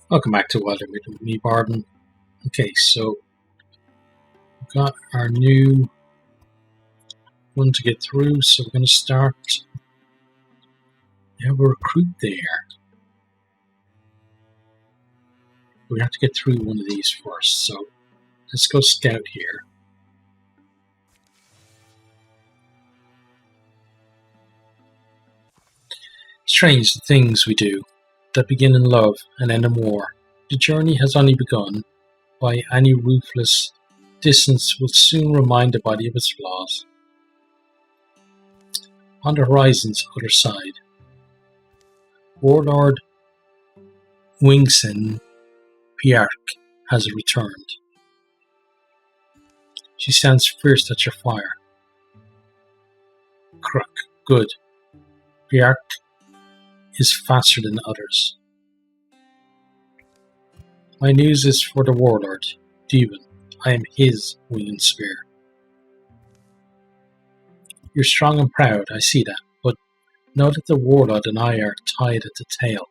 Welcome back to Wildermyth with me, Bardon. Okay, so we've got our new one to get through, so we're going to start. We have a recruit there. We have to get through one of these first, so let's go scout here. Strange the things we do that begin in love and end in war. The journey has only begun. By any ruthless distance will soon remind the body of its flaws. On the horizon's other side, Warlord Wingsen Piark has returned. She stands fierce at your fire. Crook, good. Piark is faster than others. My news is for the Warlord, Devon. I am his wing and spear. You're strong and proud, I see that, but know that the Warlord and I are tied at the tail.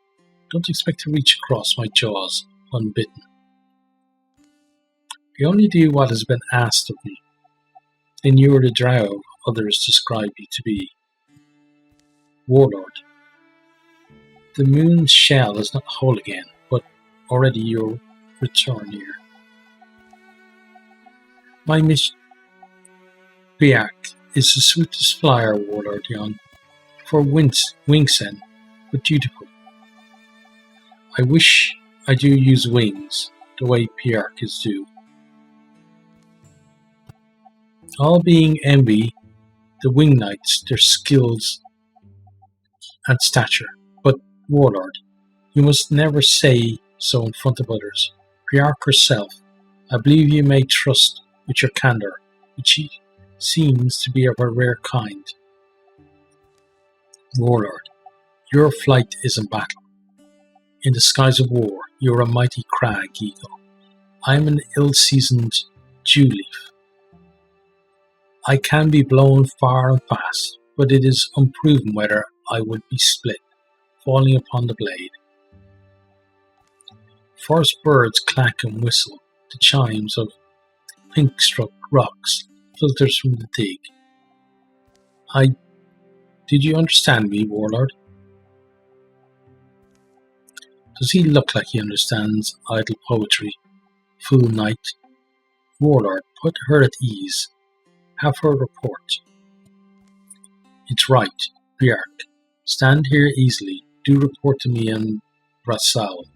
Don't expect to reach across my jaws unbitten. I only do what has been asked of me. Then you are the drow others describe you to be. Warlord. The moon's shell is not whole again, but already your return here. My mission, Biak, is the swiftest flyer, Warlord Young, for Wingsen, but dutiful. I wish I do use wings, the way Piark is due. All being envy the wing knights, their skills and stature, but Warlord, you must never say so in front of others. Piark herself, I believe you may trust with your candour, which seems to be of a rare kind. Warlord, your flight is in battle. In the skies of war, you are a mighty crag eagle. I am an ill-seasoned dew leaf. I can be blown far and fast, but it is unproven whether I would be split, falling upon the blade. Forest birds clack and whistle, the chimes of pink-struck rocks filters from the dig. Did you understand me, Warlord? Does he look like he understands idle poetry? Fool knight. Warlord, put her at ease. Have her report. It's right, Bjark. Stand here easily. Do report to me in Brassal.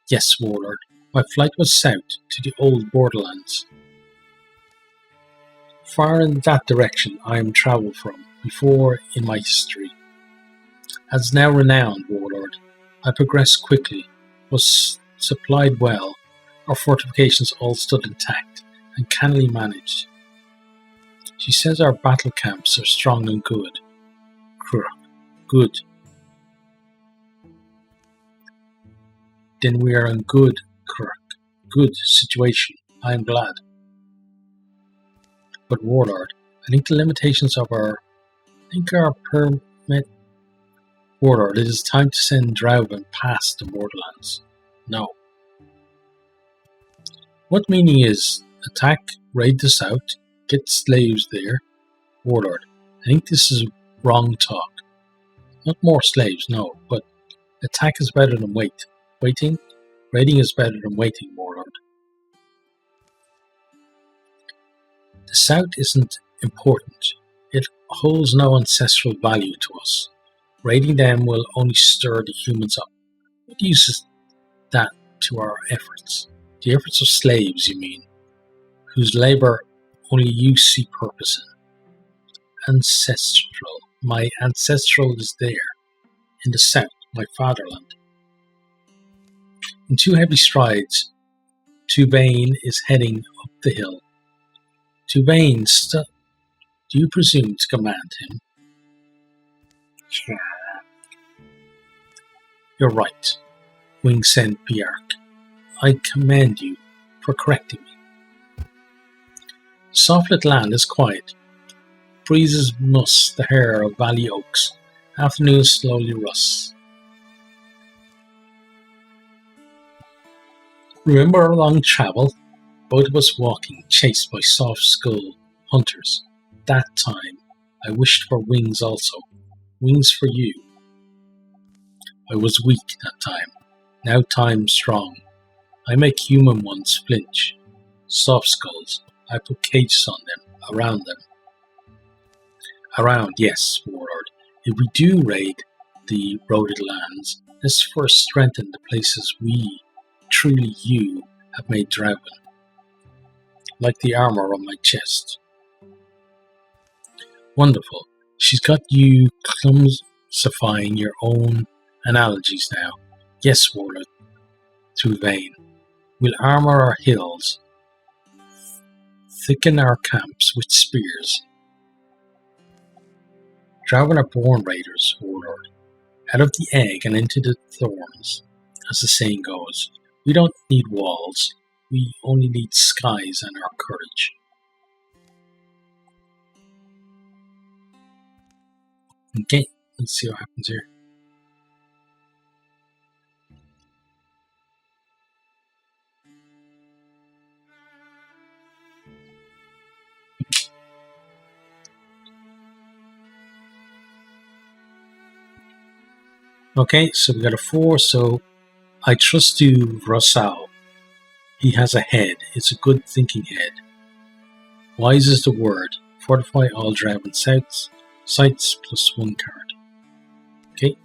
Yes, Warlord. My flight was south to the old borderlands. Far in that direction I am travelled from, before in my history. As now renowned, Warlord, I progressed quickly, was supplied well, our fortifications all stood intact, and cannily managed. She says our battle camps are strong and good. Good. Then we are in good situation. I am glad. But Warlord, I think the limitations of our permit. Warlord, it is time to send Drauben past the borderlands. No. What meaning is attack, raid the south, get slaves there? Warlord, I think this is wrong talk. Not more slaves, no, but attack is better than raiding is better than waiting, Warlord. The south isn't important. It holds no ancestral value to us. Raiding them will only stir the humans up. What use is that to our efforts? The efforts of slaves, you mean, whose labour only you see purpose in. Ancestral. My ancestral is there, in the south, my fatherland. In 2 heavy strides, Tuvain is heading up the hill. Tuvain, do you presume to command him? You're right, Wingsen Bjark. I commend you for correcting me. Softlit land is quiet. Breezes muss the hair of valley oaks. Afternoon slowly rusts. Remember our long travel? Both of us walking, chased by soft-skulled hunters. That time, I wished for wings also. Wings for you. I was weak that time. Now time's strong. I make human ones flinch. Soft skulls. I put cages on them, around them. Around, yes, warlord. If we do raid the eroded lands, let's first strengthen the places we, truly you, have made drowning. Like the armor on my chest. Wonderful. She's got you clumsifying your own analogies now. Yes, warlord, through vain. We'll armor our hills, thicken our camps with spears. Dragon are born raiders, warlord. Out of the egg and into the thorns, as the saying goes. We don't need walls. We only need skies and our courage. Okay, let's see what happens here. Okay, so we got a 4, so I trust you, Rosal. He has a head. It's a good thinking head. Wise is the word. Fortify all Draven sites plus 1 card. Okay.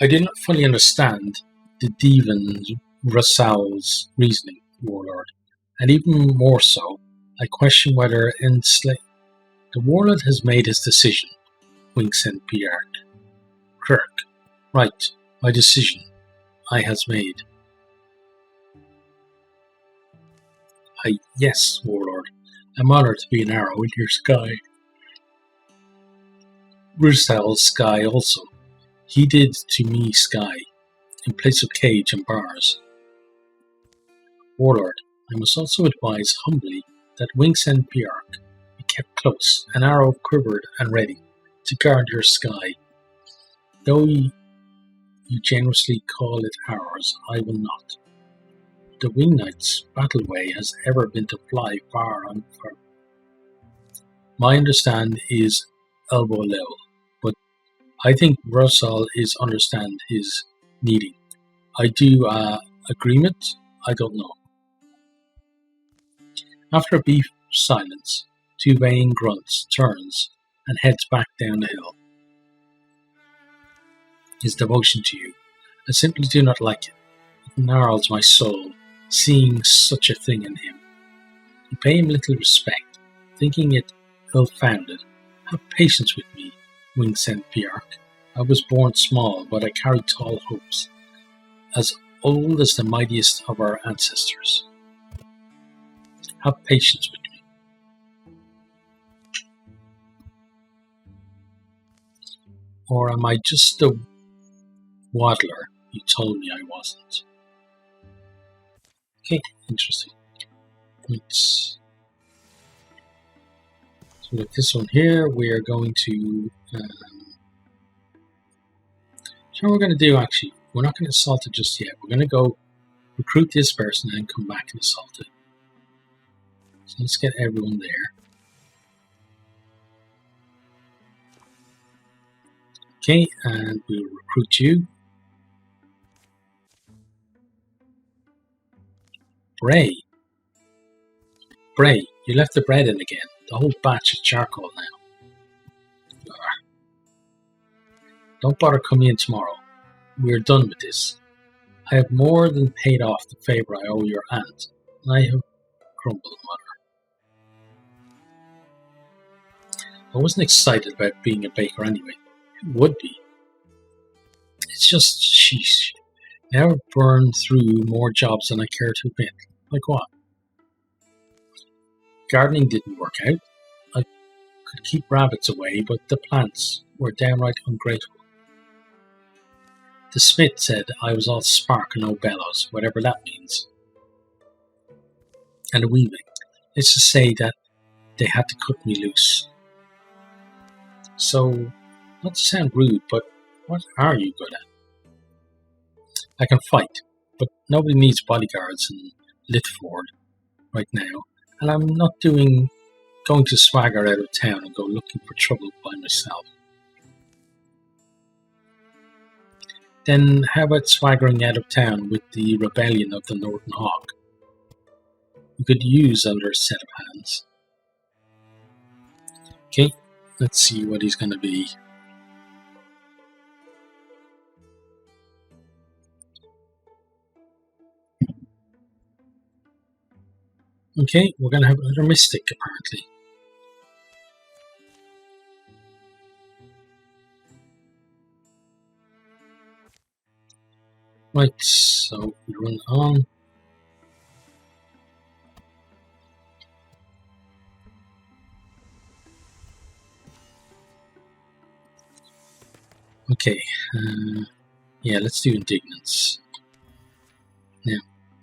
I did not fully understand the Devan Rosal's reasoning, warlord, and even more so, I question whether the warlord has made his decision. Winks and Pierre. Kirk. Right, my decision I has made. Yes, warlord. I'm honored to be an arrow in your sky. Rusal's sky also. He did to me sky, in place of cage and bars. Warlord, I must also advise humbly that Winks and Bjark be kept close, an arrow quivered and ready, to guard your sky. Though you generously call it ours, I will not. The Wing Knight's battle way has ever been to fly far and far. My understand is elbow level, but I think Russell is understand his needing. I do agreement, I don't know. After a brief silence, Tuvain grunts, turns, and heads back down the hill. His devotion to you. I simply do not like it. It gnarls my soul, seeing such a thing in him. You pay him little respect, thinking it ill-founded. Have patience with me, Wings and Bjark. I was born small, but I carry tall hopes, as old as the mightiest of our ancestors. Have patience with me. Or am I just the waddler you told me I wasn't? Okay, interesting. So with this one here, we are going to... so what we're going to do, actually, we're not going to assault it just yet. We're going to go recruit this person and then come back and assault it. So let's get everyone there. Okay, and we'll recruit you. Bray, you left the bread in again. The whole batch is charcoal now. Don't bother coming in tomorrow. We're done with this. I have more than paid off the favour I owe your aunt, and I have grumbled, mother. I wasn't excited about being a baker anyway. Who would be? It's just, sheesh. Now I've burned through more jobs than I care to admit. Like what? Gardening didn't work out. I could keep rabbits away, but the plants were downright ungrateful. The smith said I was all spark and no bellows, whatever that means. And the weaving. Let's just say that they had to cut me loose. So, not to sound rude, but what are you good at? I can fight. but nobody needs bodyguards in Litford right now, and I'm not going to swagger out of town and go looking for trouble by myself. Then how about swaggering out of town with the rebellion of the Northern Hawk? We could use another set of hands. Okay, let's see what he's going to be. Okay, we're going to have another mystic apparently. Right, so we run on. Okay, yeah, let's do indignance. Now,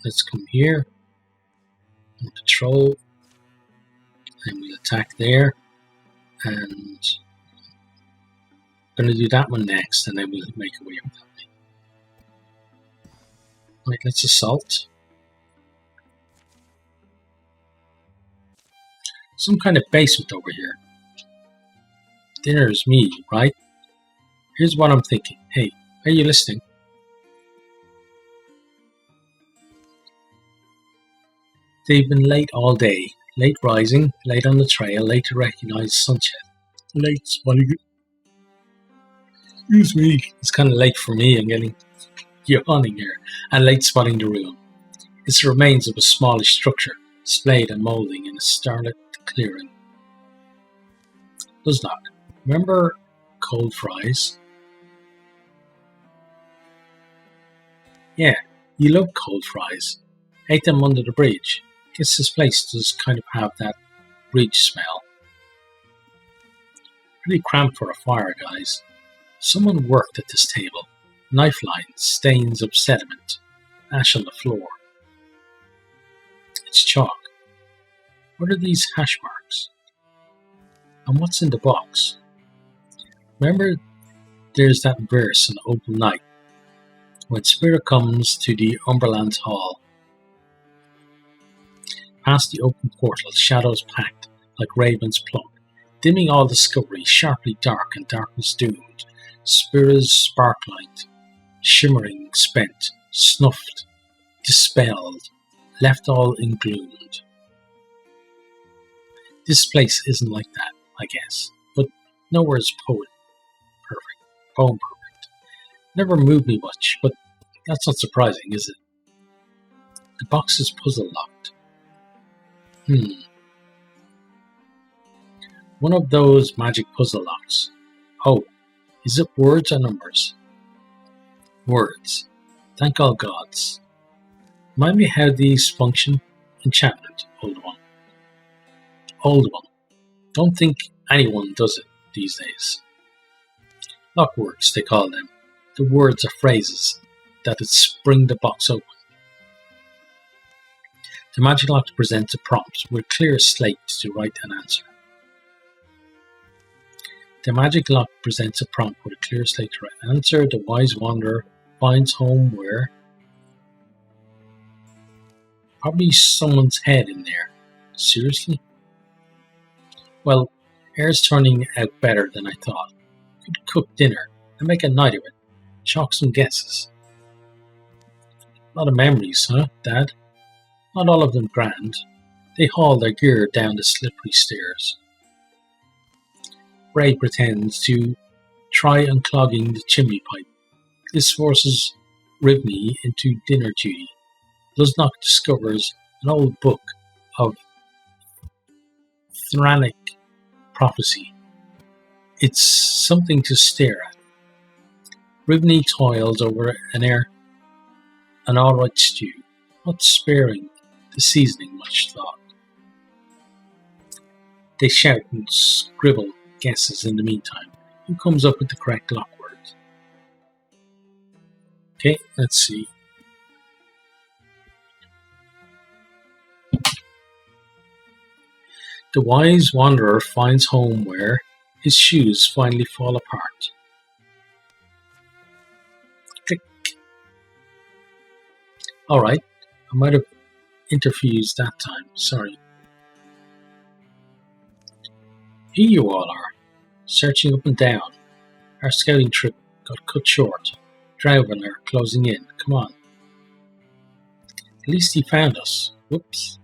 let's come here and patrol, and we'll attack there, and we're going to do that one next, and then we'll make our way up that way. Right, let's assault. Some kind of basement over here. There's me, right? Here's what I'm thinking. Hey, are you listening? They've been late all day. Late rising, late on the trail, late to recognize sunset. Late spotting it. Excuse me. It's kind of late for me. I'm getting yawning here. And late spotting the ruin. It's the remains of a smallish structure, splayed and moulding in a starlit clearing. Does not. Remember cold fries? Yeah, you love cold fries. Ate them under the bridge. Guess this place does kind of have that bridge smell. Pretty cramped for a fire, guys. Someone worked at this table. Knife lines, stains of sediment, ash on the floor. It's chalk. What are these hash marks? And what's in the box? Remember, there's that verse in Open Night. When spirit comes to the Umberland's hall. Past the open portal, shadows packed like ravens plucked, dimming all discovery, sharply dark and darkness doomed. Spira's sparklight, shimmering, spent, snuffed, dispelled, left all engloomed. This place isn't like that, I guess, but nowhere is poem perfect. Never moved me much, but that's not surprising, is it? The box is puzzle locked. One of those magic puzzle locks. Oh, is it words or numbers? Words. Thank all gods. Remind me how these function. Enchantment, old one. Old one. Don't think anyone does it these days. Lock words, they call them. The words are phrases that would spring the box open. The magic lock presents a prompt with a clear slate to write an answer. The magic lock presents a prompt with a clear slate to write an answer. The wise wanderer finds home where? Probably someone's head in there. Seriously? Well, air's turning out better than I thought. Could cook dinner and make a night of it. Chalk some guesses. A lot of memories, huh, Dad? Not all of them grand. They haul their gear down the slippery stairs. Ray pretends to try unclogging the chimney pipe. This forces Ribney into dinner duty. Lusnok discovers an old book of Thranic prophecy. It's something to stare at. Ribney toils over an alright stew, not sparing the seasoning much thought. They shout and scribble guesses in the meantime. Who comes up with the correct lock word? Okay, let's see. The wise wanderer finds home where his shoes finally fall apart. Click. Alright, I might have interfused that time, sorry. Here you all are, searching up and down. Our scouting trip got cut short. Drowvin are closing in, come on. At least he found us. Whoops.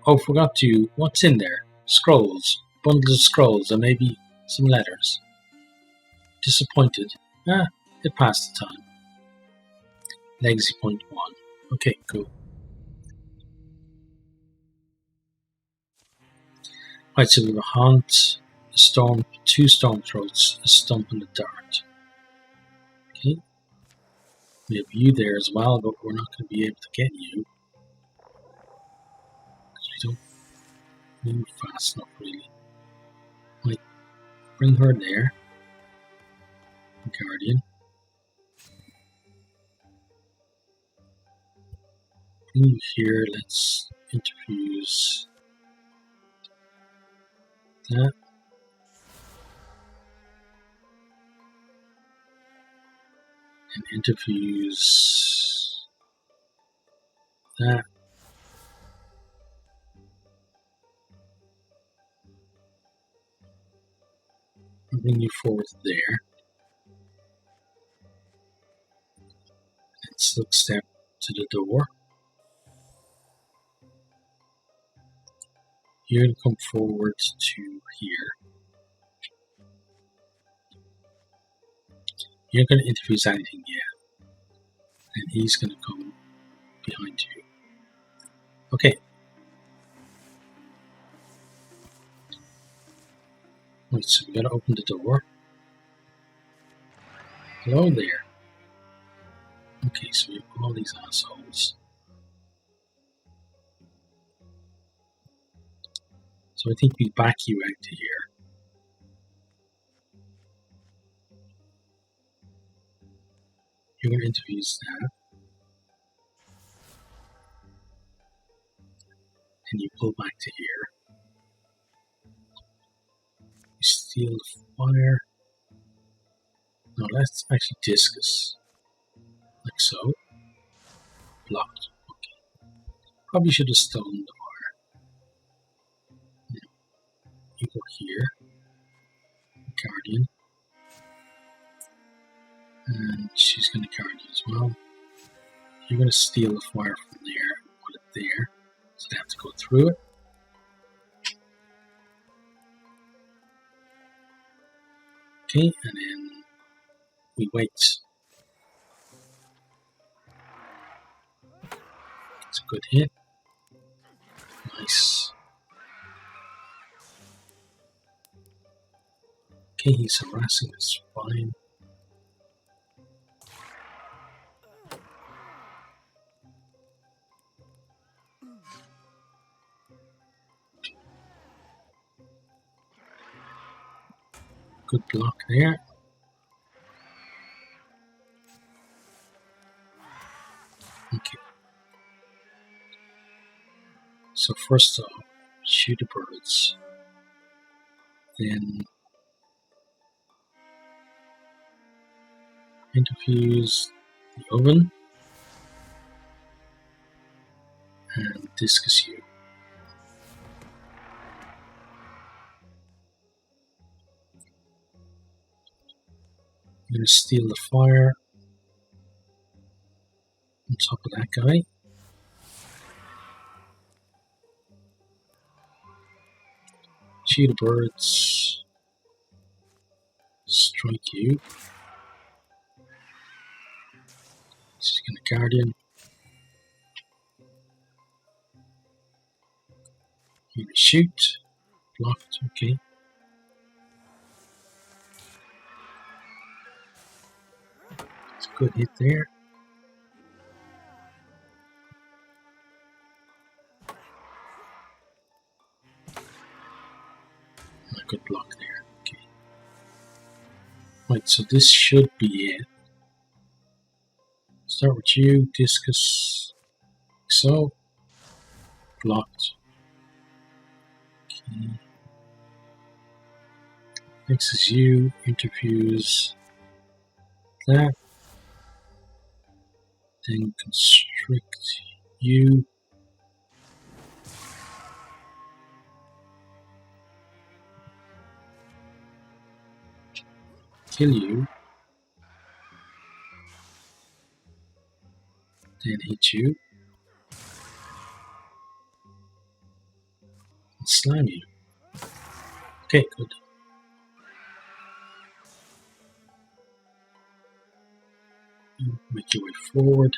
Oh, forgot to. What's in there? Scrolls. Bundles of scrolls and maybe some letters. Disappointed. It passed the time. Legacy point 1. Okay, cool. Right, so we have a haunt, a storm, 2 storm throats, a stump and a dart. Okay. We have you there as well, but we're not going to be able to get you. Because we don't move fast enough, really. Might bring her there. Guardian. Bring you here, let's interfuse that. And interfuse that. And bring you forward there. Let's look step to the door. You're going to come forward to here. You're going to interfuse anything yet. And he's going to come behind you. Okay. Right, so we got to open the door. Hello there. Okay, so we have all these assholes. So I think we back you out to here. You're going to interfuse that. And you pull back to here. You steal the fire. No, let's actually discus. Like so. Blocked. Okay. Probably should have stolen the fire. You go here. Guardian. And she's going to guard you as well. You're going to steal the fire from there and put it there. So they have to go through it. Okay, and then we wait. It's a good hit. Nice. Okay, he's harassing us. Fine. Good block there. Okay. So first off, shoot the birds. Then interfuse the oven. And discus you. I'm going to steal the fire on top of that guy. Shoot the birds. Strike you. She's going to guardian. You're going to shoot. Blocked. Okay. It's a good hit there. A good block there. Okay. Right, so this should be it. Start with you, discus. So. Blocked. Okay. Next is you, interfuse that. Then constrict you. Kill you. Then hit you. And slam you. Okay, good. You make your way forward.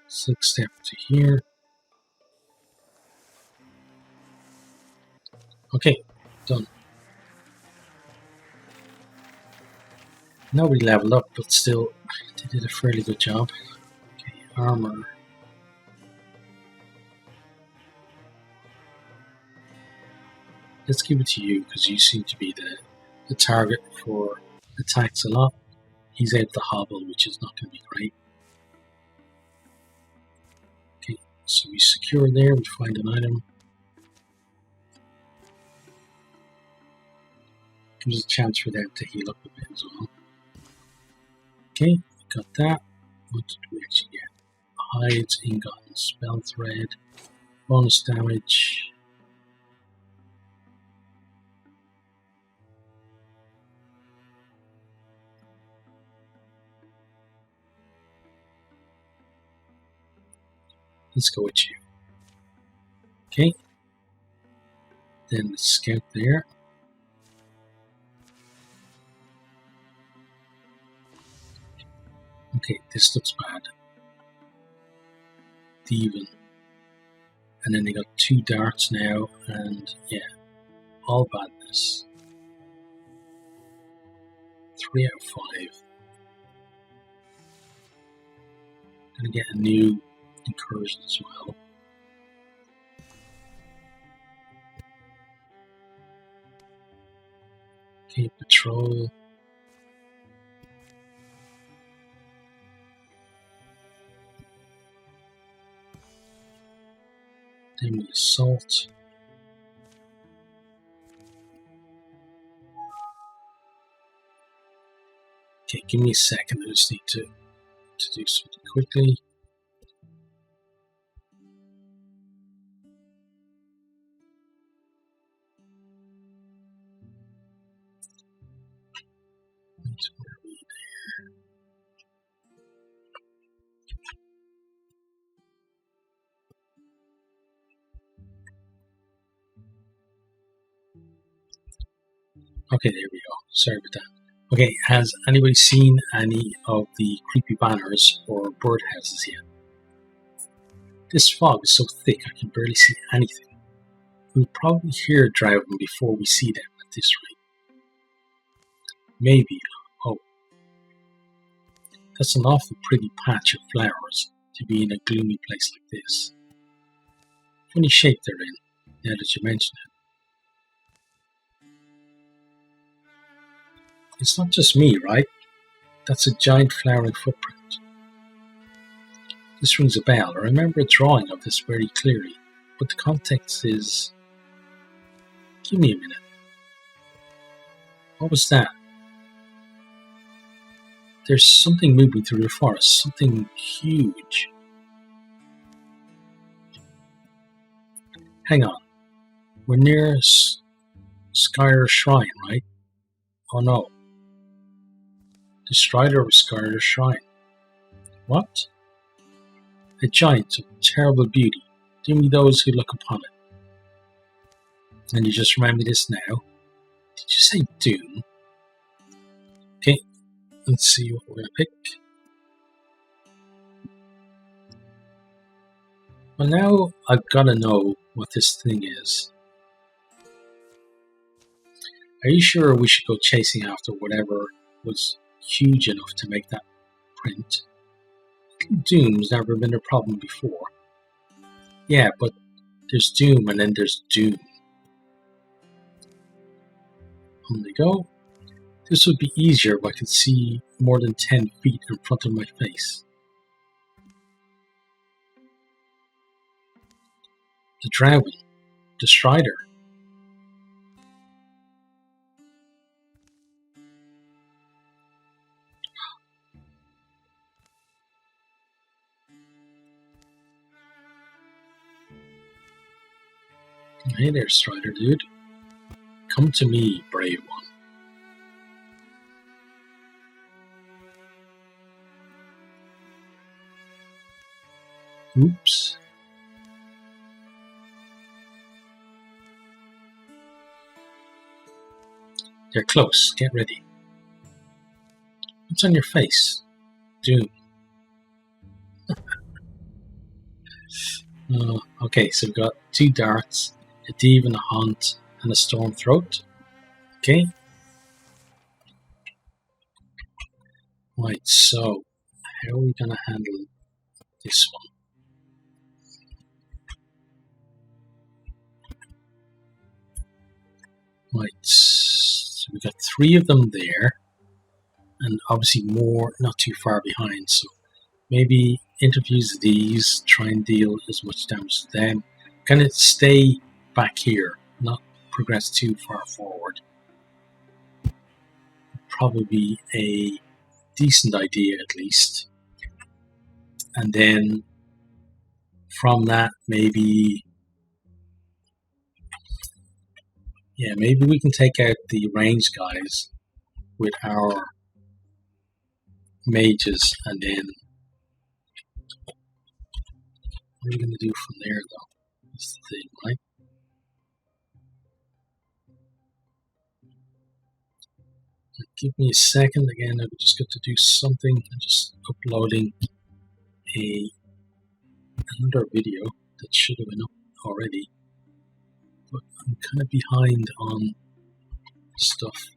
6 step to here. Okay, done. Nobody leveled up, but still, they did a fairly good job. Okay, armor. Let's give it to you because you seem to be the target for attacks a lot. He's able to hobble, which is not going to be great. Okay, so we secure there, we find an item. Gives us a chance for them to heal up a bit as well. Okay, got that. What did we actually get? Hides, ingot, and spell thread. Bonus damage. Let's go with you. Okay. Then the scout there. Okay, this looks bad. Even. And then they got 2 darts now, and yeah, all badness. 3 out of 5. Gonna get a new incursion as well. Okay, patrol. Then we assault. Okay, give me a second. I just need to do something quickly. Okay, there we go. Sorry about that. Okay, has anybody seen any of the creepy banners or birdhouses yet? This fog is so thick I can barely see anything. We'll probably hear Drowden before we see them at this rate. Maybe. Oh. That's an awful pretty patch of flowers to be in a gloomy place like this. Funny shape they're in, now that you mention it. It's not just me, right? That's a giant flowering footprint. This rings a bell. I remember a drawing of this very clearly, but the context is... Give me a minute. What was that? There's something moving through the forest, something huge. Hang on. We're near Skyre's shrine, right? Oh no. The Strider of Skyre's shrine. What? A giant of terrible beauty, doom those who look upon it. And you just remember this now. Did you say doom? Okay, let's see what we're going to pick. Well, now I've got to know what this thing is. Are you sure we should go chasing after whatever was huge enough to make that print? Doom's never been a problem before. Yeah, but there's doom and then there's doom. On they go. This would be easier if I could see more than 10 feet in front of my face. The Dragon. The Strider. Hey there, Strider dude. Come to me, brave one. Oops. They're close. Get ready. What's on your face? Doom. Okay, so we've got 2 darts, a Div and a Hunt, and a Storm Throat. Okay. Right, so how are we going to handle this one? Right, so we've got 3 of them there, and obviously more not too far behind, so maybe interfuse these, try and deal as much damage to them. Kind of stay back here, not progress too far forward. Probably be a decent idea at least. And then from that, maybe we can take out the ranged guys with our mages, and then what are we going to do from there though? That's the thing, right? Give me a second. Again, I've just got to do something. I'm just uploading another video that should have been up already, but I'm kind of behind on stuff.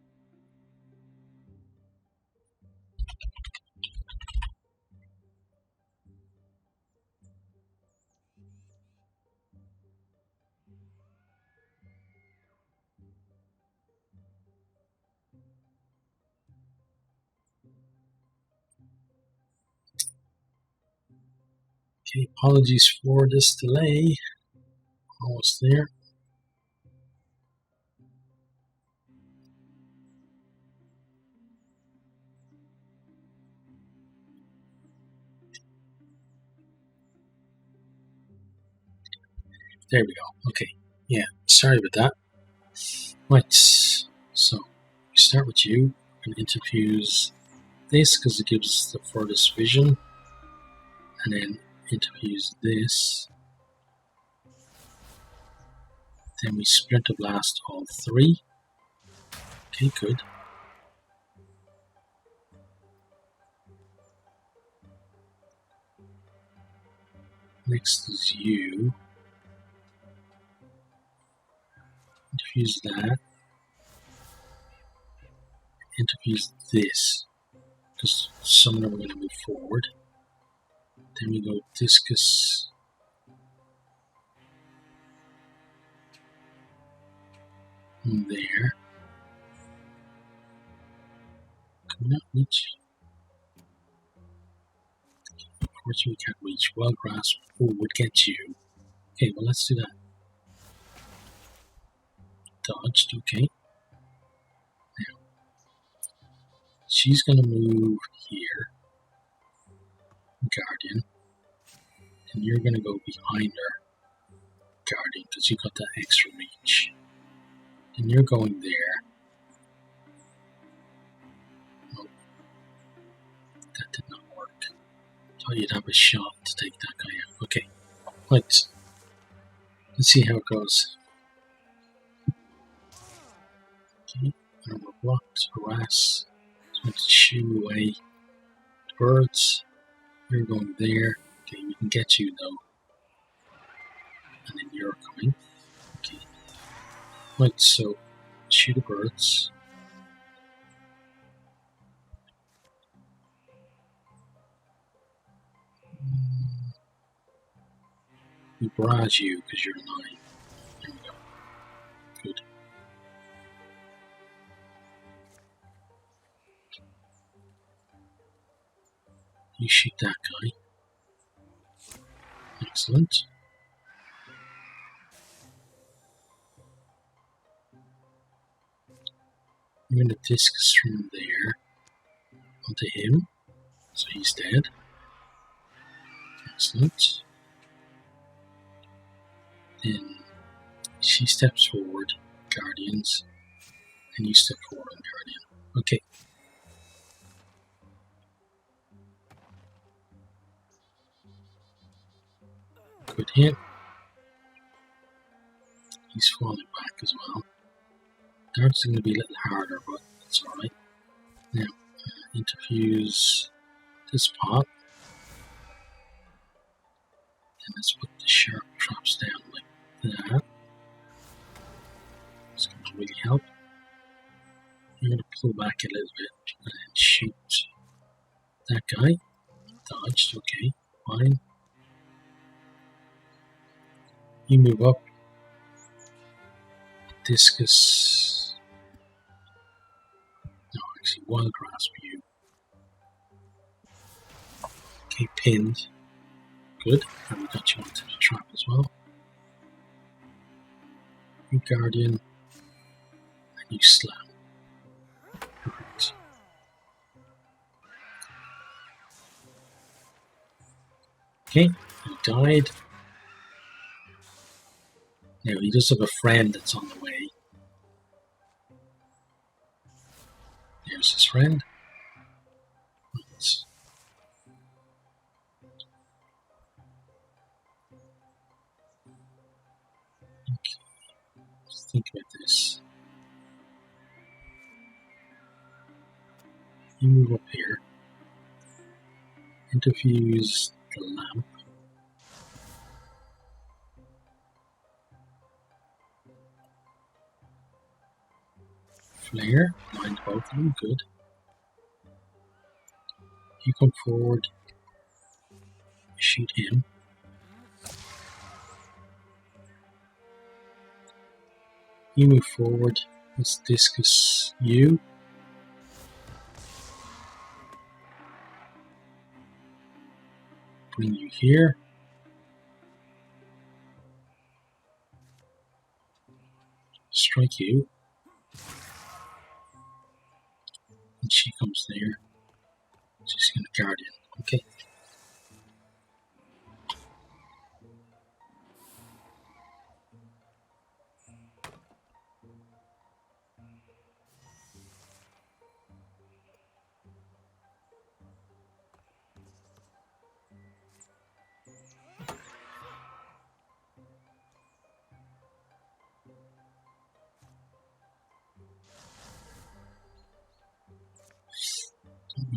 Okay, apologies for this delay. Almost there. There we go. Okay. Yeah, sorry about that. Right, so we start with you and interfuse this because it gives us the furthest vision, and then interfuse this. Then we splinter blast all 3. Okay, good. Next is you. Interfuse that. Interfuse this, because some of them are going to move forward. Then we go discus. There. Can we not reach? Unfortunately, we can't reach. Well grasp. Oh, would get you. Okay, well, let's do that. Dodged, okay. Now, she's going to move here. Guardian. And you're going to go behind her. Guardian, because you got that extra reach. And you're going there. Oh, that did not work. Thought you'd have a shot to take that guy out. Okay, right. Let's see how it goes. Okay, armor blocked, harass. It's going to shoo away the birds. You're going there. Okay, we can get you though. And then you're coming. Okay. Right, so shoot the birds. We barrage you because you're 9. There we go. Good. You shoot that guy. Excellent. I'm going to discus from there onto him, so he's dead. Excellent. Then She steps forward, Guardians, and you step forward on Guardian. Okay. Good hit. He's falling back as well. Dart's going to be a little harder, but it's alright. Now, interfuse this pot. And let's put the sharp traps down like that. It's going to really help. I'm going to pull back a little bit and then shoot that guy. Dodged, okay, fine. You move up. Discus. No, actually, wild grasp you. Okay, pinned. Good. And we got you onto the trap as well. You Guardian. And you slam. Perfect. Okay, he died. Now he does have a friend that's on the way. There's his friend. Let's think about this. You move up here. Interfuse the lamp. Flare. Blind both of them. Good. You come forward. Shoot him. You move forward. Let's discus you. Bring you here. Strike you. And she comes there. She's going to Guardian. Okay.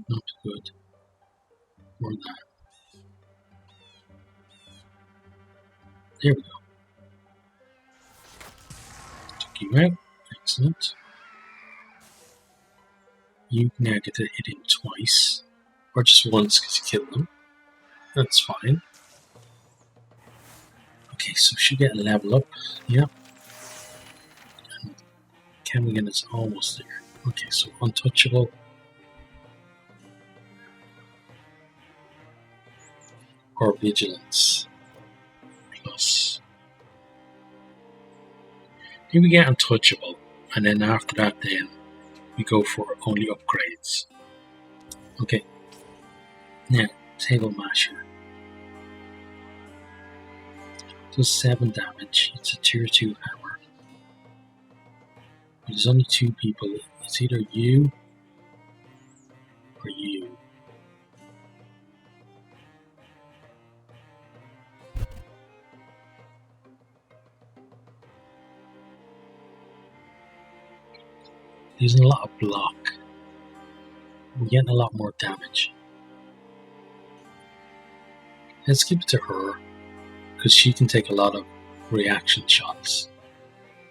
Not good. Or that. There we go. Took you out. Excellent. You now get to hit him twice. Or just once because you killed him. That's fine. Okay, so she get a level up. Yep. And Chemigan is almost there. Okay, so untouchable. Or vigilance plus. Then we get untouchable, and then after that, then we go for only upgrades. Okay. Now, table masher does 7 damage. It's a tier 2 hammer. But there's only 2 people. It's either you or you. There's a lot of block. We're getting a lot more damage. Let's give it to her, because she can take a lot of reaction shots.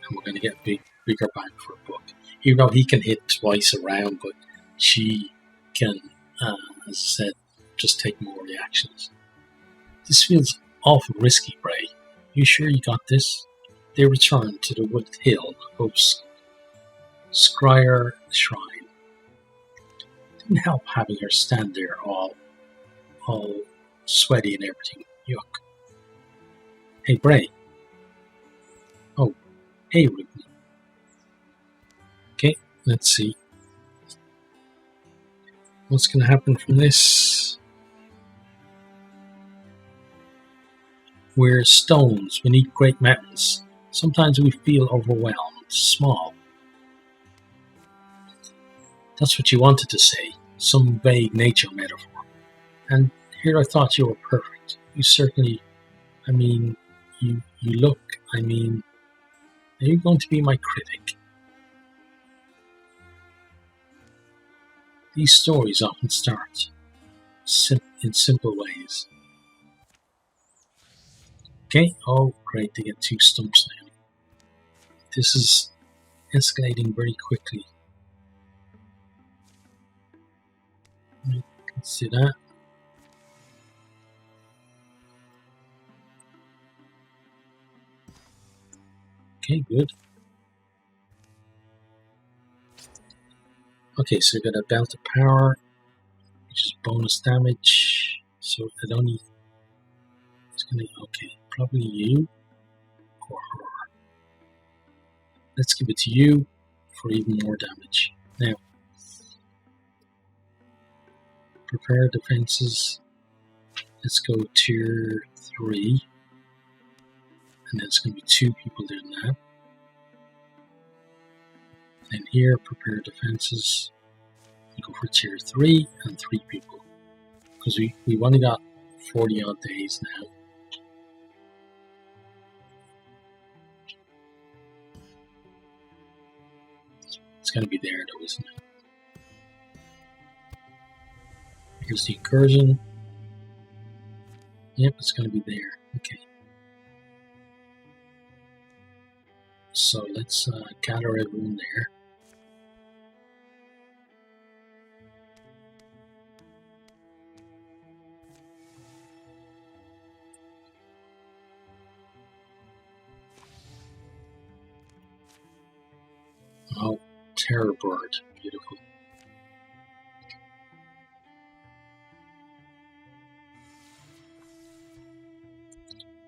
And we're going to get bigger bang for a buck. Even though he can hit twice around, but she can, as I said, just take more reactions. This feels awful risky, Bray. You sure you got this? They return to the wooded hill of Scryer Shrine. Didn't help having her stand there all sweaty and everything. Yuck. Hey, Bray. Oh, hey, Whitney. Okay, let's see. What's going to happen from this? We're stones beneath great mountains. Sometimes we feel overwhelmed, small. That's what you wanted to say, some vague nature metaphor. And here I thought you were perfect. You certainly, you look, are you going to be my critic? These stories often start in simple ways. Okay, oh great, they get 2 stumps now. This is escalating very quickly. Let's see that. Okay, good. Okay, so we got a belt of power, which is bonus damage. So it's gonna, okay, probably you or her. Let's give it to you for even more damage. Now, prepare defenses. Let's go tier 3. And then it's going to be 2 people doing that. And here, prepare defenses. We go for tier 3 and 3 people. Because we've only got 40 odd days now. It's going to be there though, isn't it? Here's the incursion. Yep, it's going to be there. Okay. So let's gather everyone there. Oh, terror bird. Beautiful.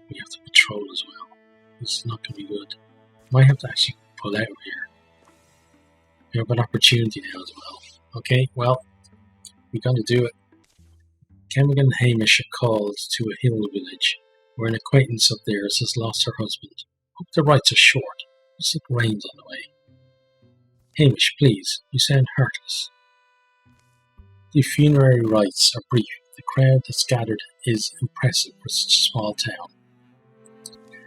We have to patrol as well. This is not going to be good. Might have to actually pull out here. We have an opportunity now as well. Okay, well, we're going to do it. Kemmigan and Hamish are called to a hill village where an acquaintance of theirs has lost her husband. Hope the rites are short. Looks like rain's on the way. Hamish, please, you sound heartless. The funerary rites are brief. The crowd that's gathered is impressive for such a small town.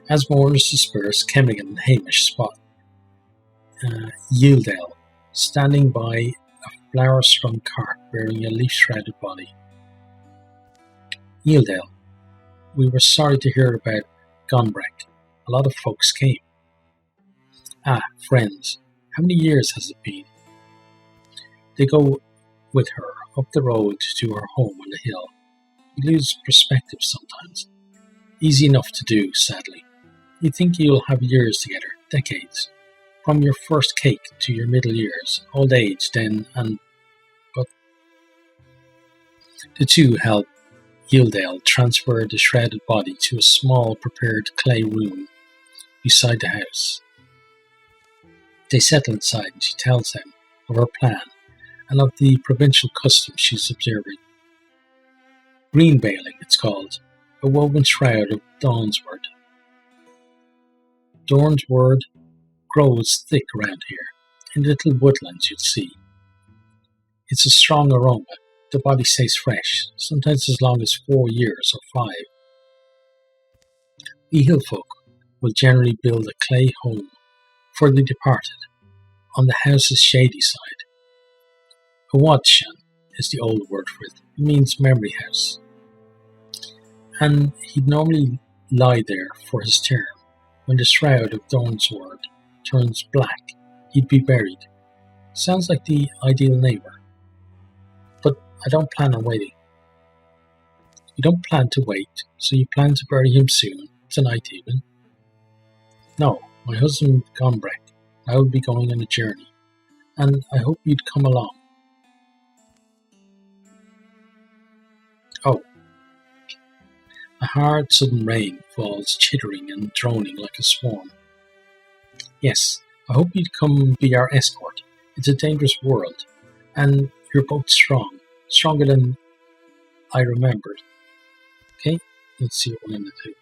As mourners disperse, Kemmigan and Hamish spot Yildale standing by a flower-strung cart bearing a leaf-shrouded body. Yildale, we were sorry to hear about Gonbreck. A lot of folks came. Ah, friends, how many years has it been? They go with her up the road to her home on the hill. We lose perspective sometimes. Easy enough to do, sadly. You think you'll have years together, decades. From your first cake to your middle years, old age then, but the two help Yildale transfer the shrouded body to a small prepared clay room beside the house. They settle inside and she tells them of her plan and of the provincial custom she's observing. Green veiling, it's called, a woven shroud of dawn's word. Dawn's word grows thick around here, in the little woodlands you'll see. It's a strong aroma. The body stays fresh, sometimes as long as 4 years or 5. The hill folk will generally build a clay home for the departed on the house's shady side. A wadshan is the old word for it. It means memory house. And he'd normally lie there for his term. When the shroud of Dawn's word turns black, he'd be buried. Sounds like the ideal neighbour. But I don't plan on waiting. You don't plan to wait, so you plan to bury him soon, tonight even. No, my husband Gonbreck. I will be going on a journey, and I hope you'd come along. Oh. A hard sudden rain falls chittering and droning like a swarm. Yes, I hope you'd come be our escort. It's a dangerous world, and you're both strong. Stronger than I remembered. Okay, let's see what we're going to do.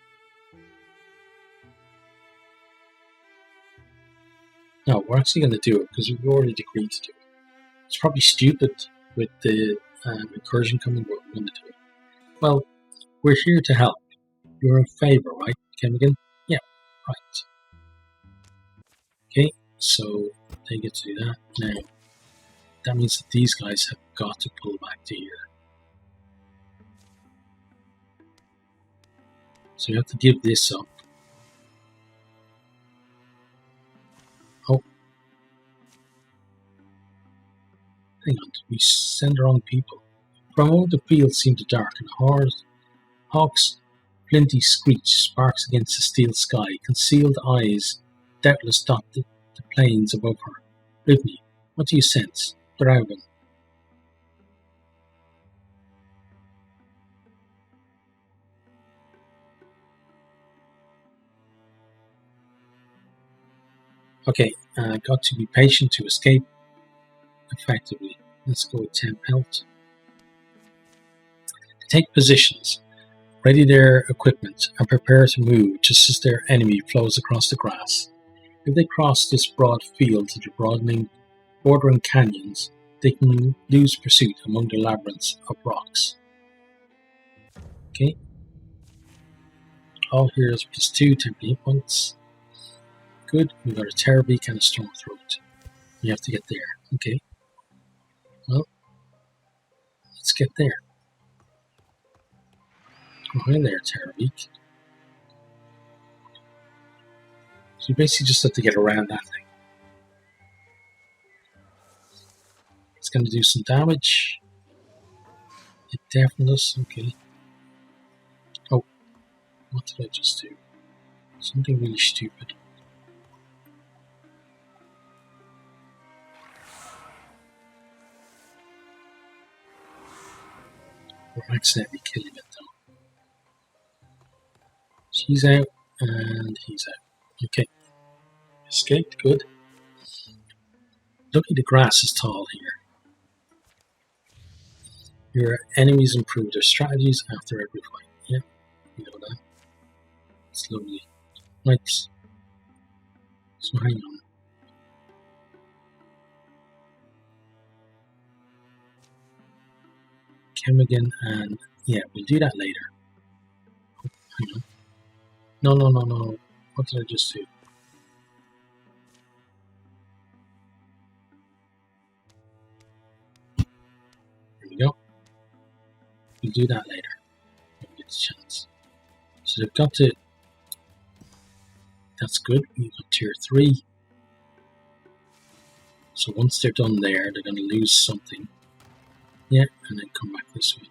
No, we're actually going to do it because we've already agreed to do it. It's probably stupid with the incursion coming, but we're going to do it. Well, we're here to help. You're in favour, right, Chemigan? Yeah, right. Okay, so they get to do that. Now, that means that these guys have got to pull back to here. So you have to give this up. Oh. Hang on, did we send the wrong people? For a moment the field seemed to darken. Hawk's flinty screech sparks against the steel sky. Concealed eyes doubtless dot the plains above her. Rivni, what do you sense? Dragon. Okay, got to be patient to escape effectively. Let's go with 10 pelt. Take positions. Ready their equipment and prepare to move just as their enemy flows across the grass. If they cross this broad field to the bordering canyons, they can lose pursuit among the labyrinths of rocks. Okay. All heroes +2 temporary hit points. Good. We got a terror beak and a storm throat. We have to get there. Okay. Well, let's get there. Oh, hi there, terror beak. So you basically just have to get around that thing. It's going to do some damage. It definitely does. Okay. Oh, what did I just do? Something really stupid. We're accidentally killing it though. She's out and he's out. Okay. Escaped, good. Lucky the grass is tall here. Your enemies improve their strategies after every fight. Yeah, you know that. It's lovely. Right. So hang on. Chemigan and yeah, we'll do that later. Oh, hang on. No. What did I just do? There we go. We'll do that later when we get the chance. So they've got to. That's good. We've got tier 3. So once they're done there, they're going to lose something. Yeah, and then come back this way.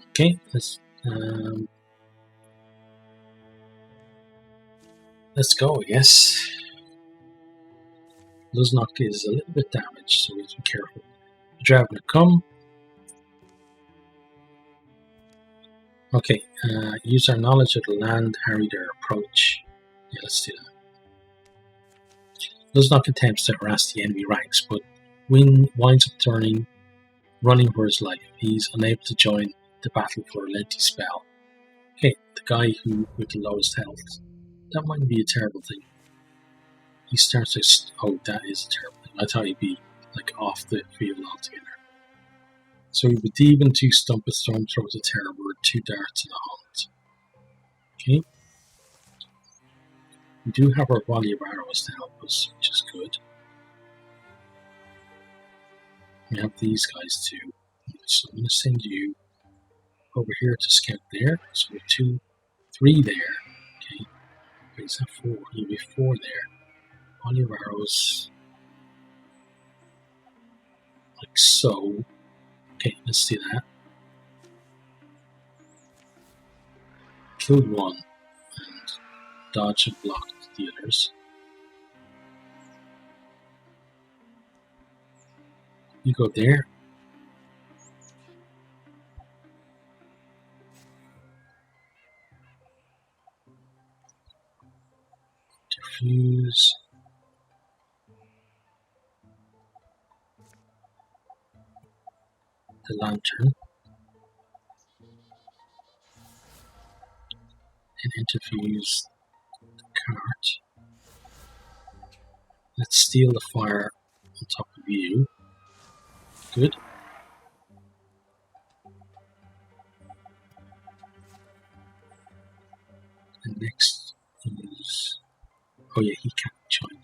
Okay, let's go, I guess. Luznok is a little bit damaged, so we have to be careful. The dragon will come. Okay, use our knowledge of the land, harry their approach. Yeah, let's do that. Luznok attempts to harass the enemy ranks, but winds up running for his life. He's unable to join the battle for a lengthy spell. Okay, the guy with the lowest health. That might be a terrible thing. He starts to. Oh, that is a terrible thing. I thought he'd be like off the field altogether. So we would even 2 stump a storm throw to terror word, 2 darts and a hunt. Okay. We do have our volley of arrows to help us, which is good. We have these guys too. So I'm going to send you over here to scout there. So we have 2, 3 there. Okay. Wait, is that 4? You'll be 4 there. Volley of arrows. Like so. Okay, let's do that. Killed 1 and dodge and blocked the others. You go there. Diffuse. The lantern. And interfuse cart. Let's steal the fire on top of you. Good. And next is... Oh yeah, he can't join you.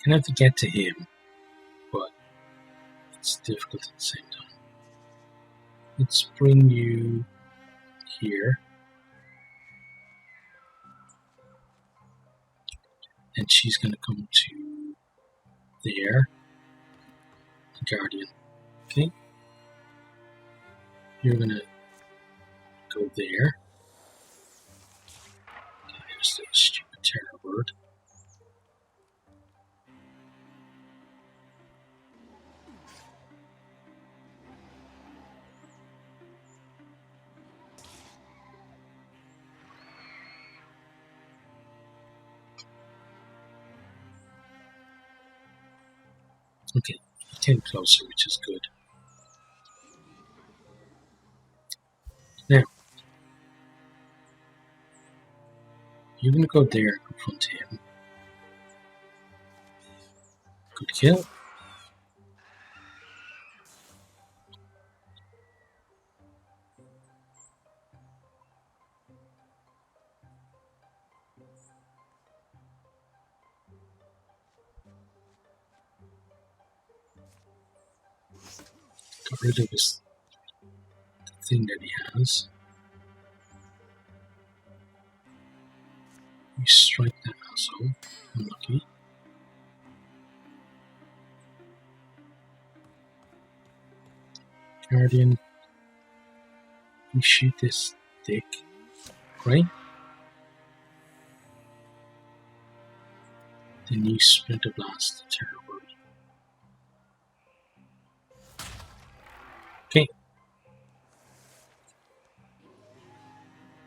Can have to get to him, but it's difficult at the same time. Let's bring you here. And she's going to come to there. The Guardian. Okay. You're going to go there. Okay, there's the stupid terror bird. Okay, he came closer, which is good. Now, you're going to go there and confront him. Good kill. Got rid of his thing that he has. You strike that asshole. Unlucky. Guardian. You shoot this dick. Right? Then you splinter blast the terror bird. Okay.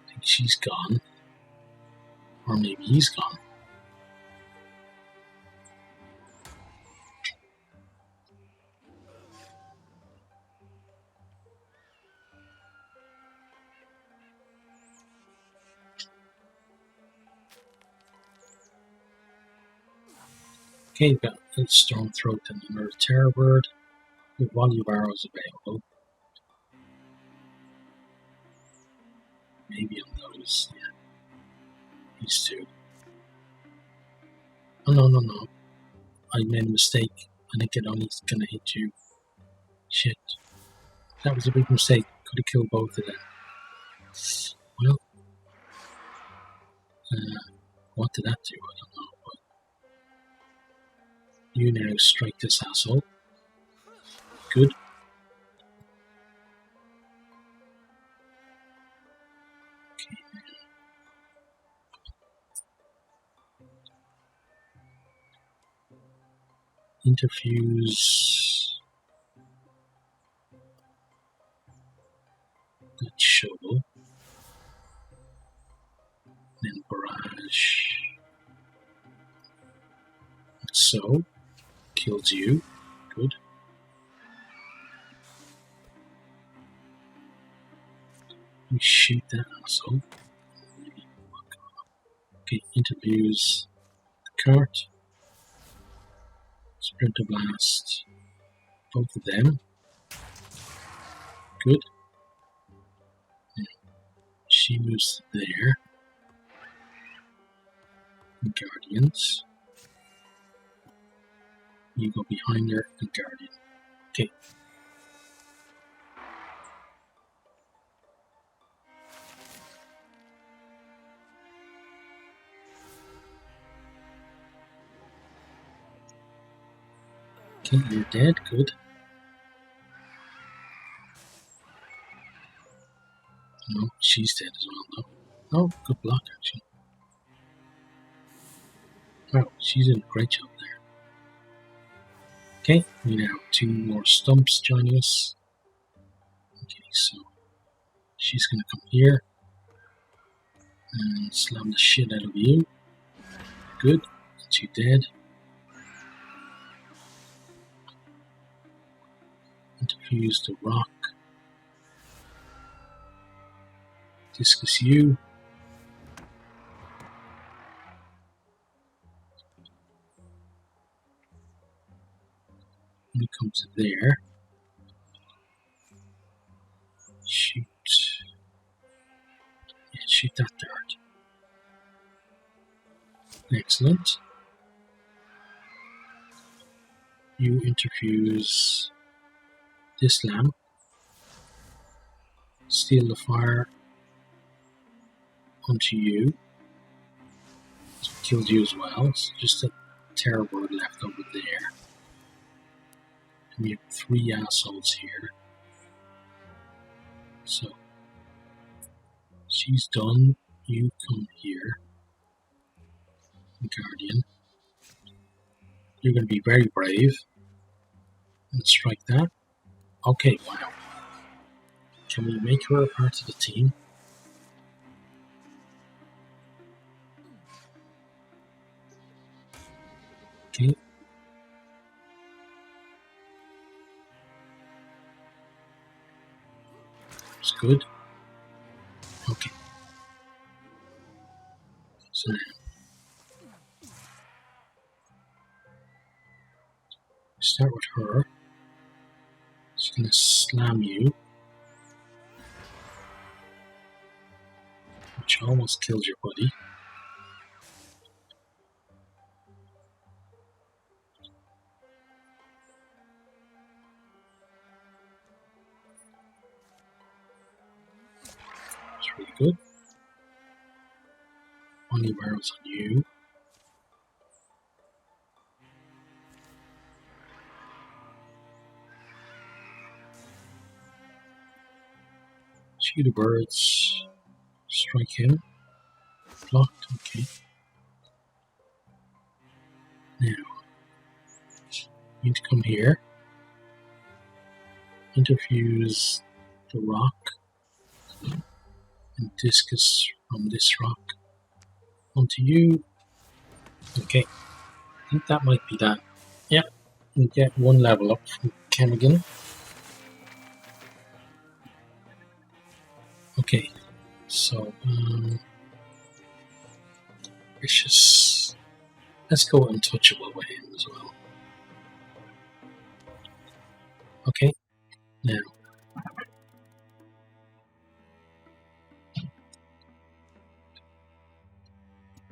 I think she's gone. Or maybe he's gone. Okay, you've got a storm throat and another terror bird with volley of arrows available. Maybe on those, yeah. These two. Oh no. I made a mistake. I think it only is gonna hit you. Shit. That was a big mistake. Could have killed both of them. Well, what did that do? I don't know. But you now strike this asshole. Good. Okay. Interfuse that shovel. Then barrage. So, kills you. Good. You shoot that asshole. Okay, interviews the cart. Splinter blast. Both of them. Good. She moves there. Guardians. You go behind her and Guardian. Okay. Okay, you're dead. Good. No, she's dead as well, though. Oh, good block, actually. Wow, she's doing a great job there. Okay, we now have two more stumps joining us. Okay, so she's going to come here and slam the shit out of you. Good, that's you dead. Interfuse the rock. Discus you. When it comes to there, shoot. Yeah, shoot that dart. Excellent. You interfuse this lamp. Steal the fire onto you. So it killed you as well. It's just a terror word left over there. And we have 3 assholes here. So she's done. You come here. Guardian. You're going to be very brave. And strike that. Okay, wow. Can we make her a part of the team? Okay. It's good. Okay. So now start with her. She's going to slam you. Which almost killed your buddy. It's really good. 20 barrels on you. Shoot the birds. Strike him. Blocked. Okay. Now, you need to come here. Interfuse the rock. And discus from this rock onto you. Okay. I think that might be that. Yep. We get 1 level up from Chemigan. Okay. So, vicious. Let's go untouchable with him as well. Okay, now.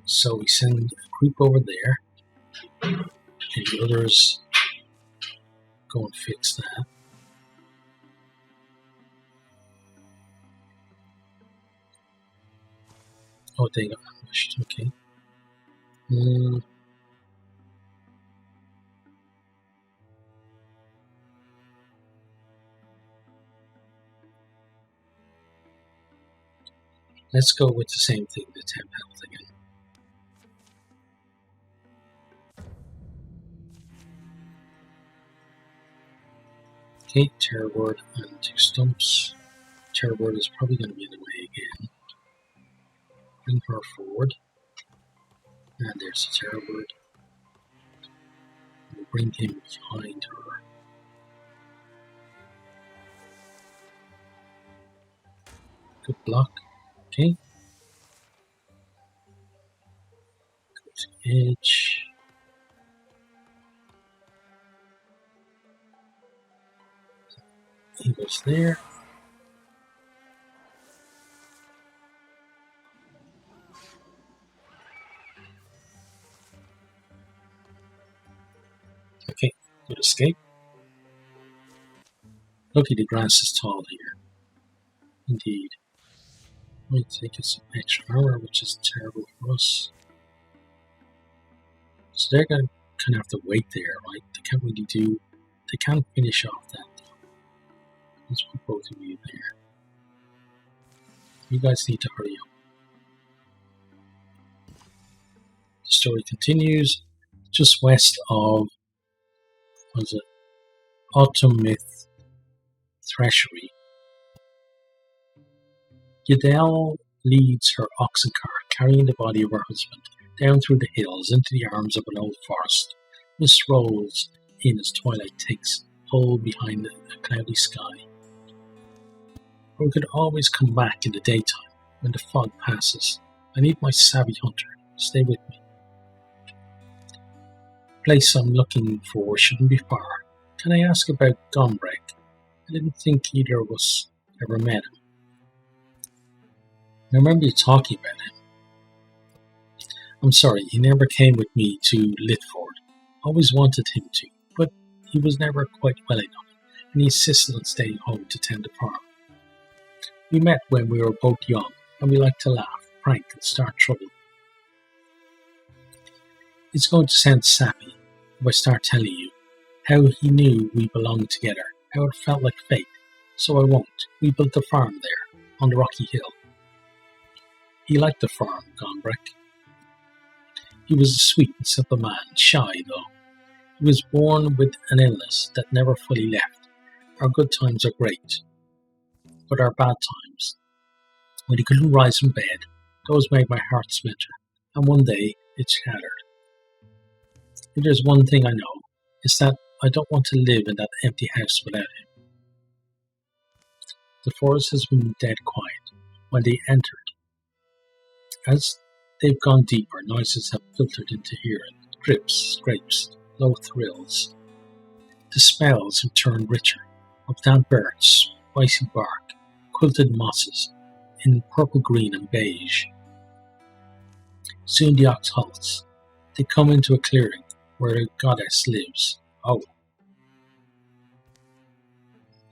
So we send a group over there, and the others go and fix that. Oh, they got ambushed, okay. Let's go with the same thing, the 10 health again. Okay, terror word and 2 stumps. Terror word is probably going to be in the way again. Bring her forward. And there's the terror word. We'll bring him behind her. Good block. Okay. Go to edge. He goes there. Okay, good escape. Lucky the grass is tall here. Indeed. Might take us some extra armor, which is terrible for us. So they're going to kind of have to wait there, right? They can't really do... They can't finish off that, though. Let's put both of you there. You guys need to hurry up. The story continues just west of... What is it? Wildermyth Threshery. Yadel leads her oxen cart, carrying the body of her husband, down through the hills into the arms of an old forest. Mist rolls in as twilight takes pull behind a cloudy sky. Or we could always come back in the daytime when the fog passes. I need my savvy hunter. Stay with me. The place I'm looking for shouldn't be far. Can I ask about Gombrek? I didn't think either of us ever met him. I remember you talking about him. I'm sorry, he never came with me to Litford. Always wanted him to, but he was never quite well enough, and he insisted on staying home to tend the farm. We met when we were both young, and we liked to laugh, prank, and start trouble. It's going to sound sappy if I start telling you how he knew we belonged together, how it felt like fate. So I won't. We built a farm there, on the rocky hill. He liked the farm, Gombrek. He was a sweet and simple man, shy though. He was born with an illness that never fully left. Our good times are great, but our bad times, when he couldn't rise from bed, those made my heart splinter, and one day it shattered. If there's one thing I know, it's that I don't want to live in that empty house without him. The forest has been dead quiet when they entered. As they've gone deeper, noises have filtered into hearing, drips, scrapes, low thrills. The smells have turned richer, of damp earth, spicy bark, quilted mosses, in purple, green and beige. Soon the ox halts. They come into a clearing where a goddess lives. Oh.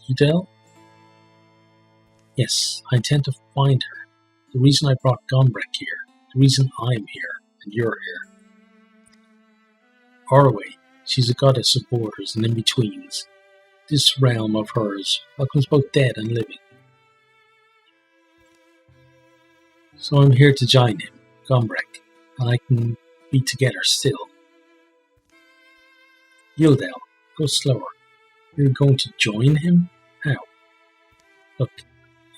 Udell? Yes, I intend to find her. The reason I brought Gombrek here, the reason I'm here, and you're here. Orway, she's a goddess of borders and in-betweens. This realm of hers welcomes both dead and living. So I'm here to join him, Gombrek, and I can be together still. Yildel, go slower. You're going to join him? How? Look,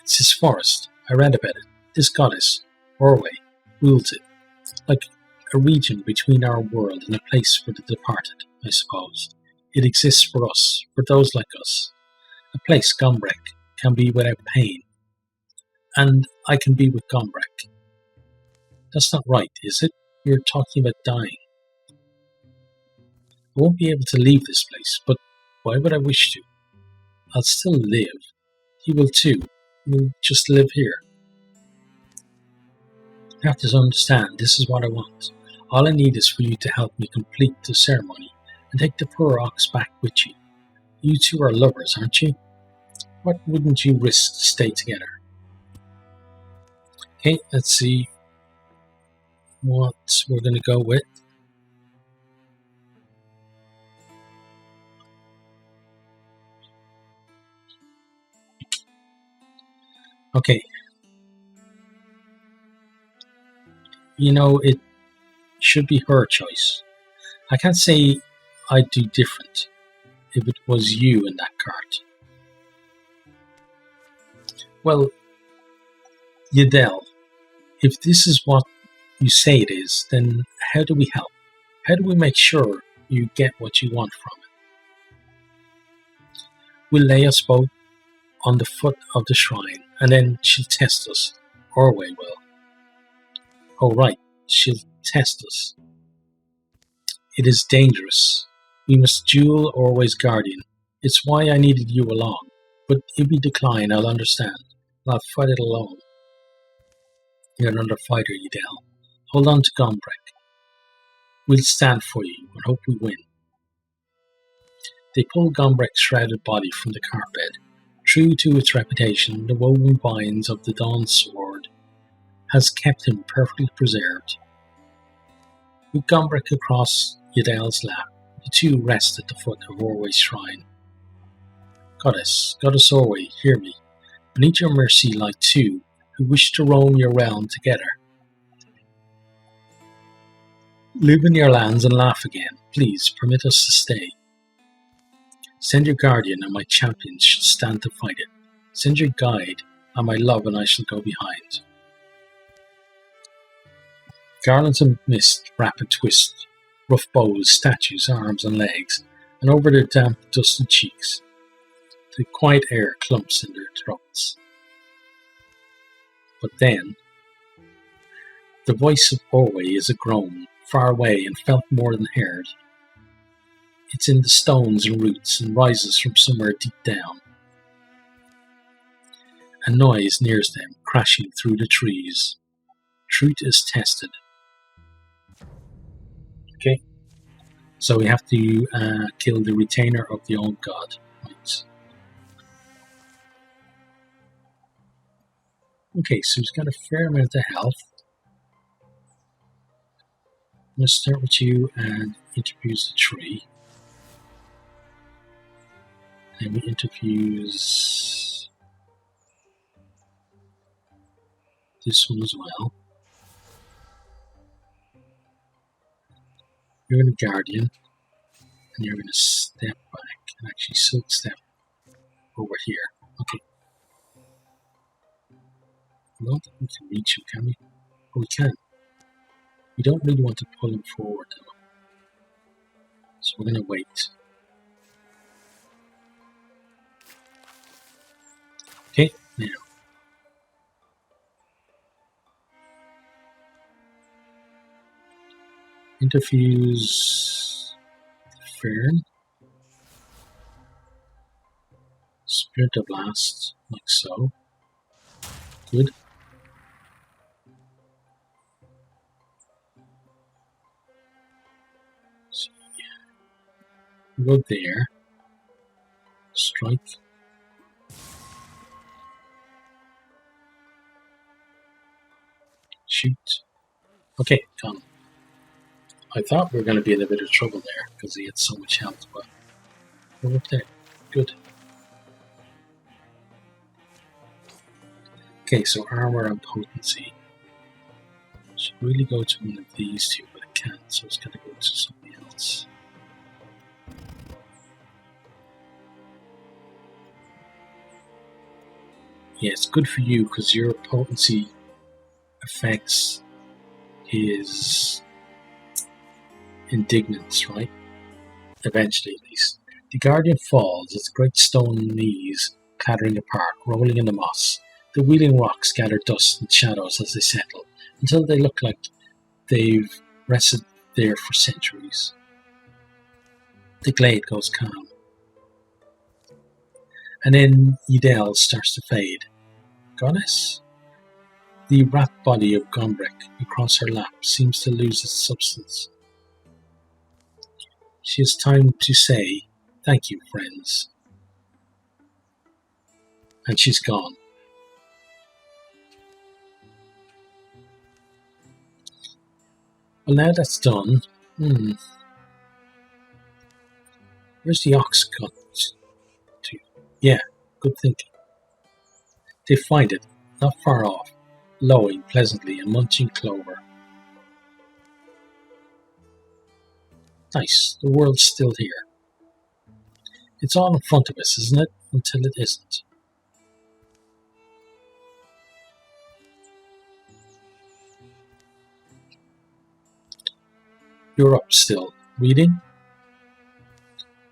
it's his forest. I read about it. This goddess, Orway, rules it, like a region between our world and a place for the departed, I suppose. It exists for us, for those like us. A place Gombrek can be without pain. And I can be with Gombrek. That's not right, is it? You're talking about dying. I won't be able to leave this place, but why would I wish to? I'll still live. He will too. We'll just live here. You have to understand, this is what I want. All I need is for you to help me complete the ceremony and take the poor ox back with you. You two are lovers, aren't you? What wouldn't you risk to stay together? Okay, let's see what we're going to go with. Okay. You know, it should be her choice. I can't say I'd do different if it was you in that cart. Well, Yadel, if this is what you say it is, then how do we help? How do we make sure you get what you want from it? We'll lay us both on the foot of the shrine, and then she'll test us. Orway will. Oh, right, she'll test us. It is dangerous. We must duel Orway's guardian. It's why I needed you along. But if you decline, I'll understand. I'll fight it alone. You're another fighter, Udell. Hold on to Gombrek. We'll stand for you and hope we win. They pulled Gombrek's shrouded body from the cart bed. True to its reputation, the woven vines of the Dawn Sword has kept him perfectly preserved. With Gombrek across Yadel's lap, the two rest at the foot of Orway's shrine. Goddess Orway, hear me. I need your mercy like two who wish to roam your realm together. Live in your lands and laugh again. Please, permit us to stay. Send your guardian and my champions should stand to fight it. Send your guide and my love and I shall go behind. Garlands of mist wrap and twist, rough bows, statues, arms and legs, and over their damp, dusty cheeks, the quiet air clumps in their throats. But then, the voice of Orway is a groan, far away and felt more than heard. It's in the stones and roots and rises from somewhere deep down. A noise nears them, crashing through the trees. Truth is tested. Okay, so we have to kill the retainer of the old god. Right. Okay, so he's got a fair amount of health. I'm going to start with you and interfuse the tree. And we interfuse this one as well. You're going to guardian, and you're going to step back and actually silk step over here. Okay. I don't think we can reach him, can we? Oh, we can. We don't really want to pull him forward, though. So we're going to wait. Okay, now. Interfuse Fern. Splinter Blast, like so. Good. So, go there. Strike. Shoot. Okay, gone. I thought we were going to be in a bit of trouble there because he had so much health, but we're okay. Good. Okay, so armor and potency. Should really go to one of these two, but it can't, so it's going to go to something else. Yeah, it's good for you because your potency affects his indignance, right? Eventually, at least. The Guardian falls, its great stone knees clattering apart, rolling in the moss. The wheeling rocks gather dust and shadows as they settle, until they look like they've rested there for centuries. The glade goes calm. And then Edel starts to fade. Goddess? The wrapped body of Gombrek across her lap seems to lose its substance. She has time to say, "Thank you, friends." And she's gone. Well, now that's done. Where's the ox got to? Yeah, good thinking. They find it, not far off, lowing pleasantly and munching clover. Nice, the world's still here. It's all in front of us, isn't it? Until it isn't. You're up still. Reading?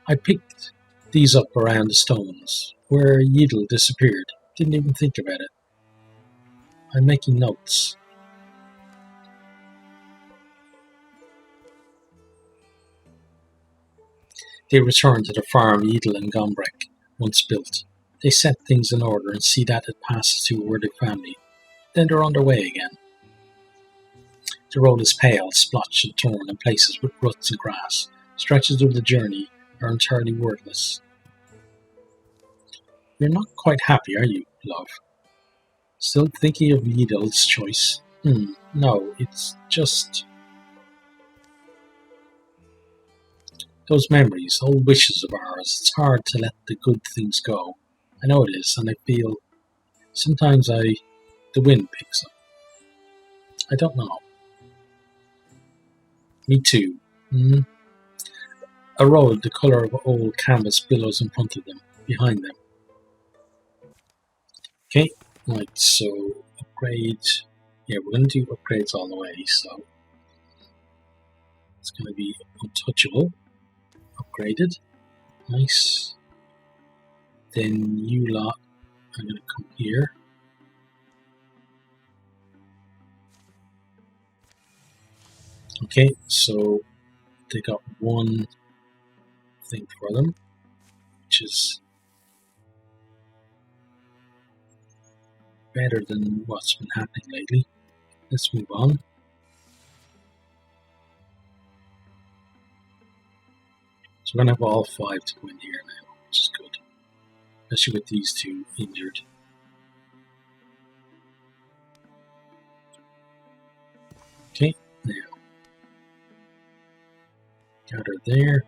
I picked these up around the stones, where Yidel disappeared. Didn't even think about it. I'm making notes. They return to the farm Yidel and Gombrek once built. They set things in order and see that it passes to a worthy family. Then they're on their way again. The road is pale, splotched and torn in places with ruts and grass. Stretches of the journey are entirely wordless. You're not quite happy, are you, love? Still thinking of Yedel's choice? No, it's just... those memories, old wishes of ours, it's hard to let the good things go. I know it is, and I feel... sometimes the wind picks up. I don't know. Me too. A road the colour of old canvas billows in front of them, behind them. Okay, right, so upgrade. Yeah, we're going to do upgrades all the way, so it's going to be untouchable, upgraded. Nice. Then you lot are going to come here. Okay, so they got one thing for them, which is better than what's been happening lately. Let's move on. So we're going to have all 5 to go in here now, which is good. Especially with these 2 injured. Okay, now. Gather there.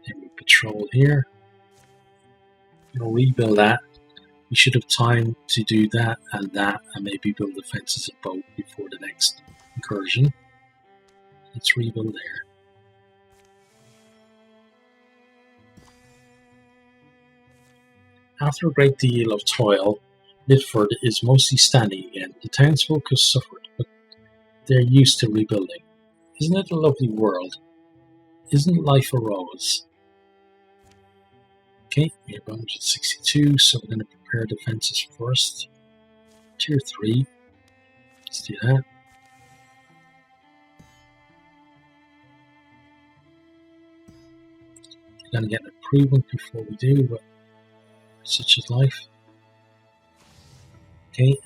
Then we patrol here. We'll rebuild that. We should have time to do that and maybe build the fences at both before the next incursion. Let's rebuild there. After a great deal of toil, Litford is mostly standing again. The townsfolk have suffered, but they're used to rebuilding. Isn't it a lovely world? Isn't life a rose? Okay, we have 162, so we're going to prepare defenses first. Tier 3. Let's do that. We're going to get an improvement before we do, but such is life. Okay,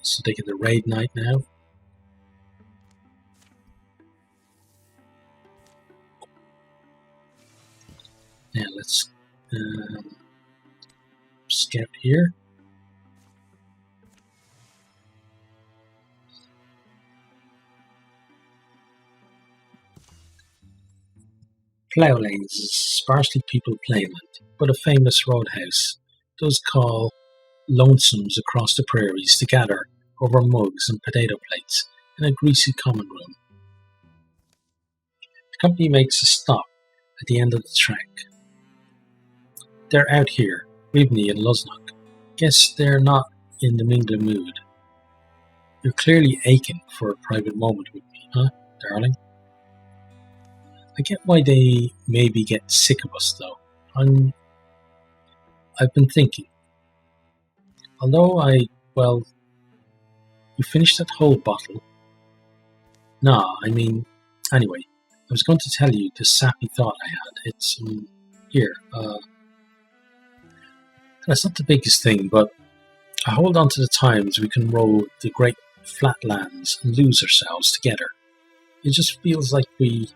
so they get the raid knight now. Now let's scout here. Plough Lanes is a sparsely peopled plainland, but a famous roadhouse does call lonesomes across the prairies to gather over mugs and potato plates in a greasy common room. The company makes a stop at the end of the track. They're out here, Ribney and Lusnock. Guess they're not in the mingling mood. You're clearly aching for a private moment with me, huh, darling? I get why they maybe get sick of us, though. I've been thinking. Although you finished that whole bottle. Nah, anyway, I was going to tell you the sappy thought I had. It's, here, that's not the biggest thing, but I hold on to the times we can roll the great flatlands and lose ourselves together. It just feels like we...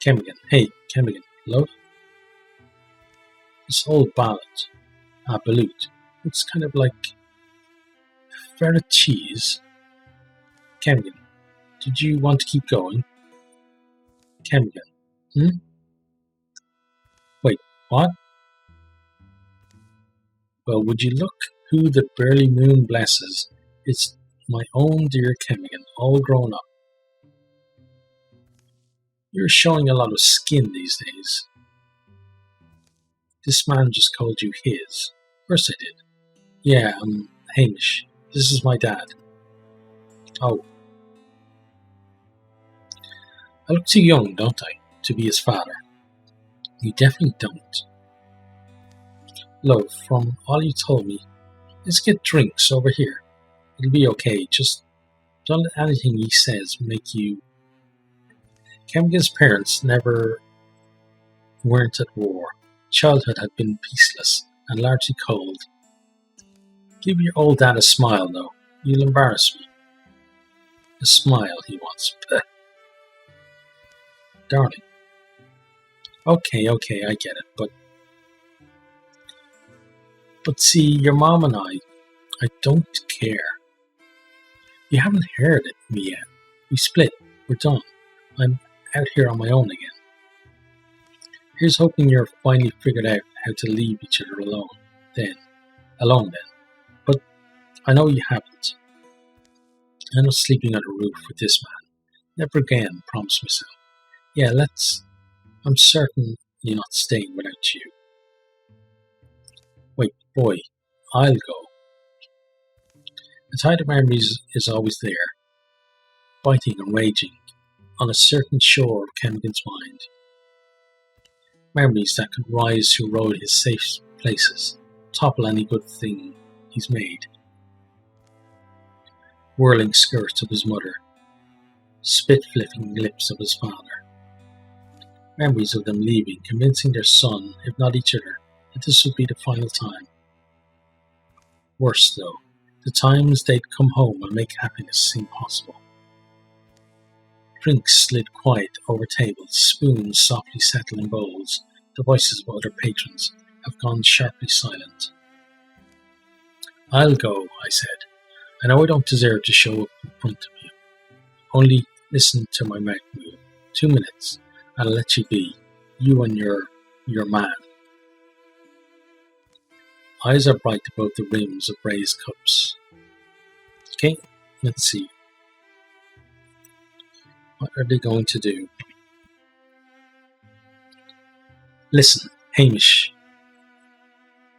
Chemigan, hey, Chemigan, love? This old ballad, balut, it's kind of like ferret cheese. Chemigan, did you want to keep going? Chemigan, Wait, what? Well, would you look who the burly moon blesses? It's my own dear Chemigan, all grown up. You're showing a lot of skin these days. This man just called you his. Of course I did. Yeah, Hamish. This is my dad. Oh. I look too young, don't I, to be his father? You definitely don't. Love, from all you told me, let's get drinks over here. It'll be okay, just don't let anything he says make you... Chemigan's parents weren't at war. Childhood had been peaceless and largely cold. Give your old dad a smile, though. You'll embarrass me. A smile, he wants. Darling. Okay, I get it, but see, your mom and I don't care. You haven't heard it me yet. We split. We're done. I'm out here on my own again. Here's hoping you're finally figured out how to leave each other alone then. But I know you haven't. I'm not sleeping on a roof with this man. Never again, promise myself. Yeah, I'm certainly not staying without you. Wait, boy, I'll go. The tide of memories is always there, biting and raging on a certain shore of Chemigan's mind. Memories that could rise to erode his safe places, topple any good thing he's made. Whirling skirts of his mother, spit-flipping lips of his father. Memories of them leaving, convincing their son, if not each other, that this would be the final time. Worse, though, the times they'd come home and make happiness seem possible. Drinks slid quiet over tables, spoons softly settle in bowls. The voices of other patrons have gone sharply silent. "I'll go," I said. "I know I don't deserve to show up in front of you. Only listen to my mouth move. 2 minutes, and I'll let you be. You and your man." Eyes are bright above the rims of raised cups. Okay, let's see. What are they going to do? "Listen, Hamish.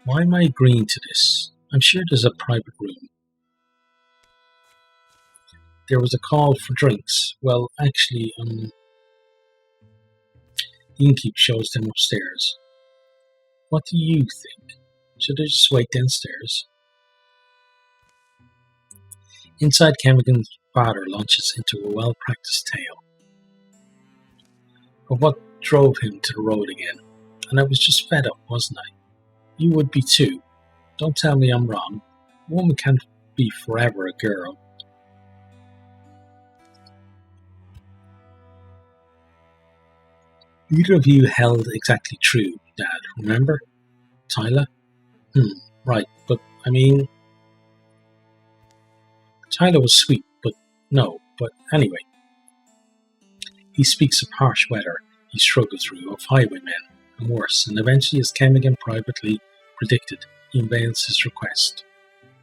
Why am I agreeing to this? I'm sure there's a private room." There was a call for drinks. Well, actually, the innkeep shows them upstairs. What do you think? Should I just wait downstairs? Inside, Chemigan's father launches into a well-practiced tale of what drove him to the road again. And I was just fed up, wasn't I? You would be too. Don't tell me I'm wrong. A woman can't be forever a girl. Neither of you held exactly true, Dad, remember? Tyler? Right, but I mean... Tyler was sweet, but anyway. He speaks of harsh weather he struggled through, of highwaymen, and worse, and eventually, as Chemigan privately predicted, he unveils his request.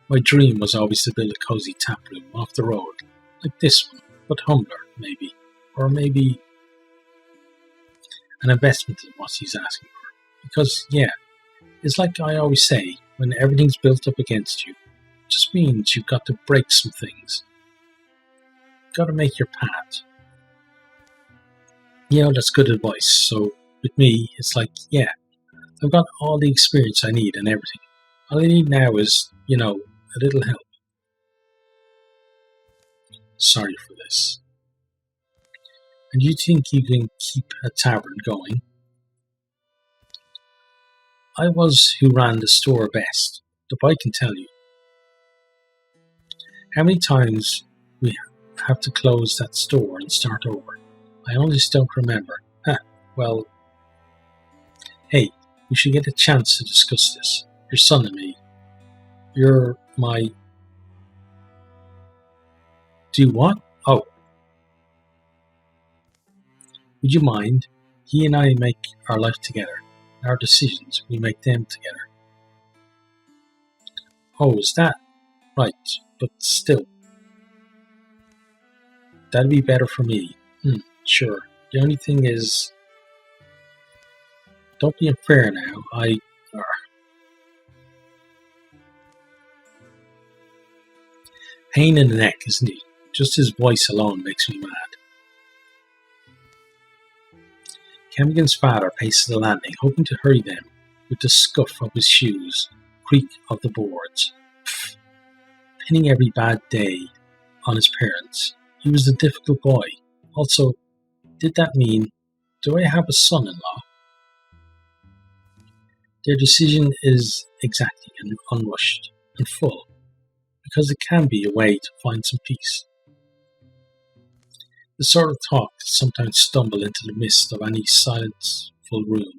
My dream was always to build a cosy tap room off the road, like this one, but humbler, maybe. Or maybe an investment is what he's asking for. Because, yeah, it's like I always say, when everything's built up against you, it just means you've got to break some things. You've got to make your path. That's good advice. So, with me, it's like, yeah, I've got all the experience I need and everything. All I need now is, a little help. Sorry for this. And you think you can keep a tavern going? I was who ran the store best, the boy can tell you. How many times we have to close that store and start over? I honestly don't remember. Well, hey, we should get a chance to discuss this. Your son and me. You're my... Do what? Oh. Would you mind? He and I make our life together. Our decisions, we make them together. Oh, is that? Right, but still. That'd be better for me. Sure. The only thing is... Don't be unfair now. Pain in the neck, isn't he? Just his voice alone makes me mad. Chemigan's father paces the landing, hoping to hurry them with the scuff of his shoes, creak of the boards. Pinning every bad day on his parents. He was a difficult boy. Also, did that mean, do I have a son-in-law? Their decision is exacting and unrushed and full, because it can be a way to find some peace. The sort of talk that sometimes stumble into the midst of any silentful room,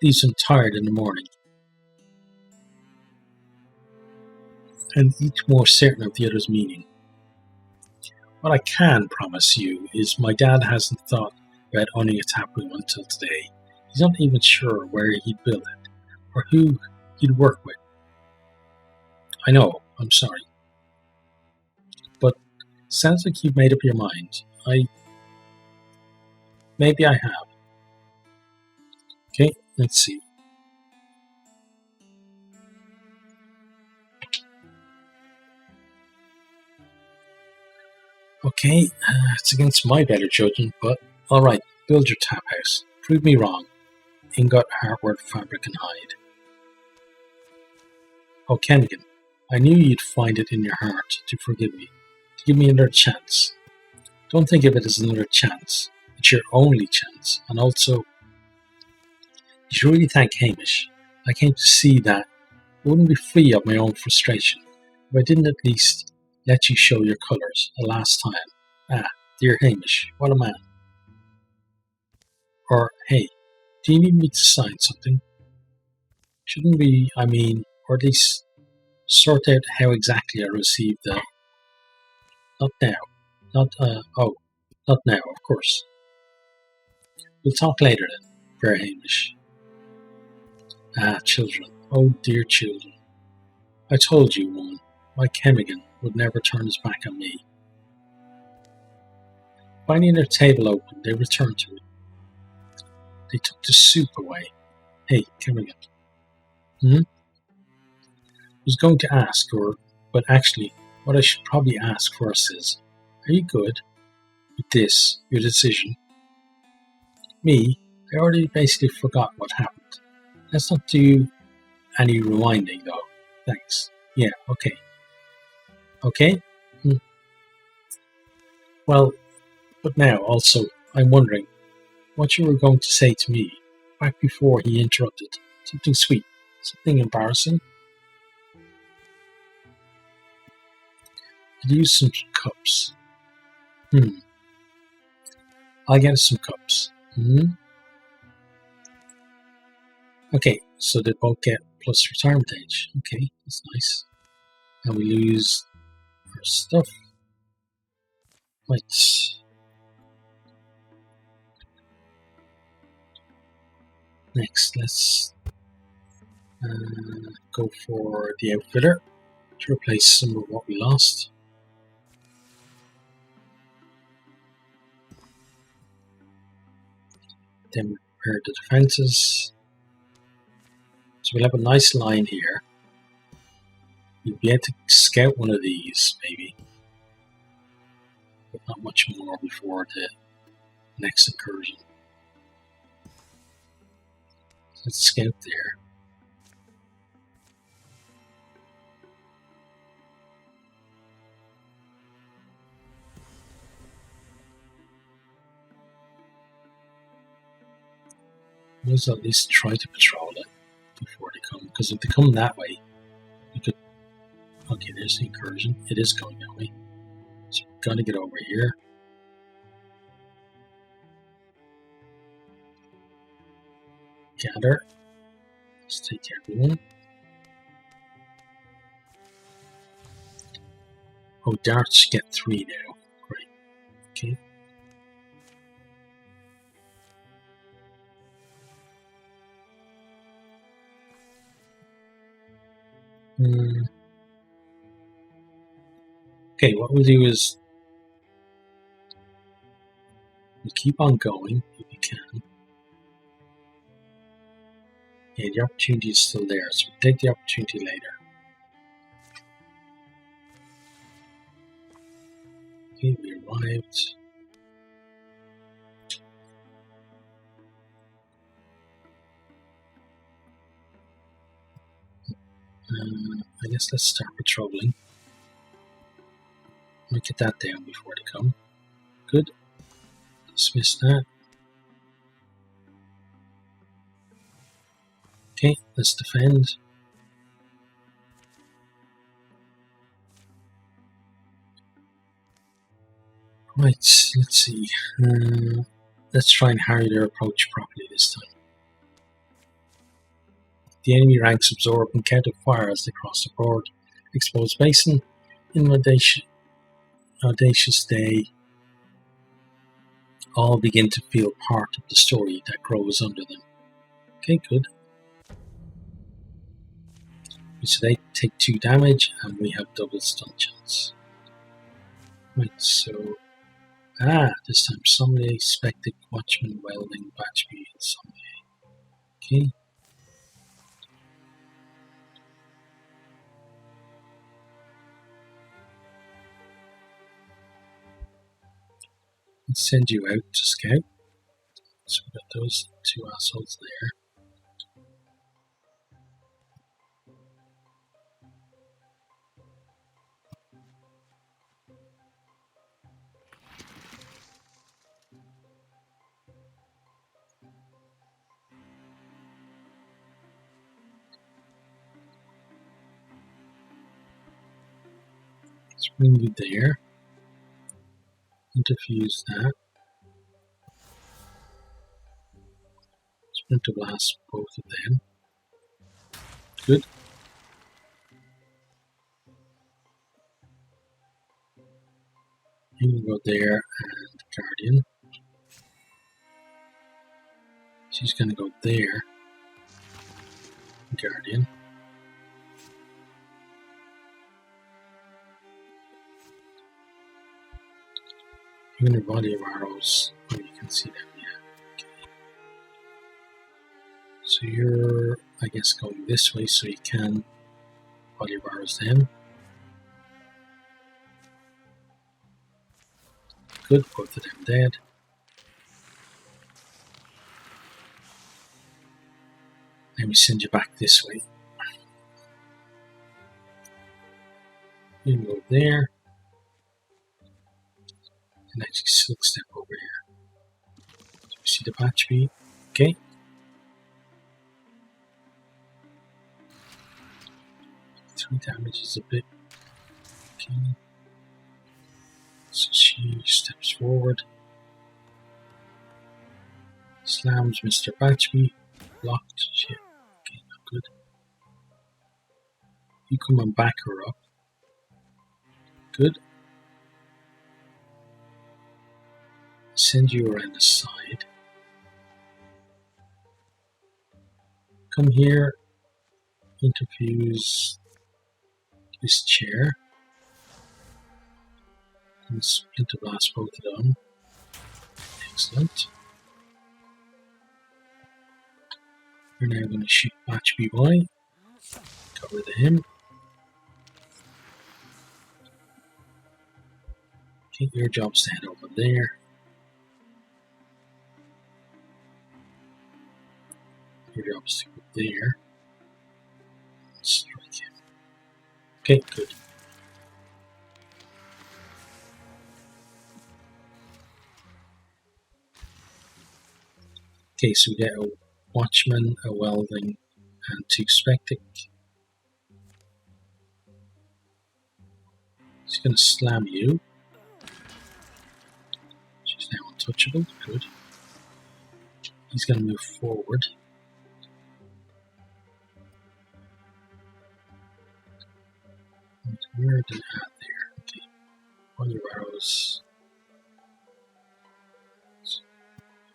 leaves them tired in the morning, and each more certain of the other's meaning. What I can promise you is my dad hasn't thought about owning a tap room until today. He's not even sure where he'd build it, or who he'd work with. I know, I'm sorry. But sounds like you've made up your mind. Maybe I have. Okay, let's see. Okay, it's against my better judgment, but alright, build your tap house. Prove me wrong. Ingot, hardwood, fabric, and hide. Oh, Kennigan, I knew you'd find it in your heart to forgive me, to give me another chance. Don't think of it as another chance. It's your only chance. And also, you should really thank Hamish. I came to see that I wouldn't be free of my own frustration if I didn't at least let you show your colours the last time. Ah, dear Hamish, what a man. Or, hey, do you need me to sign something? Shouldn't we, or at least sort out how exactly I received the... Not now. Not now, of course. We'll talk later then, fair Hamish. Ah, children. Oh, dear children. I told you, woman, my Chemigan would never turn his back on me. Finding their table open, they returned to it. They took the soup away. Hey, Chemigan. I was going to ask, but actually, what I should probably ask first is, are you good with this, your decision? Me, I already basically forgot what happened. Let's not do any rewinding, though. Thanks. Yeah, okay. Okay? Well, but now, also, I'm wondering what you were going to say to me back before he interrupted. Something sweet, something embarrassing. Could use some cups. I'll get us some cups. Okay, so they both get plus retirement age. Okay, that's nice. And we lose our stuff. Right. Next, let's go for the outfitter to replace some of what we lost. Then repair the defences. So we'll have a nice line here. We'll be able to scout one of these, maybe. But not much more before the next incursion. So let's scout there. Let's at least try to patrol it before they come. Because if they come that way, we could... Okay, there's the incursion. It is going that way. So we've got to get over here. Gather. Let's take everyone. Oh, darts get 3 now. Great. Okay. Okay, what we'll do is we'll keep on going if we can. Yeah, the opportunity is still there, so we'll take the opportunity later. Okay, we arrived. I guess let's start patrolling. Might get that down before they come. Good. Dismiss that. Okay, let's defend. Right, let's see. Let's try and harry their approach properly this time. The enemy ranks absorb and counter fire as they cross the broad, exposed basin. In audacious day, all begin to feel part of the story that grows under them. Okay, good. So they take 2 damage, and we have double stun chance. Right, so... this time somebody expected watchman, welding, batch B, and somebody. Okay. and send you out to scout. So we've got those two assholes there. Let's bring you there. Interfuse that. Splinter blast both of them. Good. You can go there and Guardian. She's going to go there. Guardian. Even a body of arrows. Oh, you can see them, yeah. Okay. So you're, I guess, going this way so you can body of arrows them. Good, both of them dead. Let me send you back this way. You can go there. And actually silk step over here. So we see the patch beat. Okay. 3 damage is a bit. Okay. So she steps forward. Slams Mr. Batchby. Blocked. Shit. Okay, not good. You come and back her up. Good. Send you around the side. Come here. Interfuse this chair. And splinter blast both of them. Excellent. We're now going to shoot Batchby by. Got rid of him. Okay, your job's to head over there. Your job's to go there. Strike him. Okay, good. Okay, so we get a Watchman, a Welding, and 2 Spectic. He's going to slam you. She's now untouchable. Good. He's going to move forward. Where did I add there? Okay. All your arrows.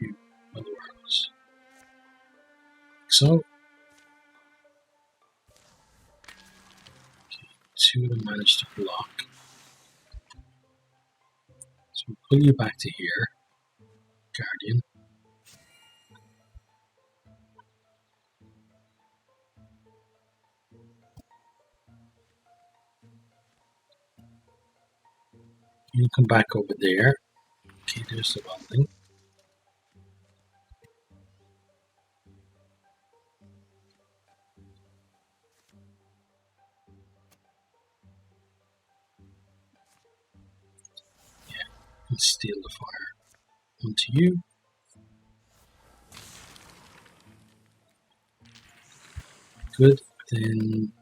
You, all your arrows. So. Okay, 2 of them managed to block. So we'll pull you back to here. Guardian. You come back over there. Okay, there's the welding. Yeah, and steal the fire onto you. Good, then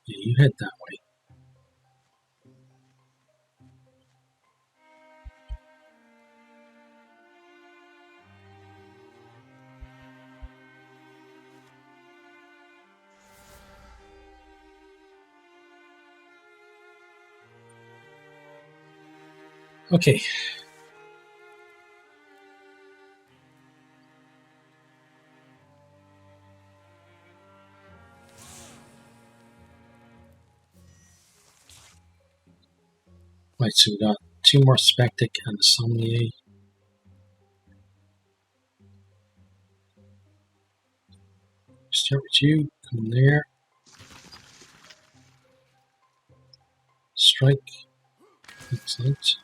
yeah, you head that way. Okay. Right, so we got 2 more Spectic and a Sommelier. Start with you, come there. strike. Excellent.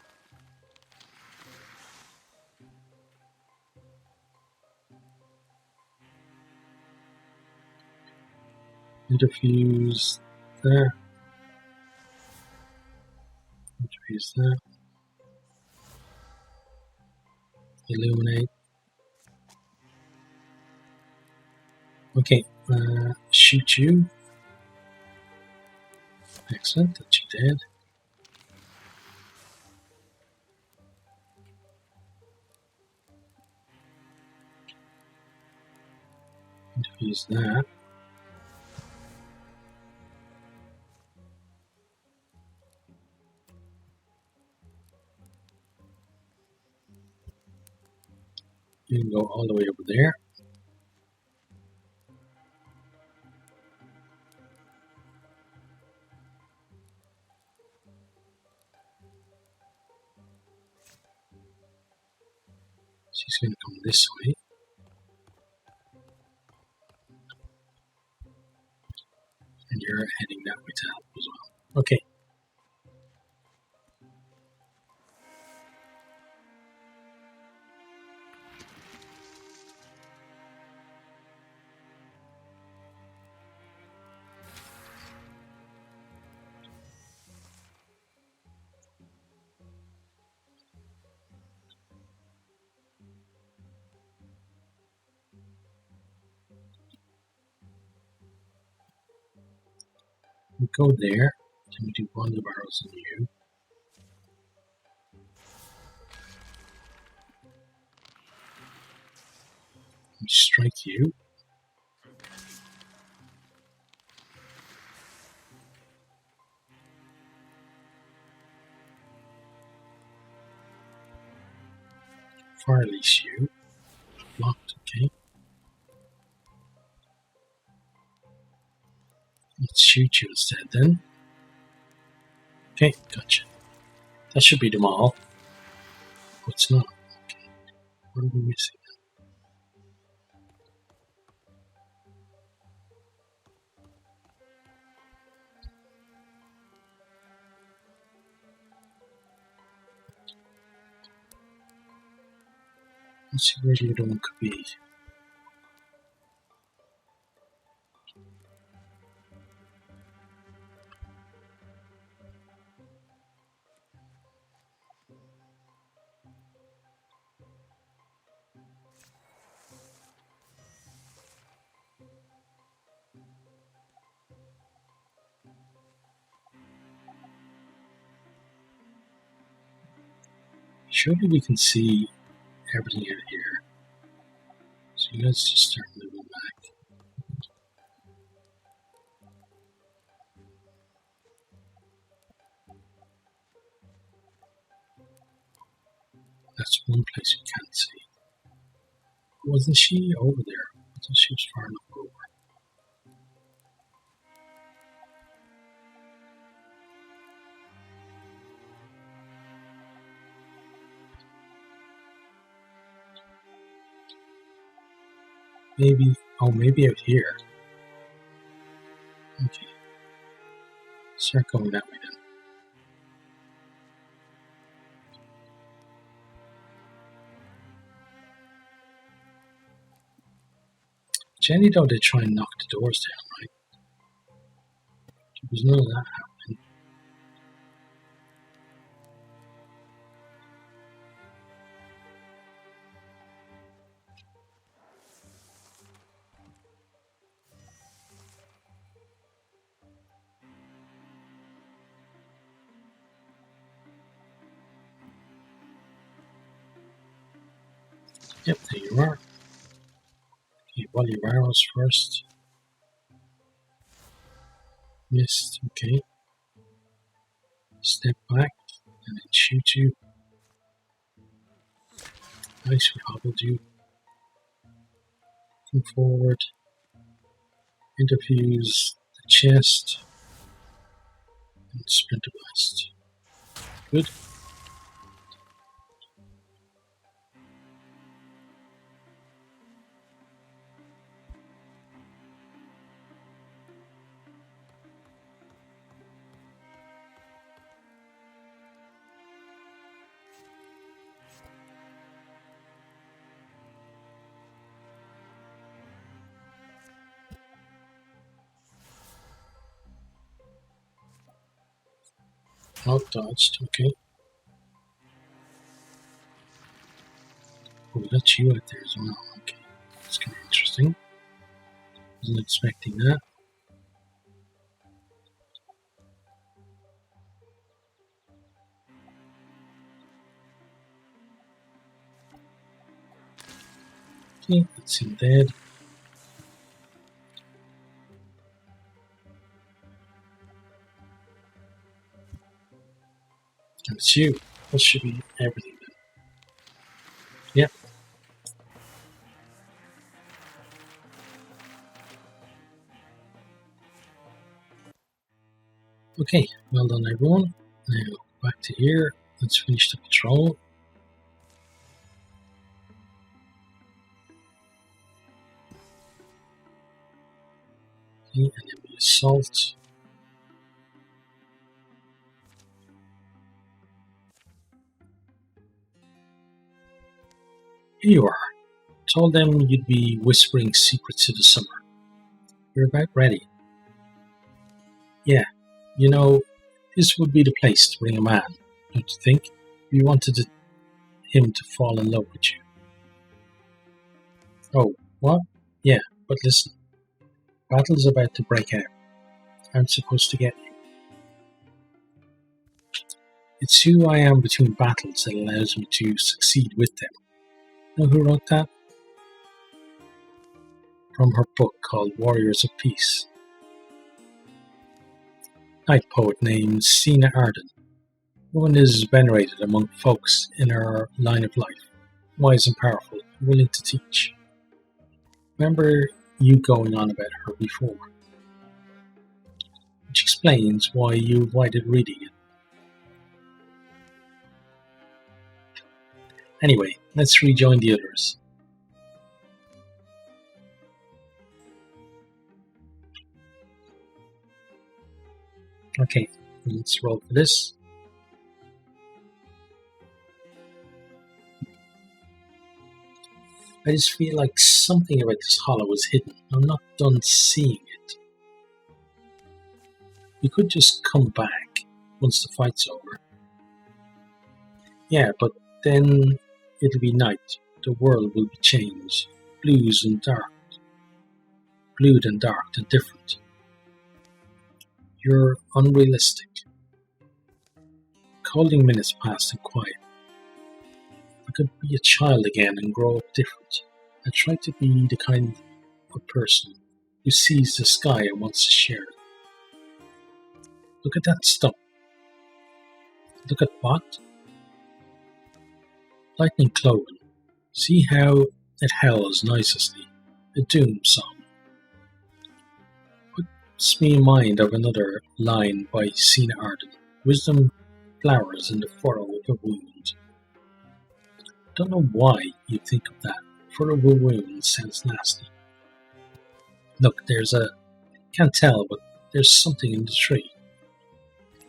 Interfuse there. Interfuse there. Illuminate. Okay, shoot you. Excellent, that you did. Interfuse that. You can go all the way over there. She's going to come this way. And you're heading that way to help as well. Okay. We go there. Then we do one of the barrels on you. We strike you. Fire release you. Blocked, okay. Let's shoot you instead then. Okay, gotcha. That should be them all. Oh, it's not. Okay. What are we missing? Let's see where the other one could be. Surely we can see everything out here. So let's just start moving back. That's one place we can't see. Wasn't she over there? I thought she was far enough over. Maybe, oh, maybe out here. Okay. Start going that way then. Jenny though did try and knock the doors down, right? There was none of that happening. Yep, there you are. Okay, volley your arrows first. Missed, okay. Step back and then shoot you. Nice, we hobbled you. Come forward. Interfuse the chest. And splinter blast. Good. Oh, dodged. Okay. Oh, that's you out there as well. Okay. That's kind of interesting. Wasn't expecting that. Okay, that's him dead. And it's you. That should be everything then. Yep. Okay, well done everyone. Now back to here. Let's finish the patrol. Okay, and then we assault. Here you are. Told them you'd be whispering secrets to the summer. You're about ready. Yeah, you know, this would be the place to bring a man, don't you think? You wanted him to fall in love with you. Oh, what? Yeah, but listen, battle's about to break out. I'm supposed to get you. It's who I am between battles that allows me to succeed with them. Know who wrote that? From her book called Warriors of Peace. Night poet named Sina Arden. Woman is venerated among folks in her line of life, wise and powerful, willing to teach. Remember you going on about her before, which explains why you avoided reading it. Anyway, let's rejoin the others. Okay, let's roll for this. I just feel like something about this hollow is hidden. I'm not done seeing it. You could just come back once the fight's over. Yeah, but then it'll be night. The world will be changed. Blued and dark and different. You're unrealistic. Calling minutes passed and quiet. I could be a child again and grow up different. I try to be the kind of person who sees the sky and wants to share it. Look at that stone. Look at what? Lightning cloven. See how it howls noiselessly. A doom song. Puts me in mind of another line by Sina Arden. Wisdom flowers in the furrow of a wound. Don't know why you think of that. Furrow of a wound sounds nasty. Look, can't tell, but there's something in the tree.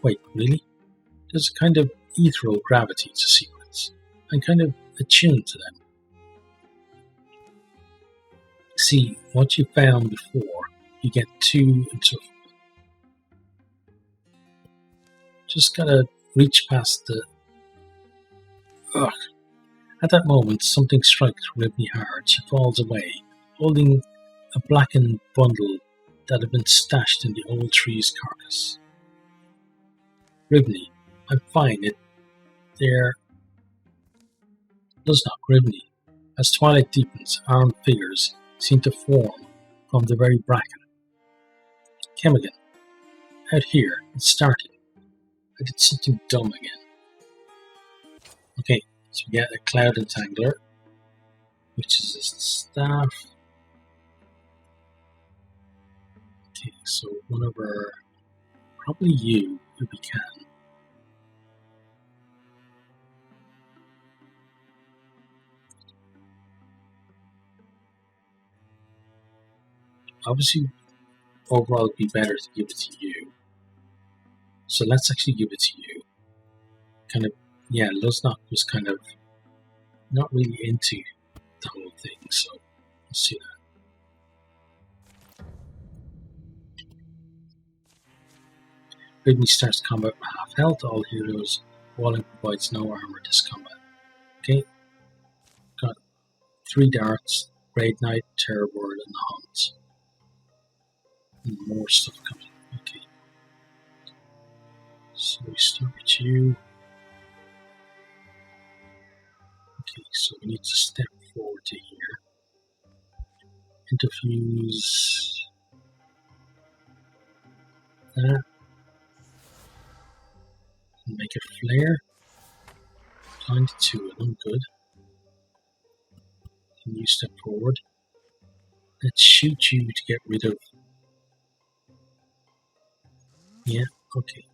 Wait, really? There's a kind of ethereal gravity to secrets. I'm kind of attuned to them. See, what you found before, you get too into. Just gotta reach past the. Ugh. At that moment, something strikes Ribney hard. She falls away, holding a blackened bundle that had been stashed in the old tree's carcass. Ribney, I'm fine. There does not Ribney. As twilight deepens, armed figures seem to form from the very bracken. Chemigan, out here, it's starting. I did something dumb again. Okay, so we get a cloud entangler, which is a staff. Okay, so one of our, probably you, if we can. Obviously, overall it'd be better to give it to you. So let's actually give it to you. Kind of, yeah, Luznok was kind of not really into the whole thing, so let's see that. Ridney starts combat with half health. All heroes. Walling provides no armor this combat. Okay. Got 3 darts, Raid Knight, Terror Bird, and the Hunt. And more stuff coming. Okay. So we start with you. Okay, so we need to step forward to here. Interfuse that. And make it flare. Find 2 of them, good. And you step forward. Let's shoot you to get rid of. Yeah, okay.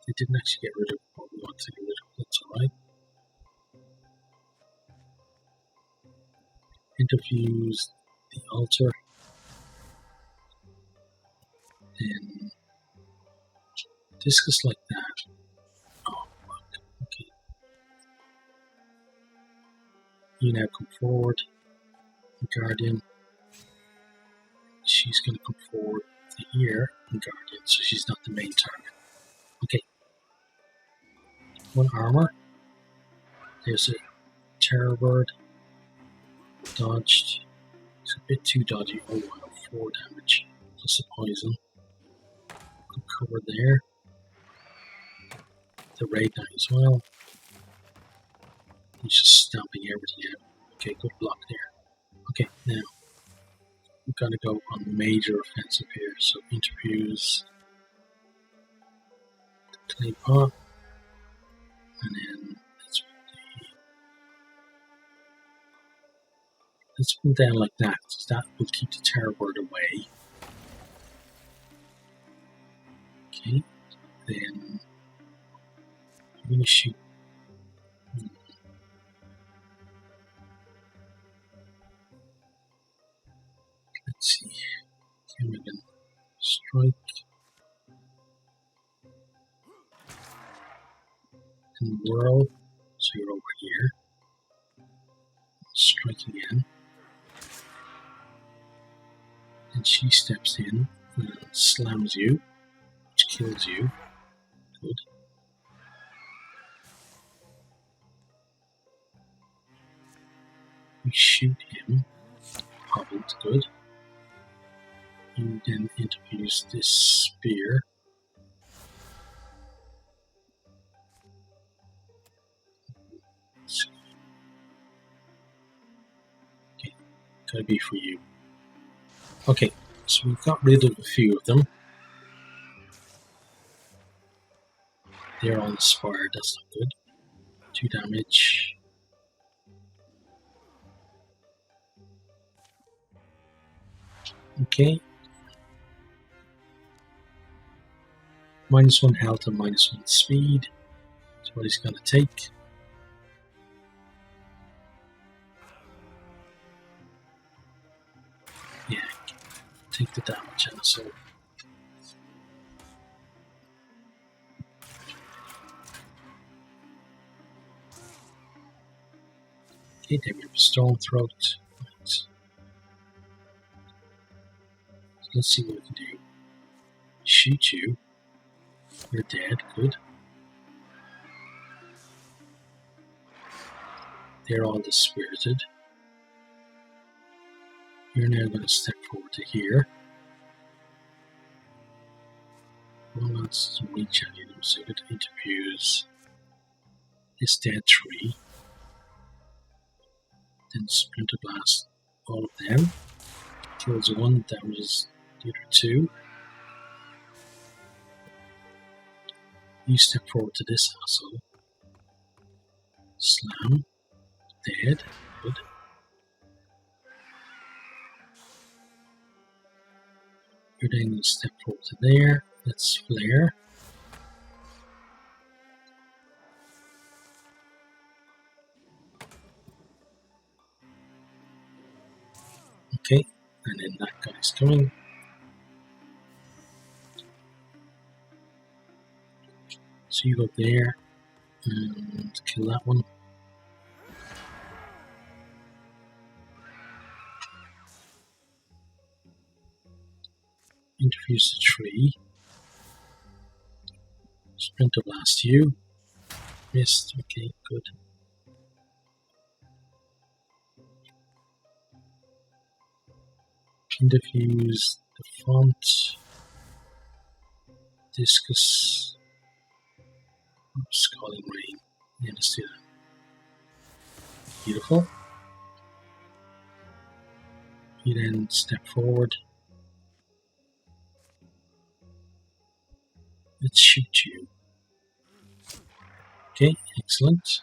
They didn't actually get rid of what we want to get rid of. That's alright. Interfuse the altar. Then discus like that. Oh, fuck. Okay. You now come forward. Guardian. She's going to come forward to here and Guardian, so she's not the main target. Okay. 1 armor. There's a Terror Bird. Dodged. It's a bit too dodgy. Oh wow, 4 damage. Plus the poison. Good cover there. The Raid Knight as well. He's just stamping everything out. Okay, good block there. Okay, now we've got to go on major offensive here. So interfuse the clay pot, and then let's put down like that. So that will keep the Terror Bird away. Okay, then I'm going to shoot. Let's see. Here we can strike and whirl. So you're over here. Strike again. And she steps in and slams you, which kills you. Good. We shoot him. Hobbled. Good. You then interfuse this spear. Okay, gotta be for you. Okay, so we've got rid of a few of them. They're all inspired, that's not good. 2 damage. Okay. -1 health and -1 speed. That's what he's going to take. Yeah, take the damage, asshole. Okay, then we have a Storm Throat. Right. So let's see what we can do. Shoot you. You're dead, good. They're all dispirited. You're now going to step forward to here. One wants to reach at you, so you're going to interfuse this dead tree. Then Splinter Blast all of them. Kills 1, damages the other 2. You step forward to this asshole. Slam. Dead. Good. You're then going to step forward to there. Let's flare. Okay, and then that guy's coming. So you go there and kill that one. Interfuse the tree. Splinter blast you. Missed. Okay, good. Pin diffuse the font. Discus. Scalding rain. Yeah, let's do that. Beautiful. You then step forward. Let's shoot you. Okay, excellent.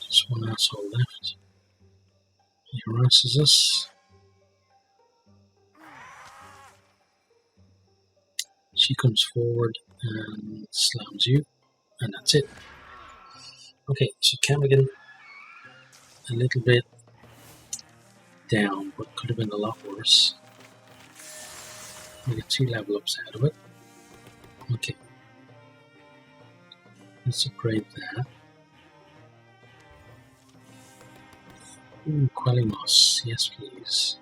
Just one asshole left. He harasses us. She comes forward and slams you, and that's it. Okay, so Camigan a little bit down, but could have been a lot worse. We get 2 level ups out of it. Okay, let's upgrade that. Ooh, Quellimos, yes please.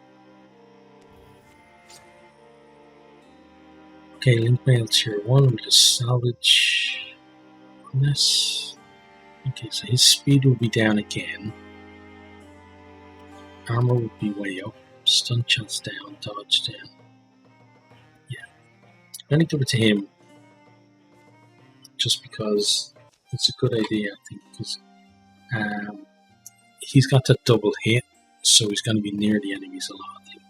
Okay, link mail tier 1, we'll just salvage on this. Okay, so his speed will be down again. Armor will be way up. Stun chance down, dodge down. Yeah. I'm going to give it to him just because it's a good idea, I think, because he's got that double hit, so he's going to be near the enemies a lot, I think.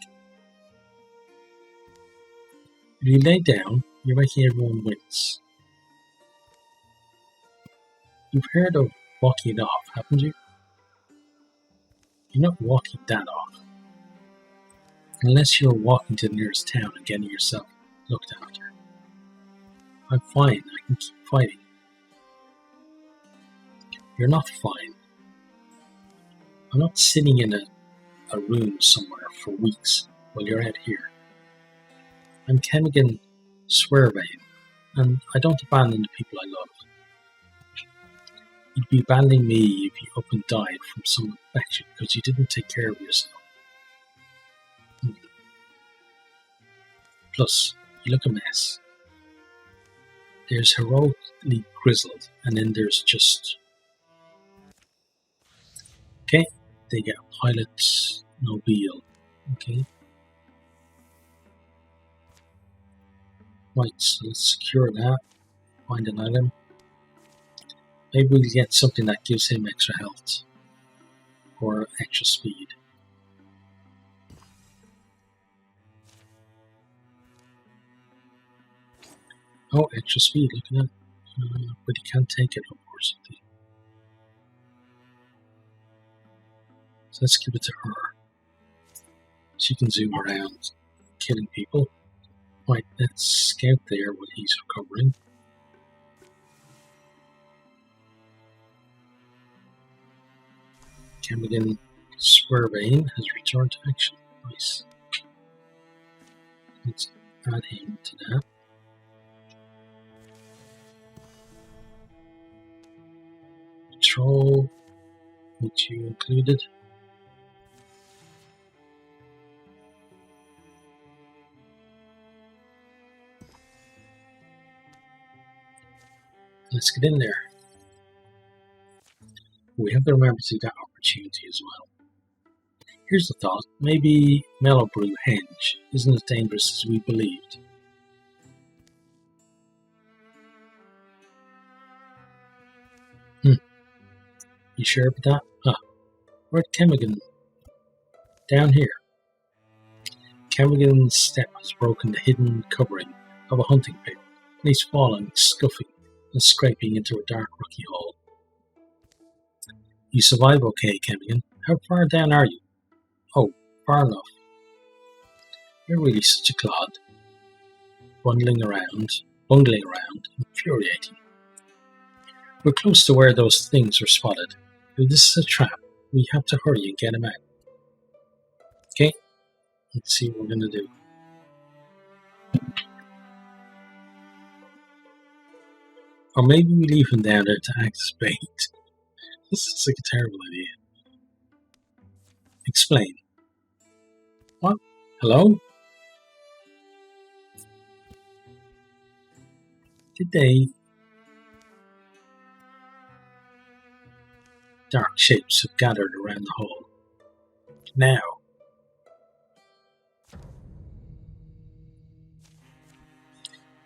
If you lay down, you're making everyone wince. You've heard of walking it off, haven't you? You're not walking that off. Unless you're walking to the nearest town and getting yourself looked after. I'm fine, I can keep fighting. You're not fine. I'm not sitting in a room somewhere for weeks while you're out here. I'm Camigan Swearvane, and I don't abandon the people I love. You'd be abandoning me if you up and died from some infection because you didn't take care of yourself. Plus, you look a mess. There's heroically grizzled, and then there's just... Okay, they get pilot Nobile. Okay. Right, so let's secure that. Find an item. Maybe we'll get something that gives him extra health. Or extra speed. Oh, extra speed, look at that. But he can't take it up or something. So let's give it to her. She can zoom around, killing people. Right, let's scout there while he's recovering. Camigan Swearvane has returned to action. Nice. Let's add him to that. Patrol, which you included. Let's get in there. We have to remember to that opportunity as well. Here's the thought, maybe Mellowbrew Henge isn't as dangerous as we believed. You sure about that? Ah, we're at Camigan. Down here. Camigan's step has broken the hidden covering of a hunting pit, and he's falling, scuffing, and scraping into a dark rocky hole. You survive okay, Camigan. How far down are you? Oh, far enough. You're really such a clod. Bungling around, infuriating. We're close to where those things were spotted. If this is a trap, we have to hurry and get him out. Okay, let's see what we're gonna do. Or maybe we leave him down there to act as bait. This is like a terrible idea. Explain. What? Hello? Did they Dark shapes have gathered around the hole. Now,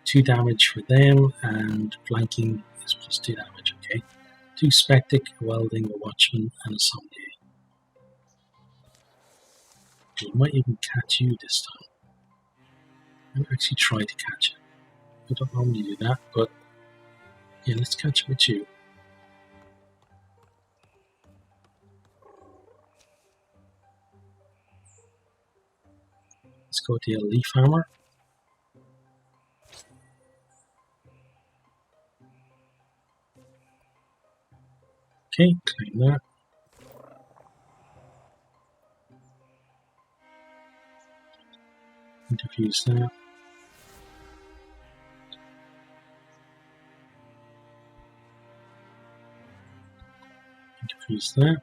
2 damage for them, and flanking is plus 2 damage, okay? 2 Spectic, a Welding, a Watchman, and a Sommelier. We might even catch you this time. I'll actually try to catch it. I don't normally do that, but yeah, let's catch it with you. Let's go to the Leaf Hammer. Okay, claim that. Interfuse that. Interfuse that.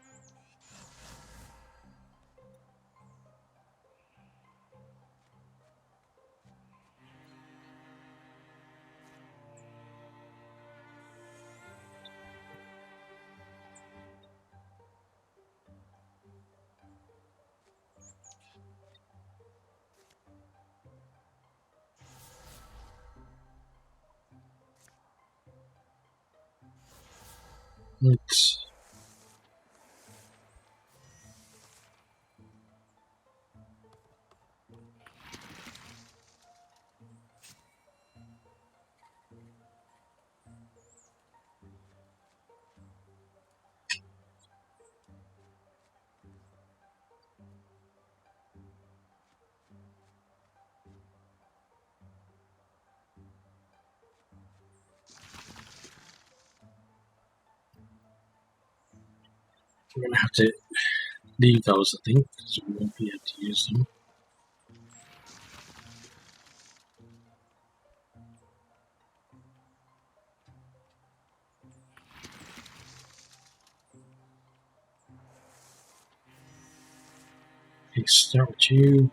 Right. We're going to have to leave those, I think, because we won't be able to use them. Okay, start with you.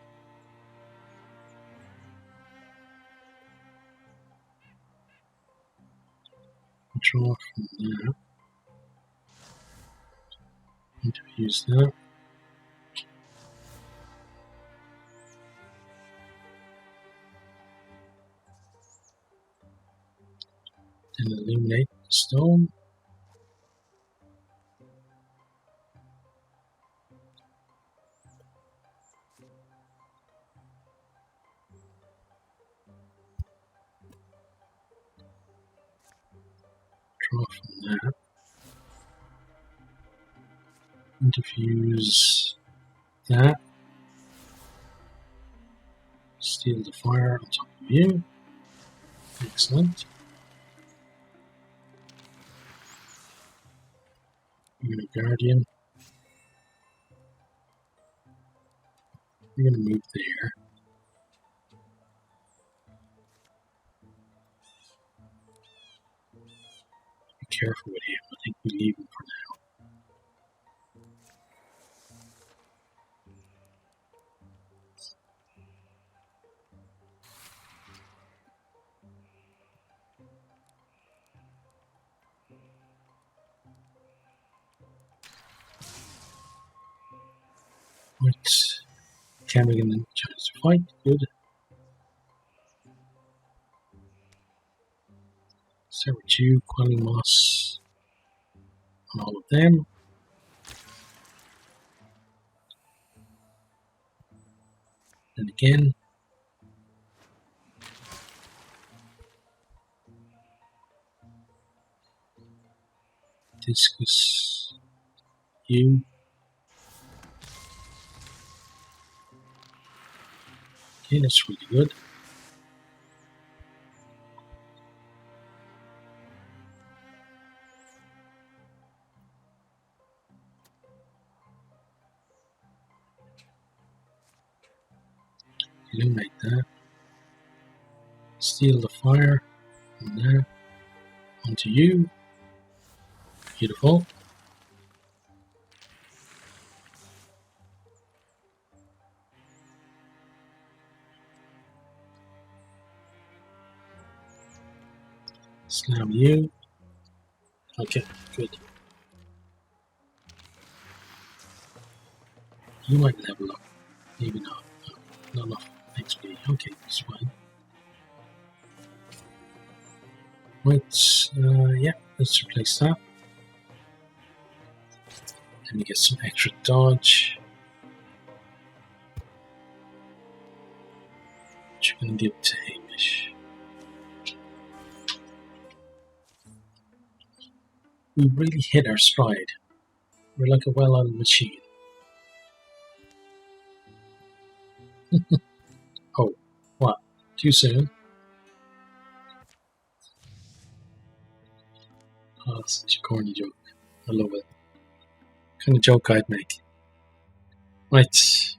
Draw from there. Interfuse that. Then illuminate the stone. Draw from there. Interfuse that. Steal the fire on top of you. Excellent. You're going to Guardian. You're going to move there. Be careful with him. I think we leave him for now. Right. Cameron and chance to fight. Good. Start with you, Quelling Moss on all of them. And again. Discus you. Okay, that's really good. Illuminate that. Steal the fire from there onto you. Beautiful. Slam you. Okay, good. You might level up. Maybe not. No, not enough XP. Okay, that's fine. Right, yeah, let's replace that. Let me get some extra dodge. What you gonna give to Hamish? We really hit our stride. We're like a well-oiled machine. Oh, what? Too soon? Oh, such a corny joke. I love it. Kind of joke I'd make. Right.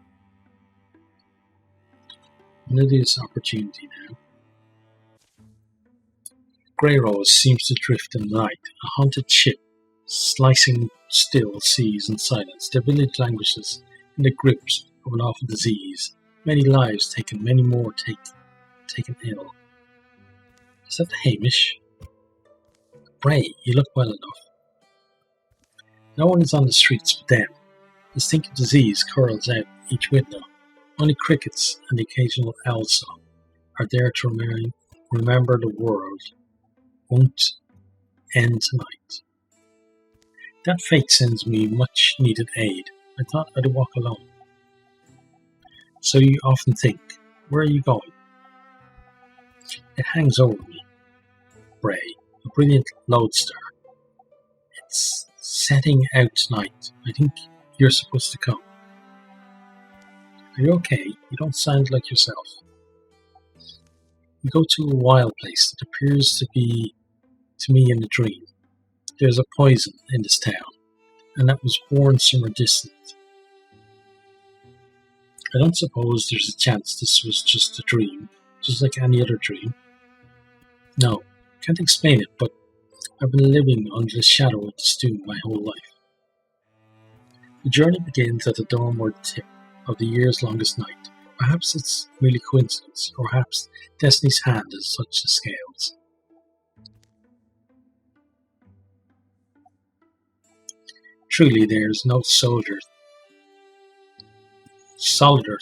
I'm going to do this opportunity now. Grey Rose seems to drift in the night, a haunted ship, slicing still seas in silence. Their village languishes in the grips of an awful disease. Many lives taken, many more taken ill. Is that Hamish? Bray, you look well enough. No one is on the streets but them. The stink of disease curls out each window. Only crickets and the occasional owl song are there to remember the world won't end tonight. That fate sends me much needed aid. I thought I'd walk alone. So you often think, where are you going? It hangs over me. Bray, a brilliant lodestar. It's setting out tonight. I think you're supposed to come. Are you okay? You don't sound like yourself. You go to a wild place that appears to be to me in a dream. There's a poison in this town, and that was born somewhere distant. I don't suppose there's a chance this was just a dream, just like any other dream. No, can't explain it, but I've been living under the shadow of the stone my whole life. The journey begins at the downward tip of the year's longest night. Perhaps it's merely coincidence, or perhaps destiny's hand is such the scales. Truly, there is no solider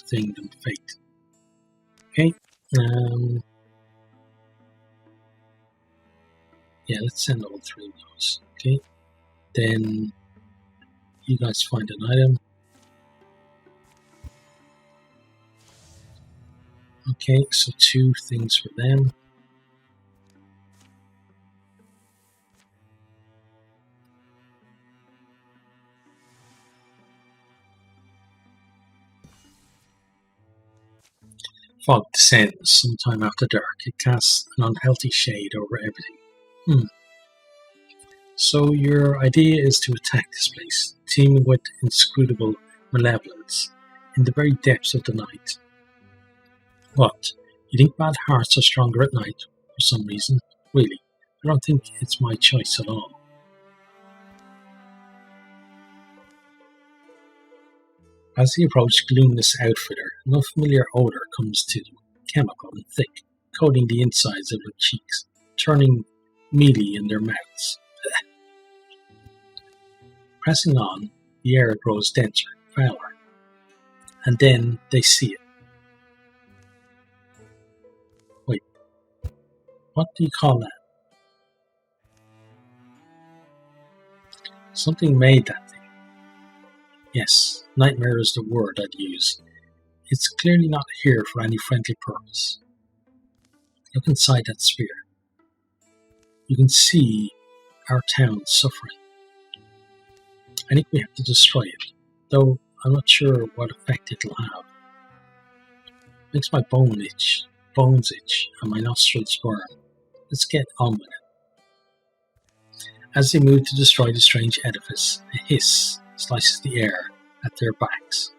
thing than fate. Okay, yeah, let's send all three of those. Okay, then you guys find an item. Okay, so 2 things for them. Fog descends sometime after dark. It casts an unhealthy shade over everything. So your idea is to attack this place, teeming with inscrutable malevolence, in the very depths of the night. What? You think bad hearts are stronger at night, for some reason? Really, I don't think it's my choice at all. As he approached Gloomless Outfitter, an unfamiliar odour comes to them, chemical and thick, coating the insides of their cheeks, turning mealy in their mouths. Pressing on, the air grows denser, fouler, and then they see it. Wait, what do you call that? Something made that thing. Yes, nightmare is the word I'd use. It's clearly not here for any friendly purpose. Look inside that sphere. You can see our town suffering. I think we have to destroy it, though I'm not sure what effect it'll have. Makes my bones itch, and my nostrils burn. Let's get on with it. As they move to destroy the strange edifice, a hiss slices the air at their backs.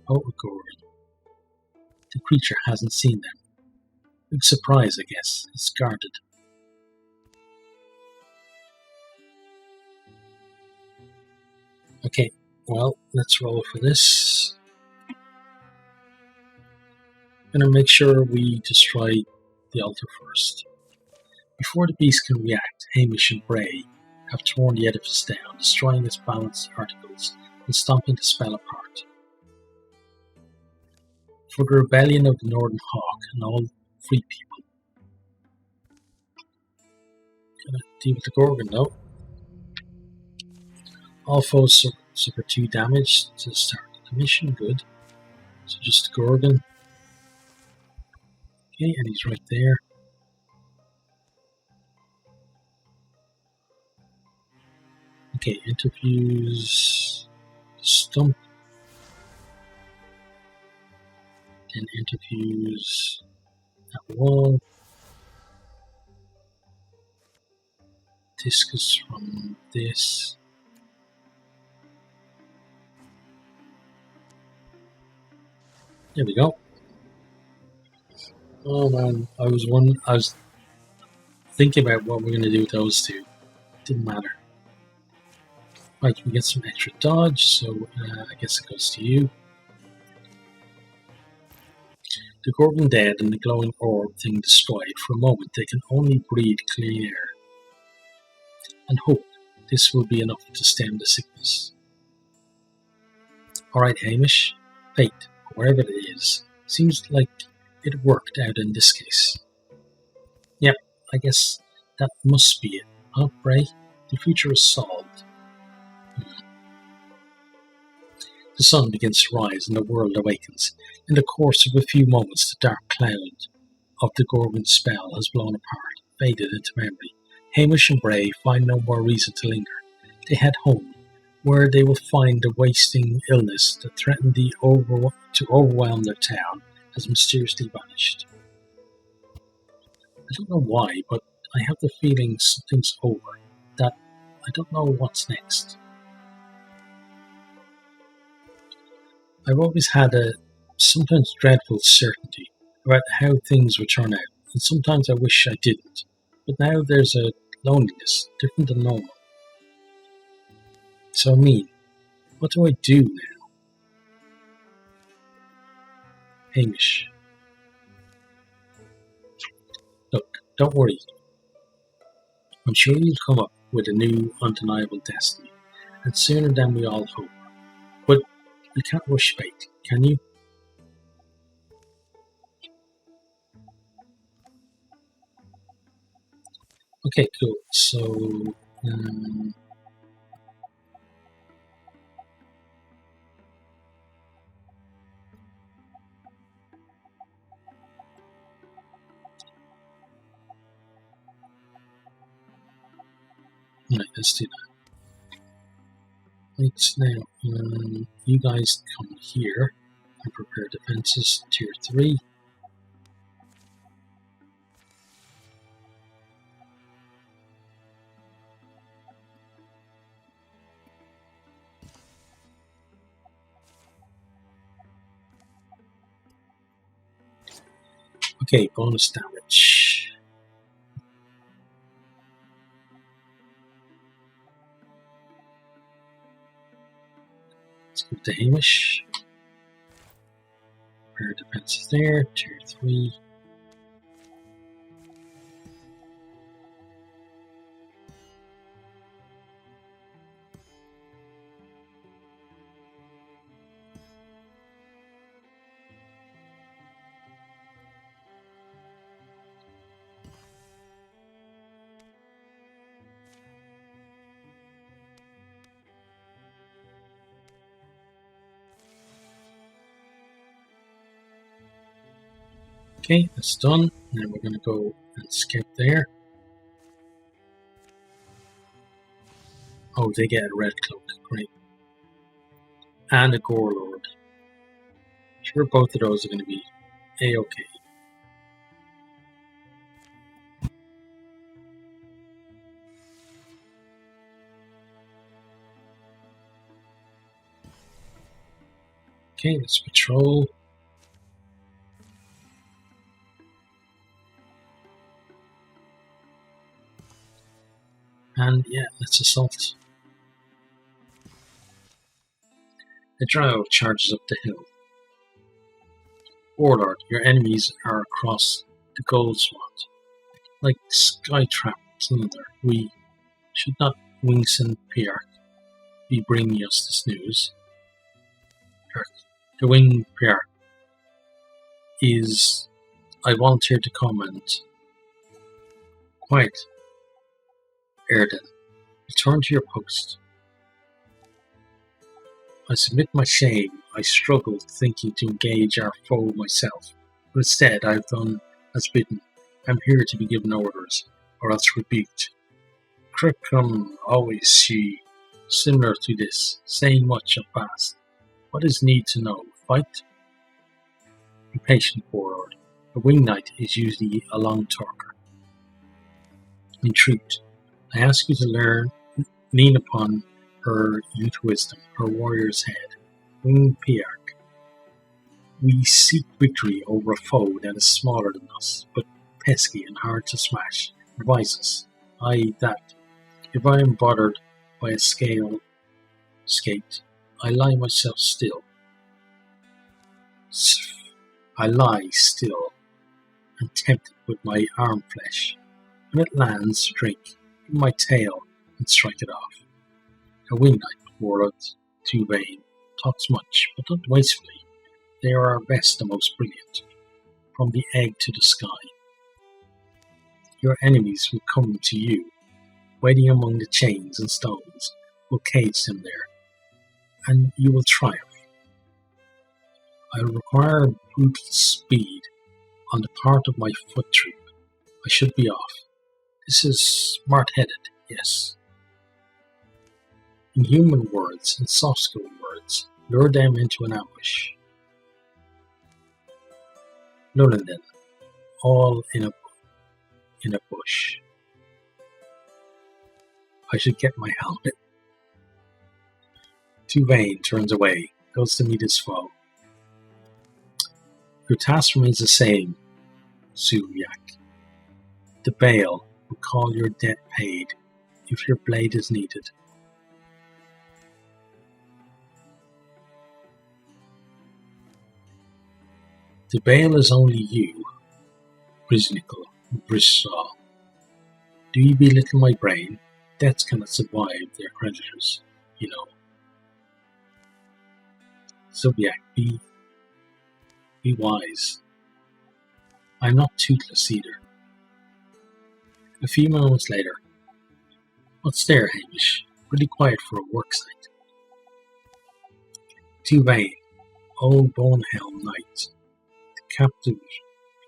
Oh, Gordon. The creature hasn't seen them. Big surprise, I guess. It's guarded. Okay, well, let's roll for this. I'm going to make sure we destroy the altar first. Before the beast can react, Hamish and Bray have torn the edifice down, destroying its balanced articles and stomping the spell apart. For the rebellion of the Northern Hawk and all free people. Gonna deal with the Gorgon though. All foes suffer 2 damage to start the mission, good. So just the Gorgon. Okay, and he's right there. Okay, interviews stump. Then interviews that wall. Discus from this. There we go. Oh man, I was thinking about what we're gonna do with those two. Didn't matter. Right, we get some extra dodge, so I guess it goes to you. The Gorgon dead and the glowing orb thing destroyed. For a moment, they can only breathe clean air and hope this will be enough to stem the sickness. Alright, Hamish. Fate, wherever it is, seems like it worked out in this case. Yep, I guess that must be it, huh, Bray? The future is solved. The sun begins to rise and the world awakens. In the course of a few moments, the dark cloud of the Gorgon spell has blown apart, faded into memory. Hamish and Bray find no more reason to linger. They head home, where they will find the wasting illness that threatened to overwhelm their town has mysteriously vanished. I don't know why, but I have the feeling something's over, that I don't know what's next. I've always had a sometimes dreadful certainty about how things would turn out, and sometimes I wish I didn't. But now there's a loneliness, different than normal. So I mean, what do I do now? Hamish. Look, don't worry. I'm sure you'll come up with a new, undeniable destiny, and sooner than we all hope. But you can't rush fate, can you? Okay, cool. So, right, let's do that. Right, now, you guys come here and prepare defenses, tier 3. Okay, bonus damage. Let's go to Hamish. Prepare defenses there, tier 3. Okay, that's done. Now we're going to go and skip there. Oh, they get a red cloak. Great. And a Gore Lord. Sure, both of those are going to be A-okay. Okay, let's patrol. And yeah, let's assault. The drow charges up the hill. Warlord, your enemies are across the gold swat. Like Skytrap Plunder, we should not wings and Piarch. be bringing us this news. The wing pair is, I volunteered to comment. Quiet, Erden. Return to your post. I submit my shame. I struggled thinking to engage our foe myself, but instead I have done as bidden. I am here to be given orders, or else rebuked. Curriculum always she, similar to this, saying much and fast. What is need to know? Fight? Impatient warlord. A wing knight is usually a long talker. In truth, I ask you to lean upon her youth wisdom, her warrior's head. Wing Piark. We seek victory over a foe that is smaller than us, but pesky and hard to smash. Advise us. That. If I am bothered by a skate, I lie myself still. I lie still and tempted with my arm flesh. When it lands, drink in my tail and strike it off. A wing knight, warlord, too vain, talks much, but not wastefully. They are our best and most brilliant, from the egg to the sky. Your enemies will come to you, waiting among the chains and stones, will cage them there, and you will triumph. I require brutal speed on the part of my foot troop. I should be off. This is smart-headed, yes. In human words and soft-skill words, lure them into an ambush. Lullin them, all in a bush. I should get my helmet. Too vain turns away, goes to meet his foe. Your task remains the same, Zuvyak. The Baal will call your debt paid if your blade is needed. The Baal is only you, Brissaw. Do you belittle my brain? Debts cannot survive their creditors, you know. Zuvyak, be wise. I'm not toothless either. A few moments later. What's there, Hamish? Pretty quiet for a work site. Too vain. Old Bonehelm Knight. The captive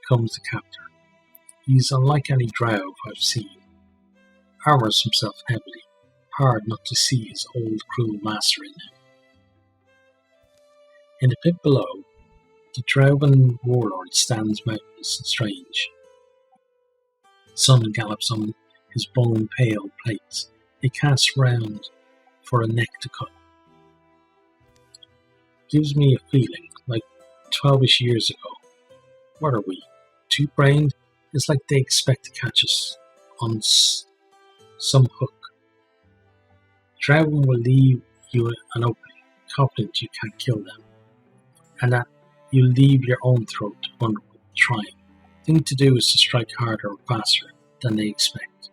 becomes the captor. He's unlike any drow I've seen. Armours himself heavily. Hard not to see his old cruel master in him. In the pit below, the Drowan warlord stands mountainous and strange. Sun gallops on his bone-pale plates. He casts round for a neck to cut. Gives me a feeling like 12ish years ago. What are we? Two-brained? It's like they expect to catch us on some hook. Drowan will leave you an opening, confident you can't kill them, and that you leave your own throat vulnerable, trying. The thing to do is to strike harder and faster than they expect.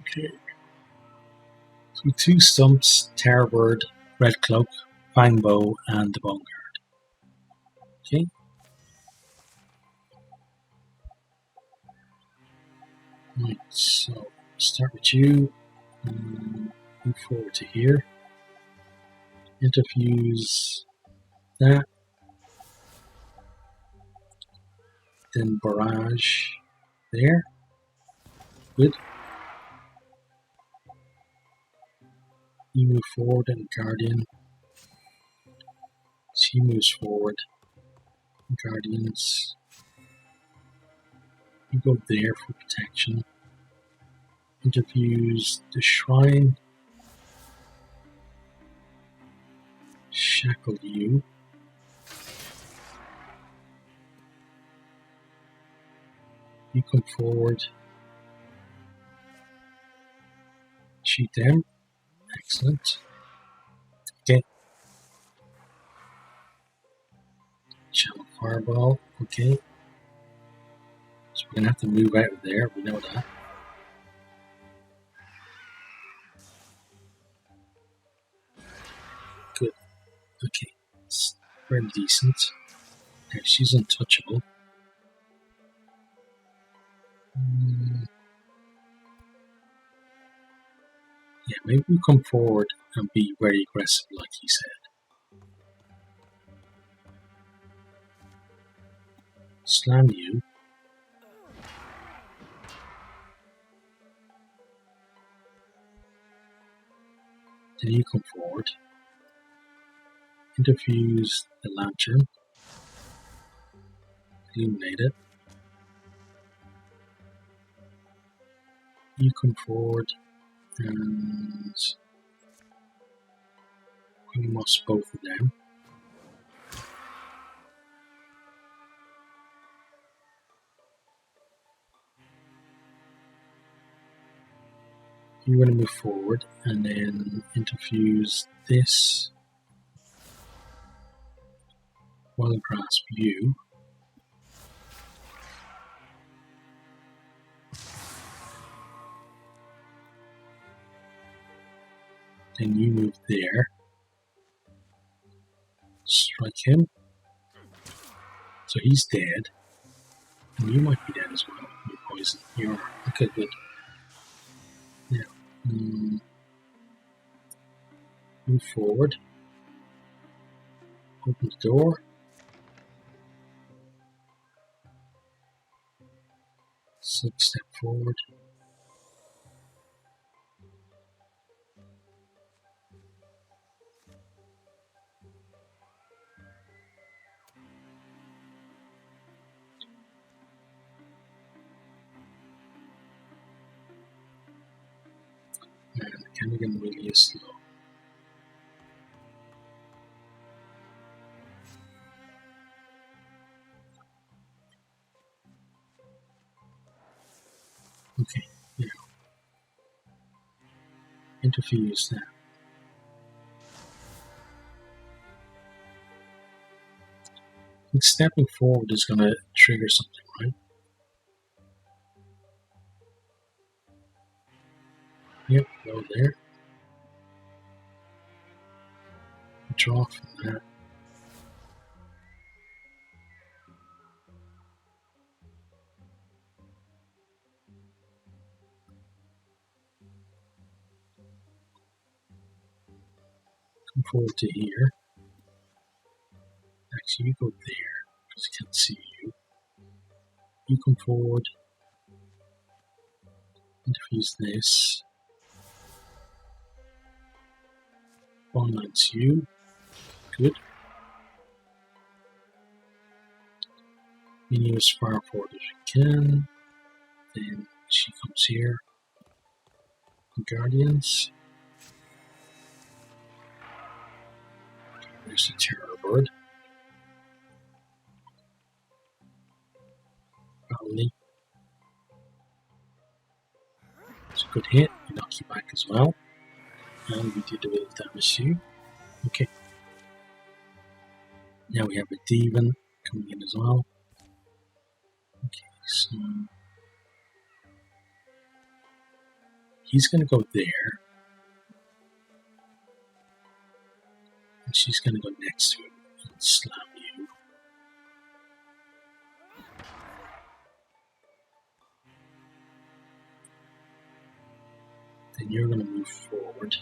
Okay. So 2 stumps, Terrorbird, Red Cloak, Fangbow, and the Bone Guard. Okay. Right, so start with you. Move forward to here. Interfuse that. Then barrage there. Good. You move forward and Guardian. She moves forward. Guardians. You go there for protection. Interfuse the shrine. Shackle you. You come forward. Shoot them. Excellent. Okay. Channel Fireball. Okay. So we're going to have to move out of there. We know that. Okay, it's very decent. There, she's untouchable. Yeah, maybe we come forward and be very aggressive, like he said. Slam you. Then you come forward. Interfuse the lantern. Illuminate it. You come forward and almost both of them. You're going to move forward and then interfuse this while grasp you. Then you move there. Strike him. So he's dead. And you might be dead as well. You're poisoned. You're okay, good. Now, move forward. Open the door. Step forward. And the Canagan really is slow. Okay, now interfuse that. I think stepping forward is going to trigger something, right? Yep, go there. Draw from that. Come forward to here. Actually, you go there because I can't see you. You come forward. Interfuse this. Bond lines you. Good. You as far forward as you can. Then she comes here. Guardians. There's a terror bird. Probably. It's a good hit. We knock you back as well. And we did a bit of damage to you. Okay. Now we have a demon coming in as well. Okay, so he's going to go there. And she's going to go next to him and slam you. Then you're going to move forward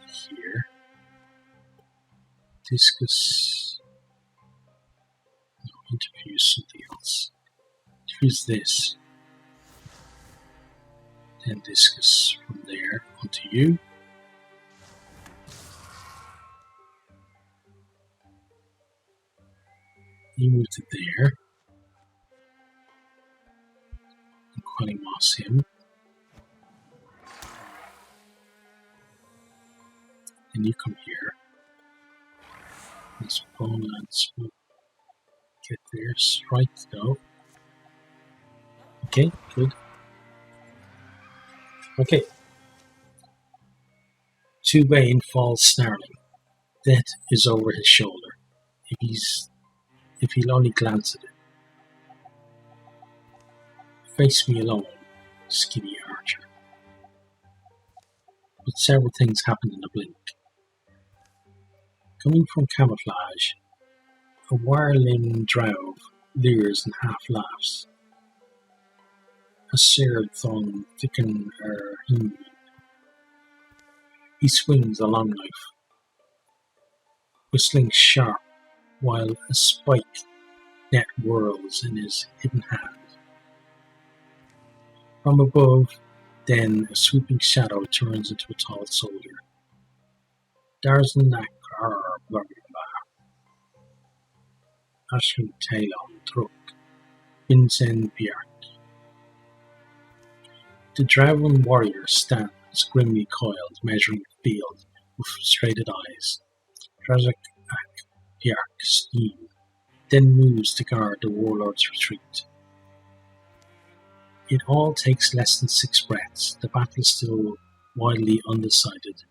here. Discus. No, interfuse something else. Interfuse this. Then discus from there onto you. You move to there. And Quelling Moss him. Then you come here. This opponent will get there. Strike though. Okay, good. Okay. Two Bane falls snarling. Death is over his shoulder. If he'll only glance at it. Face me alone, skinny archer. But several things happened in a blink. Coming from camouflage, a wire-limbed drow leers and half laughs. A seared thong thicken him. He swings a long knife, whistling sharp while a spiked net whirls in his hidden hand. From above, then, a sweeping shadow turns into a tall soldier. Darzan Nakar Blurba, Ashram Talon Truk, Vincent Bjark. The Draven warrior stands grimly coiled, measuring the field with frustrated eyes. Drazak Ak Bjark Steam then moves to guard the warlord's retreat. It all takes less than 6 breaths. The battle is still wildly undecided.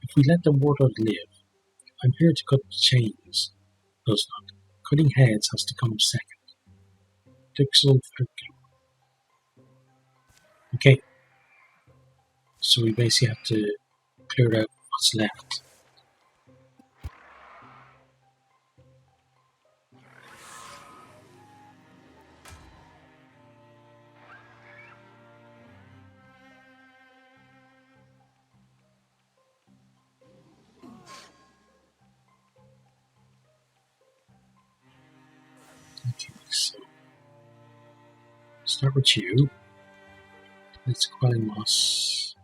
If we let the warlord live, I'm here to cut the chains. Does not. Cutting heads has to come second. Dixel Fricking. Okay. So we basically have to clear out what's left. Okay, so start with you. Let's Quelling Moss.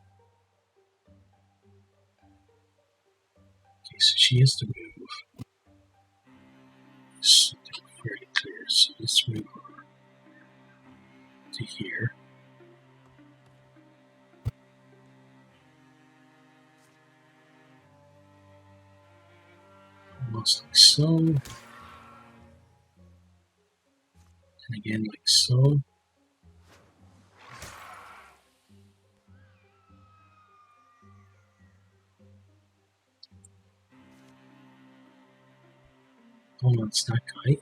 Okay, so she has to move. Something fairly clear, so let's move her to here. Almost like so. And again like so. Almost that guy.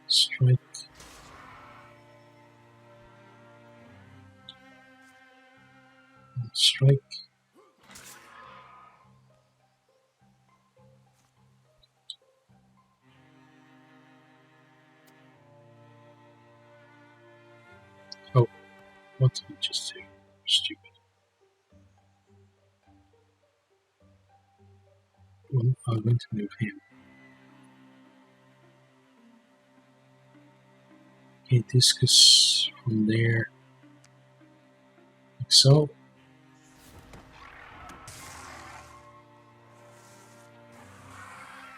Strike. And strike. Oh, what did we just do? Stupid. Well, I'm going to move him. Okay, discus from there. Like so.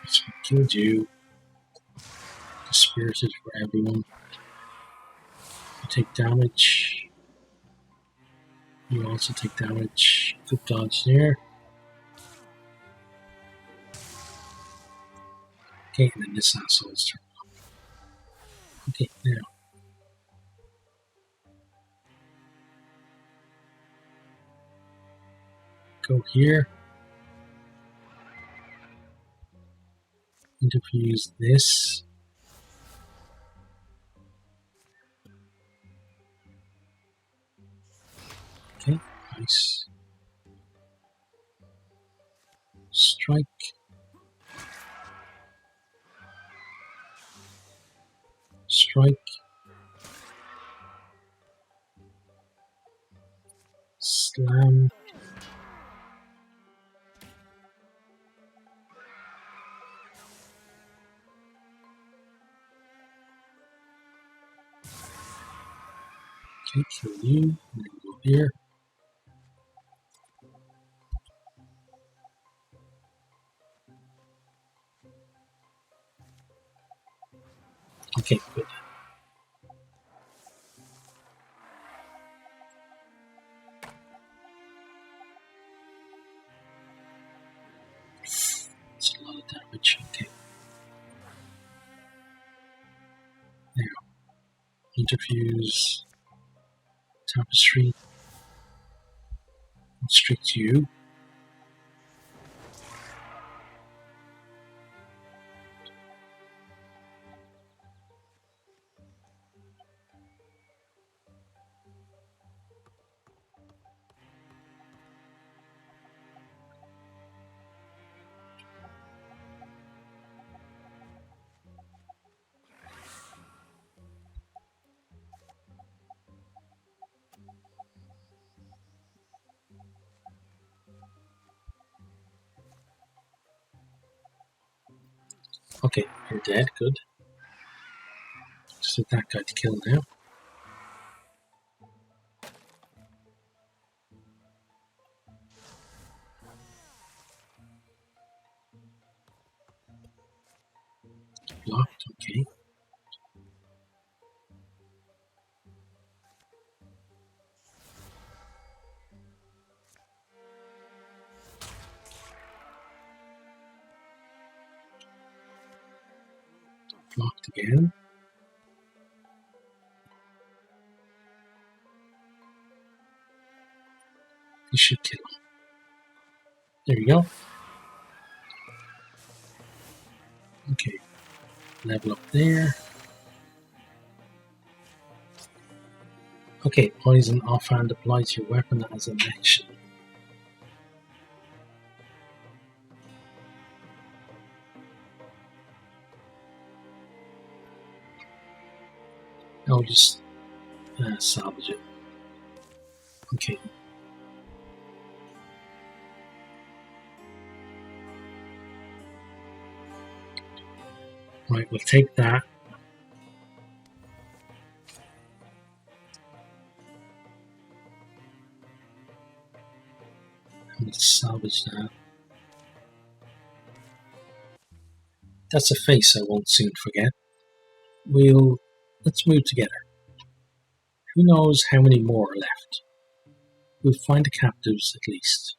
So we killed you. Dispirited for everyone. You take damage. You also take damage. Good dodge there. Okay, and then this asshole's turn. Okay, now. Go here. Interfuse this. Okay, nice. Strike. Strike. Slam. Okay, kill you. And then go here. Okay, good. That's a lot of damage. Okay. Now, interfuse. Tapestry. Restrict you. Okay, you're dead, good. Just hit that guy to kill now. Blocked, okay. Blocked again. You should kill him. There you go. Okay, level up there. Okay, poison offhand applied to your weapon as an action. I'll just salvage it. Okay. Right, we'll take that. And we'll salvage that. That's a face I won't soon forget. Let's move together. Who knows how many more are left? We'll find the captives at least.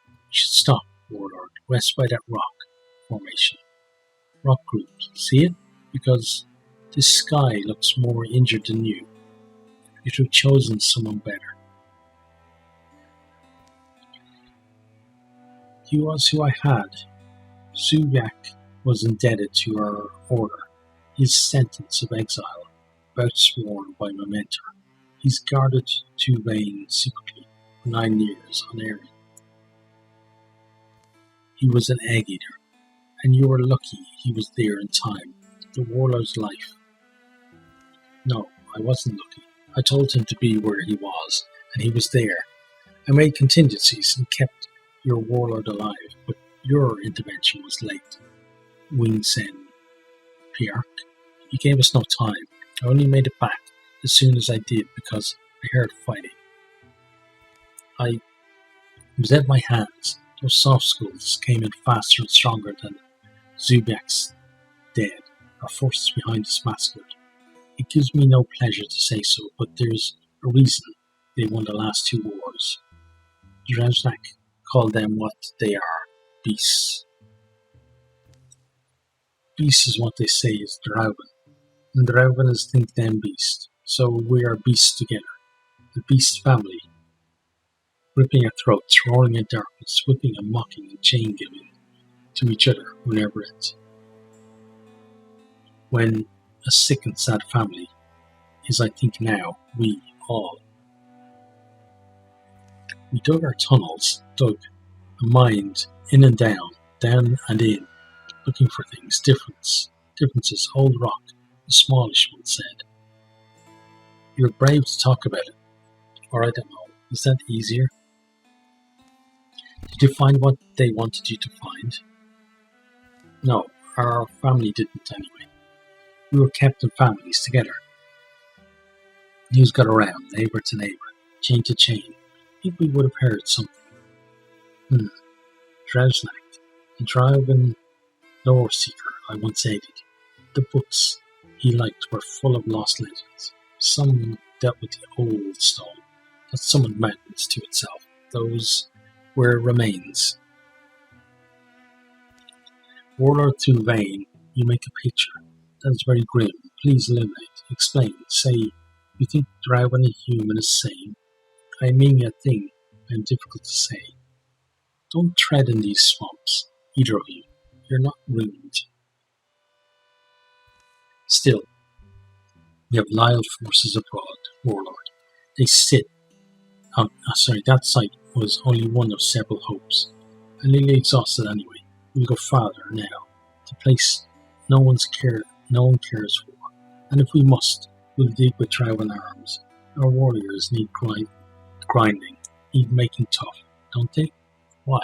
We should stop, Warlord. Rest by that rock formation. Rock group. See it? Because this sky looks more injured than you. You should have chosen someone better. He was who I had. Zubyak was indebted to our order. His sentence of exile, outsworn by my mentor. He's guarded to Vane secretly for 9 years on Erin. He was an egg eater, and you were lucky he was there in time. The warlord's life. No, I wasn't lucky. I told him to be where he was, and he was there. I made contingencies and kept your warlord alive, but your intervention was late. Wing Sen Piark. You gave us no time. I only made it back as soon as I did because I heard fighting. I was at my hands. Those soft schools came in faster and stronger than Zubyak's dead, our forces behind this massacre. It gives me no pleasure to say so, but there's a reason they won the last 2 wars. Dreznak called them what they are, beasts. Beast is what they say is Drauben, and Drauben is think them beast. So we are beasts together, the beast family, ripping at throats, roaring at darkness, whipping and mocking and chain giving to each other whenever it's. When a sick and sad family is, I think now, we all. We dug our tunnels, dug a mind in and down and in, looking for things, differences, old rock, the smallish one said. You're brave to talk about it, or I don't know, is that easier? Did you find what they wanted you to find? No, our family didn't anyway. We were kept in families together. News got around, neighbour to neighbour, chain to chain. I think we would have heard something. Dreznak, the Drauben lore seeker I once aided. The books he liked were full of lost legends. Some dealt with the old stone that summoned mountains to itself. Those were remains. Warlord through Vane, you make a picture. That is very grim. Please illuminate, explain, say you think Drauben and human is same. I mean a thing I am difficult to say. Don't tread in these swamps, either of you. You're not ruined. Still, we have loyal forces abroad, Warlord. They sit on. That site was only one of several hopes. I'm nearly exhausted anyway. We'll go farther now, to place no one cares for. And if we must, we'll dig with Drauben arms. Our warriors need grinding, need making tough, don't they? Why?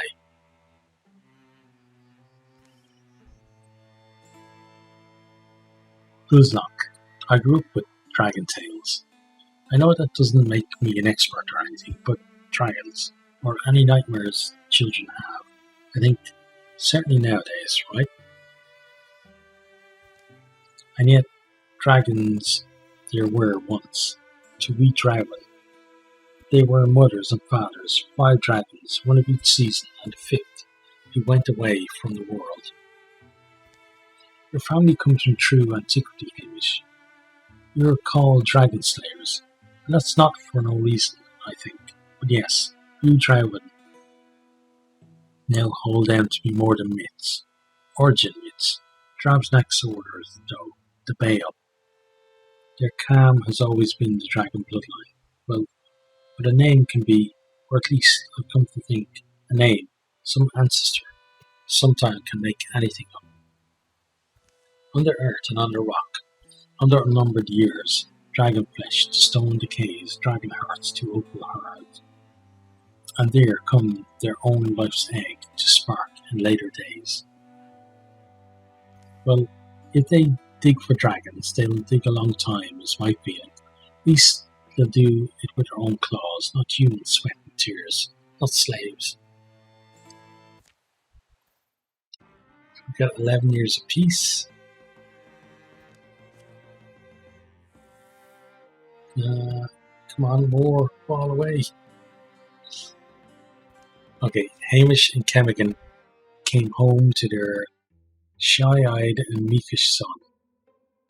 Guznak. I grew up with dragon tales. I know that doesn't make me an expert or anything, but dragons, or any nightmares children have, I think, certainly nowadays, right? And yet, dragons there were once, to wee Drowin. They were mothers and fathers, 5 dragons, one of each season, and the 5th, who went away from the world. Your family comes from true antiquity, Hamish. You're called dragon slayers, and that's not for no reason, I think. But yes, wee Drowin now hold them to be more than myths. Origin myths. Drabsnack's orders, though, the Bay Up. Their calm has always been the dragon bloodline. Well, but a name can be, or at least I've come to think, a name, some ancestor, sometimes can make anything up. Under earth and under rock, under unnumbered years, dragon flesh to stone decays, dragon hearts to opal hearts, and there come their own life's egg to spark in later days. Well, if they dig for dragons, they'll dig a long time, is my feeling. At least they'll do it with their own claws, not human sweat and tears, not slaves. We've got 11 years apiece. Come on, more, fall away. Okay, Hamish and Kemigan came home to their shy-eyed and meekish son,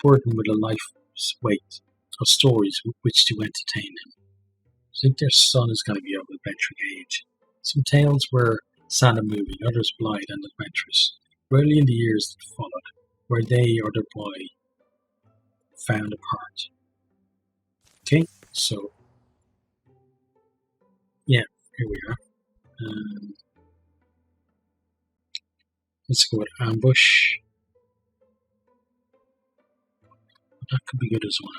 burdened with a life's weight of stories with which to entertain him. I think their son is going to be of adventuring age. Some tales were sad and moving, others blithe and adventurous. Rarely in the years that followed, where they or their boy found a part. Okay, so yeah, here we are. Let's go with ambush. That could be good as well.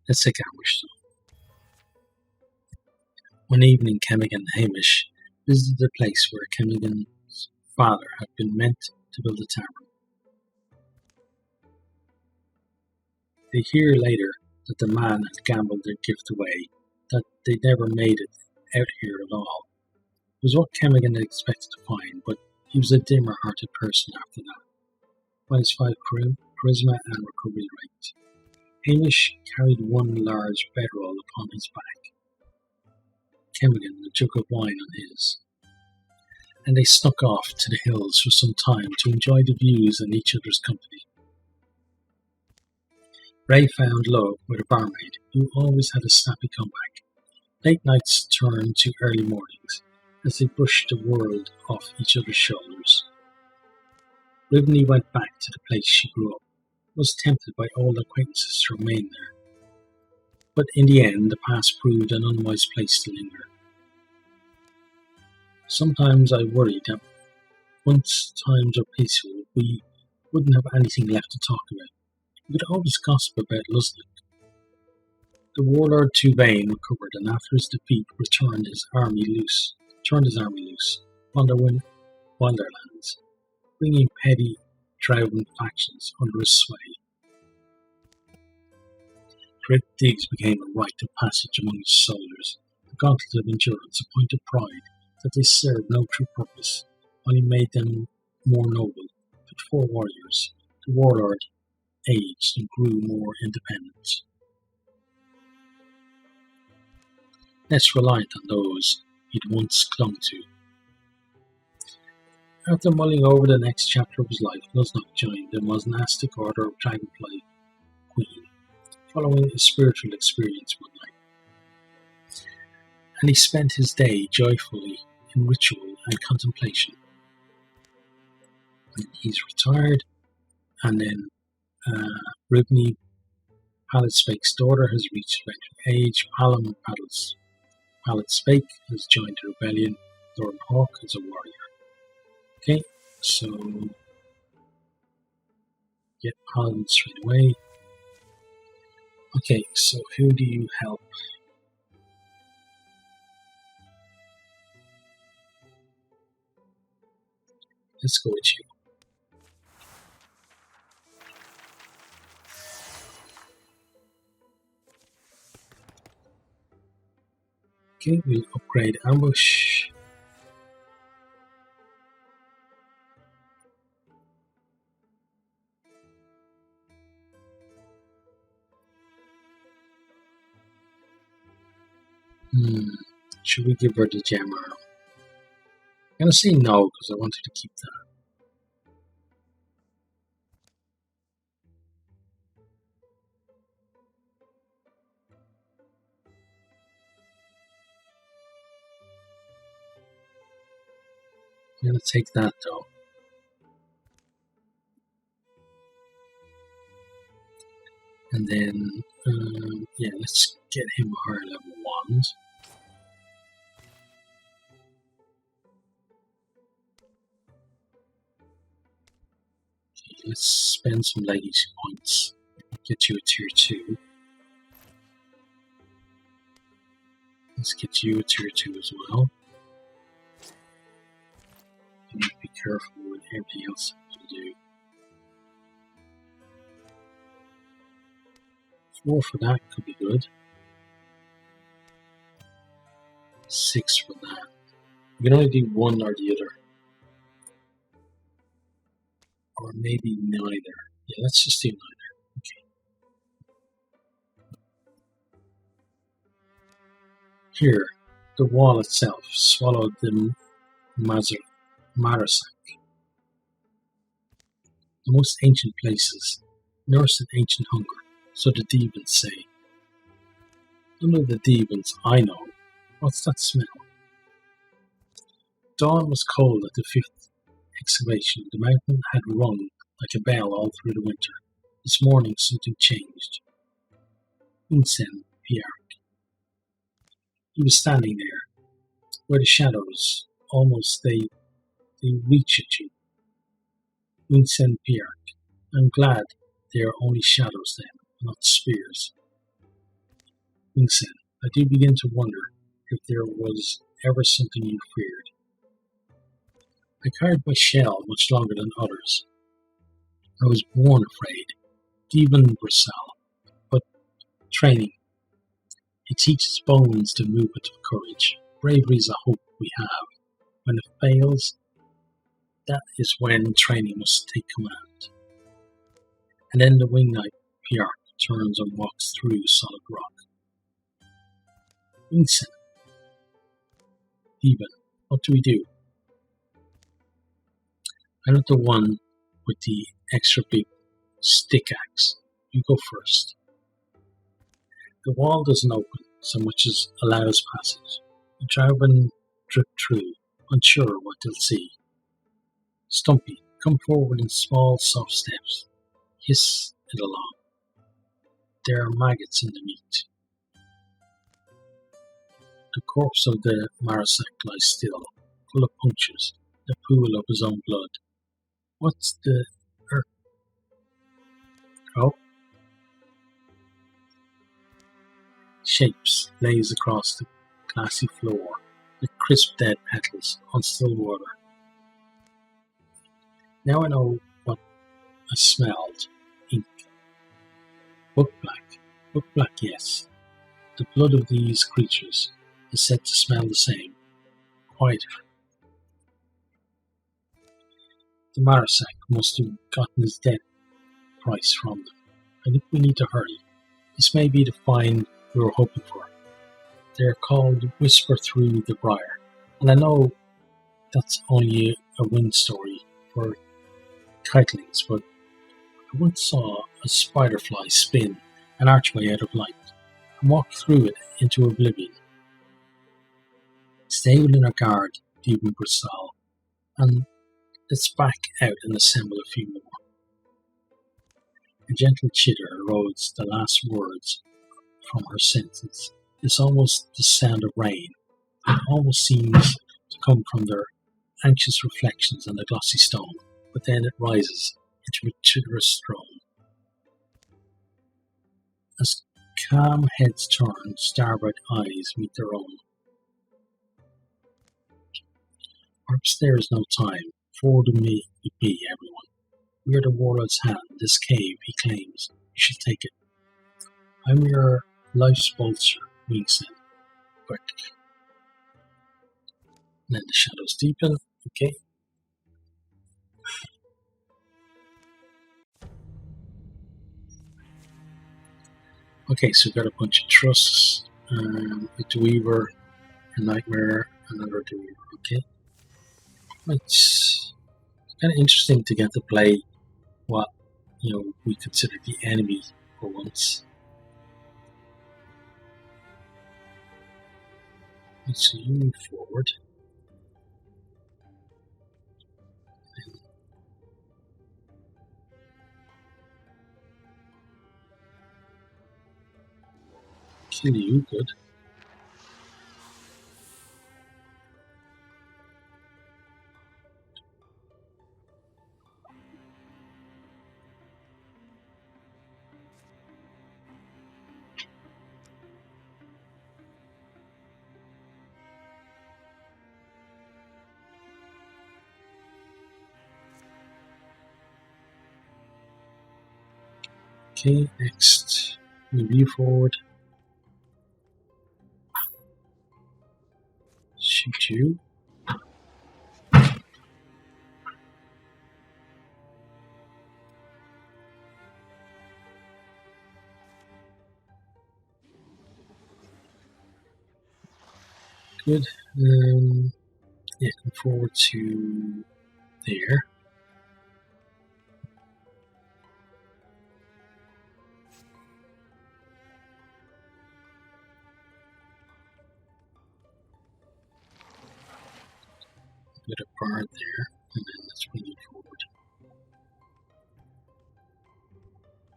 Let's take ambush. One evening, Kemigan and Hamish visited the place where Kemigan's father had been meant to build a tavern. They hear later that the man had gambled their gift away, that they never made it out here at all. It was what Kemigan had expected to find, but he was a dimmer-hearted person after that. -5 charisma and recovery rate. Hamish carried one large bedroll upon his back, Kemigan a jug of wine on his, and they snuck off to the hills for some time to enjoy the views and each other's company. Ray found love with a barmaid who always had a snappy comeback. Late nights turned to early mornings as they brushed the world off each other's shoulders. Ribney went back to the place she grew up, was tempted by old acquaintances to remain there. But in the end, the past proved an unwise place to linger. Sometimes I worry that once times are peaceful, we wouldn't have anything left to talk about. We could always gossip about Lusnik. The warlord Tuvain recovered, and after his defeat, turned his army loose on the Wilderlands, bringing petty Drowden factions under his sway. Great digs became a rite of passage among his soldiers, a gauntlet of endurance, a point of pride that they served no true purpose, only made them more noble. But for warriors, the warlord aged and grew more independent, less reliant on those he'd once clung to. After mulling over the next chapter of his life, Lusnak joined the monastic order of Dragonfly Queen, following a spiritual experience one night. And he spent his day joyfully in ritual and contemplation. And he's retired, and then Ribney, Paladspake's daughter, has reached adventuring age. Paladspake has joined the rebellion. Lord Hawk is a warrior. Okay, so get Paladin straight away. Okay, so who do you help? Let's go with you. Okay, we'll upgrade ambush. Should we give her the gem arrow? I'm gonna say no because I wanted to keep that. I'm gonna take that though. And then, yeah, let's get him a higher level wand. Okay, let's spend some legacy points. Get you a tier 2. Let's get you a tier 2 as well. You need to be careful with everything else you do. 4 for that could be good. 6 for that. We can only do one or the other. Or maybe neither. Yeah, let's just do neither. Okay. Here, the wall itself swallowed the Marasak. The most ancient places nurse an ancient hunger, so the demons say. None of the demons I know. What's that smell? Dawn was cold at the 5th excavation. The mountain had rung like a bell all through the winter. This morning something changed. Vincent Pierre. He was standing there, where the shadows almost they reach at you. Vincent Pierre. I'm glad they are only shadows then, not spears. Vincent, I do begin to wonder if there was ever something you feared. I carried my shell much longer than others. I was born afraid, even Brissal, but training. It teaches bones the movement of courage. Bravery is a hope we have. When it fails, that is when training must take command. And then the wing knight Piark turns and walks through solid rock. Vincent, even, what do we do? I'm not the one with the extra big stick axe. You go first. The wall doesn't open so much as allows passage. The Jarvan drip through, unsure what they'll see. Stumpy, come forward in small, soft steps. Hiss it along. There are maggots in the meat. The corpse of the Marasak lies still, full of punctures, the pool of his own blood. What's the Oh. Shapes lays across the glassy floor, the crisp dead petals on still water. Now I know what I smelled. Ink. Book black, yes. The blood of these creatures is said to smell the same, quieter. The Marasak must have gotten his death price from them. I think we need to hurry. This may be the find we were hoping for. They are called Whisper Through the Briar, and I know that's only a wind story for kitelings, but I once saw a spider fly spin an archway out of light and walk through it into oblivion. Stay within our guard, Deben Brissal, and let's back out and assemble a few more. A gentle chitter erodes the last words from her sentence. It's almost the sound of rain. It almost seems to come from their anxious reflections on the glossy stone, but then it rises into a chitterous drone. As calm heads turn, starbright eyes meet their own. Perhaps there is no time Forward me be, everyone. We are the warlord's hand. This cave, he claims. You should take it. I'm your life's bolster, Wing said. Quick. And then the shadows deepen. Okay. Okay, so we've got a bunch of trusts, a Dweaver, a Nightmare, another Dweaver. Okay. It's kind of interesting to get to play what we consider the enemy for once. So you move forward. Kill you, good. Okay, next. Move you forward. Shoot you. Good. Yeah, come forward to there. Get a bar there, and then let's bring you forward.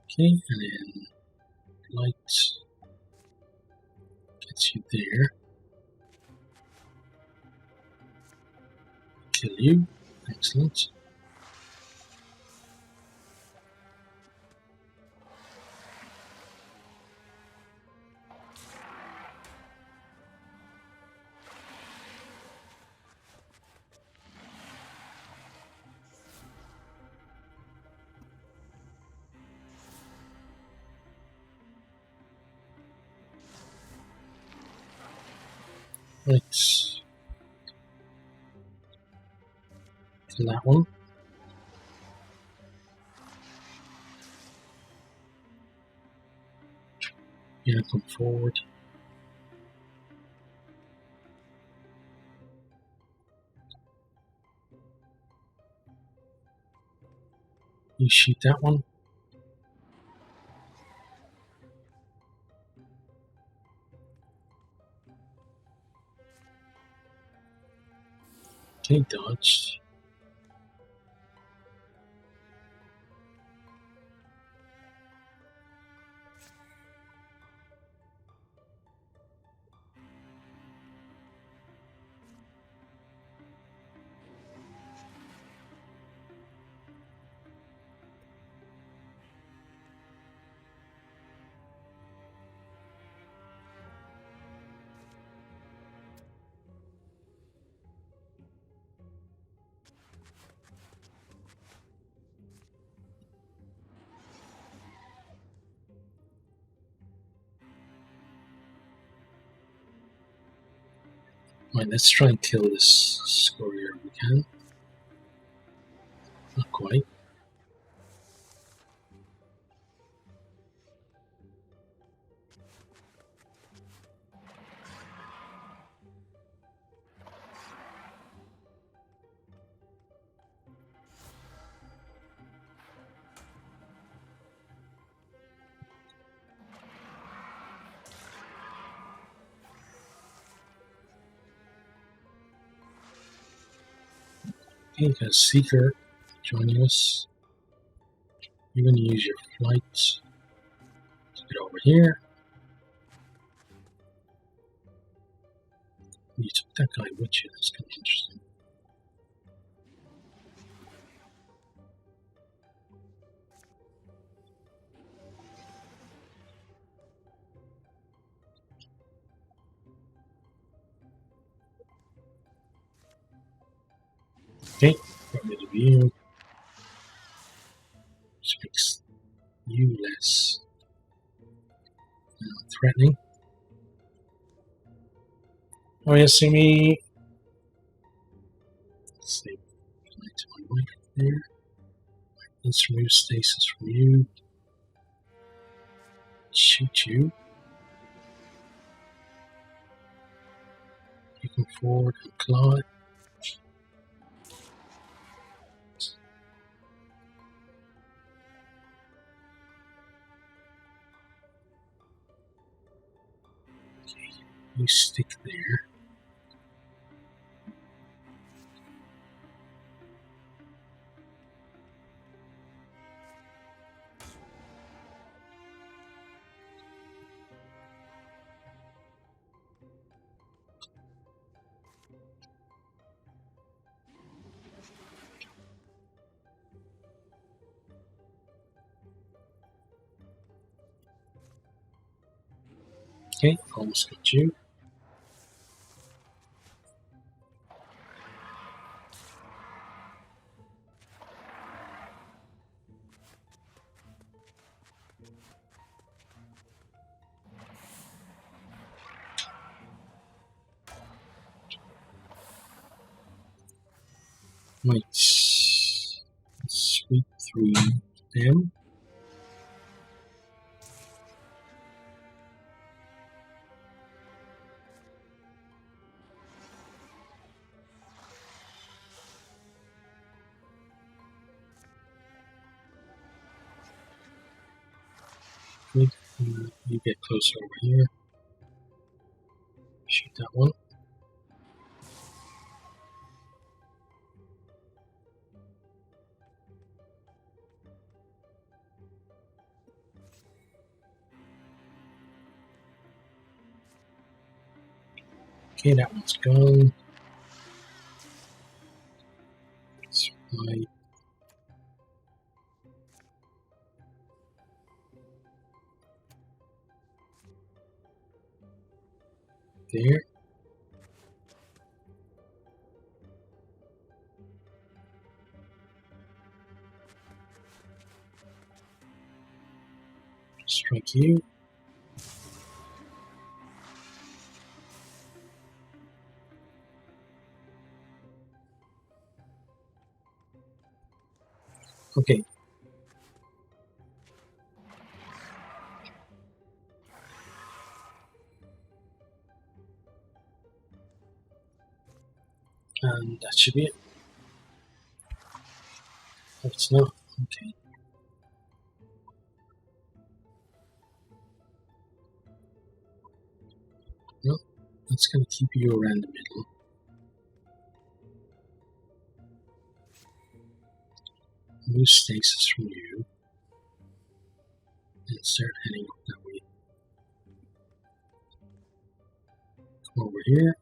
Okay, and then light gets you there. Kill you. Excellent. Let's kill that one. Yeah, come forward. You shoot that one. Okay, dodged. Right, let's try and kill this Scourrier if we can. Not quite. Okay, you got a Seeker joining us. You're going to use your flight to get over here. You took that guy with you, that's kind of interesting. Okay, probably of you, which makes you less threatening. Oh, you see me? Let's see. Apply to my wife there. Let's remove stasis from you. Shoot you. You can forward and claw it. Okay, you stick there. Okay, almost got you. Might sweep through them. Good. You get closer over here. Shoot that one. Okay, that one's gone. It's right there. Strike you. Okay. And that should be it. Oh, it's not. Okay. Well, that's going to keep you around the middle. Move stasis from you. And start heading up that way. Come over here.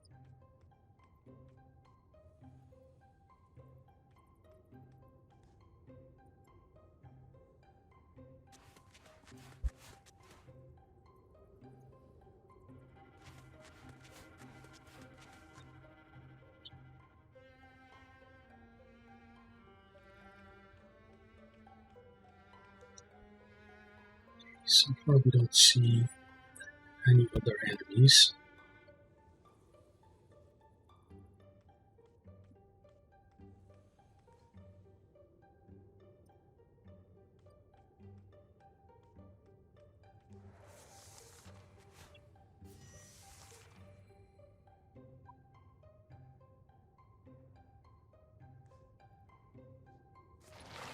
So far we don't see any other enemies.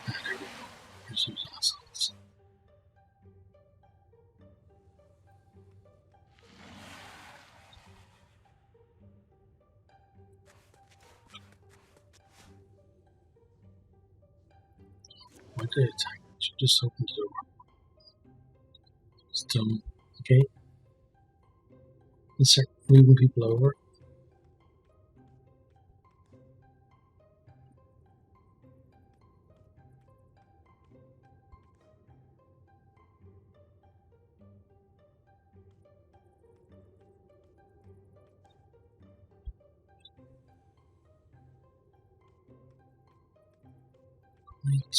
Ah, there we go. There's those assholes. Why did it attack? Should just open the door. Still, okay. Let's start moving people over. Right.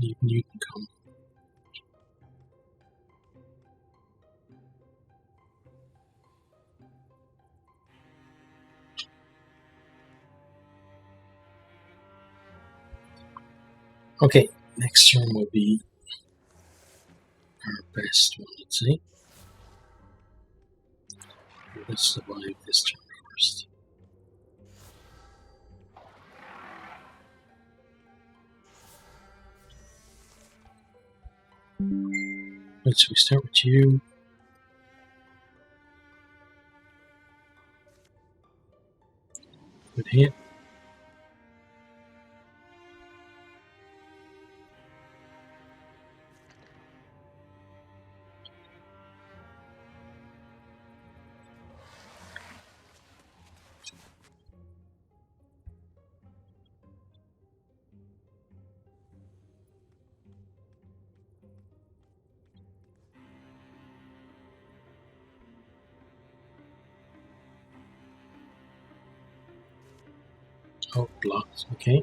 Need Newton come. Okay, next turn will be our best one, let's see. Let's survive this turn first. Right, so we start with you. Good hit. Oh, blocked. Okay.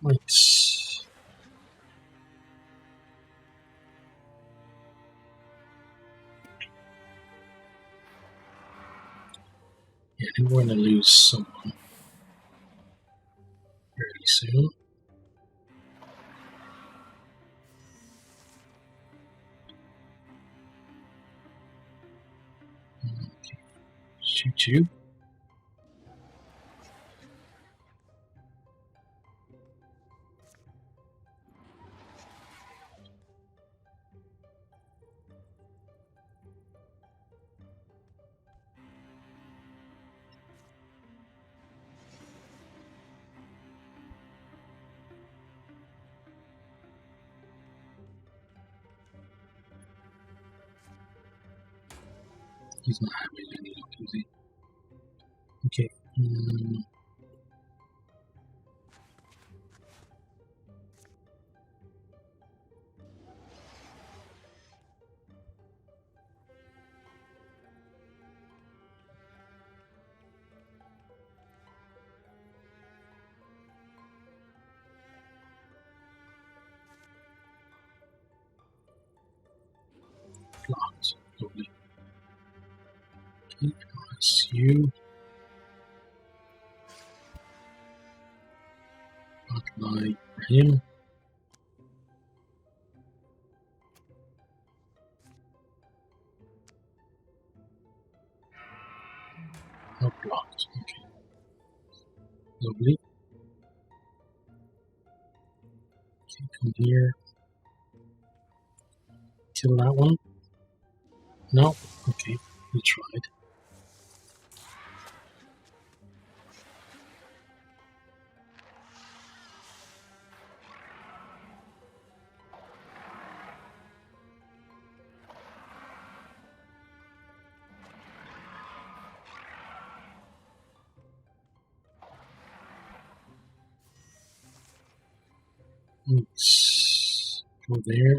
Right. Yeah, I think we're going to lose someone very soon. Okay. Shoot you. He's not having any luck, is he? Okay. Blocked. Lovely. Okay, that's you. Not lie for him. Not blocked. Okay. Lovely. Okay, come here. Kill that one. No. Okay, we tried. Let's go there.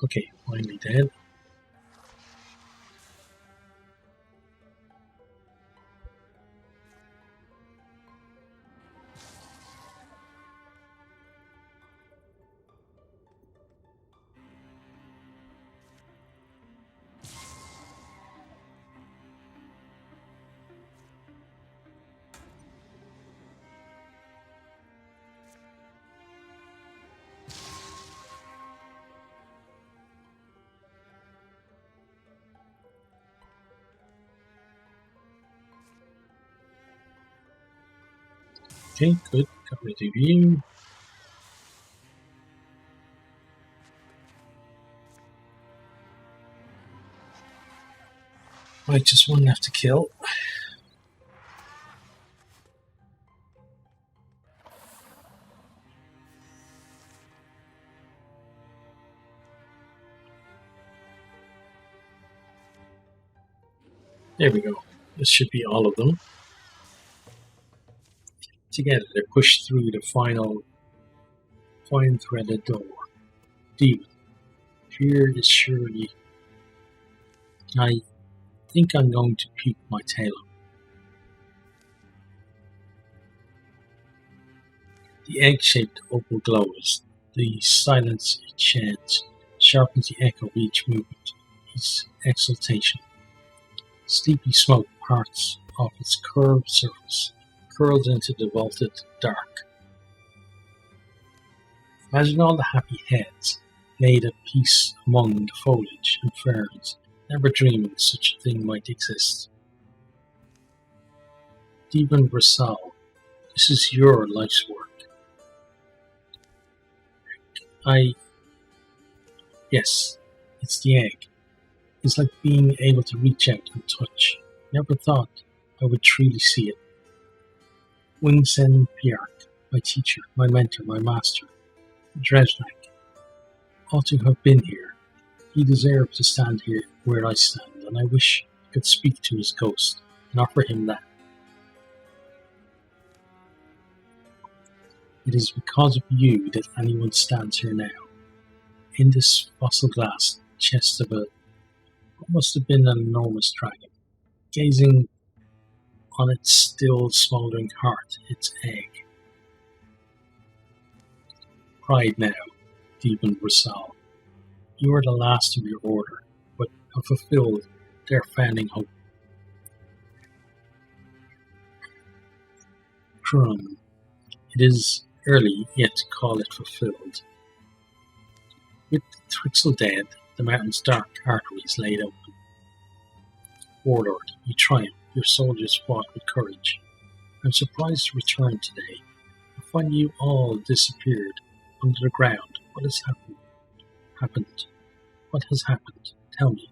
Okay, finally dead. Okay, good. Got rid of you. Right, just one left to kill. There we go. This should be all of them. Together, they push through the final fine-threaded door. Demon, fear is surely. I think I'm going to puke my tail up. The egg-shaped opal glows. The silence it sheds sharpens the echo of each movement, each exultation. Sleepy smoke parts off its curved surface, curls into the vaulted dark. Imagine all the happy heads laid at peace among the foliage and ferns, never dreaming such a thing might exist. Demon Brasal, this is your life's work. Yes, it's the egg. It's like being able to reach out and touch. Never thought I would truly see it. Wingsen Piark, my teacher, my mentor, my master, Dresnak, ought to have been here. He deserved to stand here where I stand, and I wish I could speak to his ghost and offer him that. It is because of you that anyone stands here now, in this fossil glass chest of what must have been an enormous dragon, gazing on its still smouldering heart, its egg. Pride now, Demon Brasal. You are the last of your order, but have fulfilled their founding hope. Krum, it is early yet to call it fulfilled. With Twixel dead, the mountain's dark arteries laid open. Warlord, you triumph, your soldiers fought with courage. I'm surprised to return today. I find you all disappeared under the ground. What has happened? What has happened? Tell me.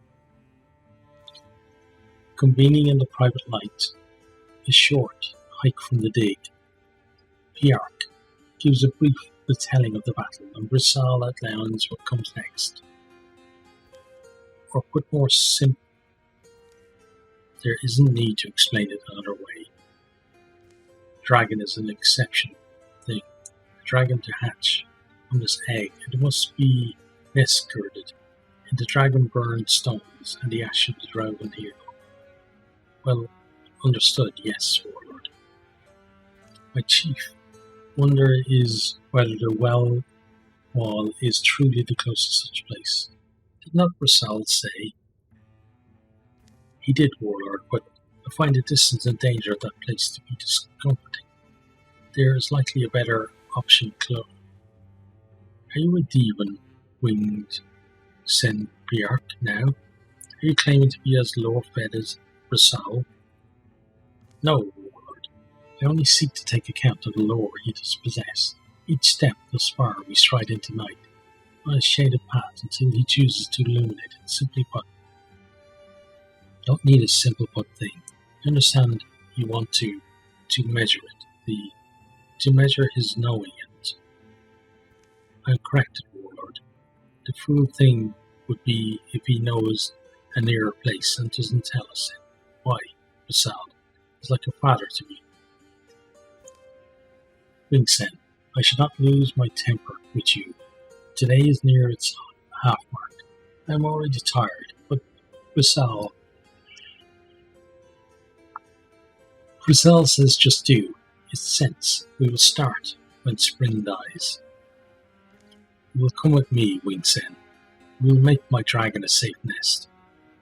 Convening in the private light, a short hike from the dig. Piark gives a brief retelling of the battle, and Brasal outlines what comes next. Or put more simply, there isn't need to explain it another way. Dragon is an exception thing. A dragon to hatch from this egg, it must be best girded in the dragon-burned stones and the ash of the dragon hero. Well, understood, yes, Warlord. My chief wonder is whether the well wall is truly the closest such place. Did not Brasal say? He did, Warlord, but I find the distance and danger of that place to be discomforting. There is likely a better option close. Are you a demon, winged Senpiark now? Are you claiming to be as low-fed as Brasal? No, Warlord. I only seek to take account of the lore he does possess. Each step thus far we stride into night, on a shaded path until he chooses to illuminate it. Simply put, don't need a simple put thing. I understand you want to measure it, to measure his knowing it. I'm corrected, Warlord. The fool thing would be if he knows a nearer place and doesn't tell us it. Why, Brasal is like a father to me. Wingsen, I should not lose my temper with you. Today is near its half mark. I am already tired, but Brasal says just do. It's sense. We will start when spring dies. You will come with me, Wingsen. We will make my dragon a safe nest.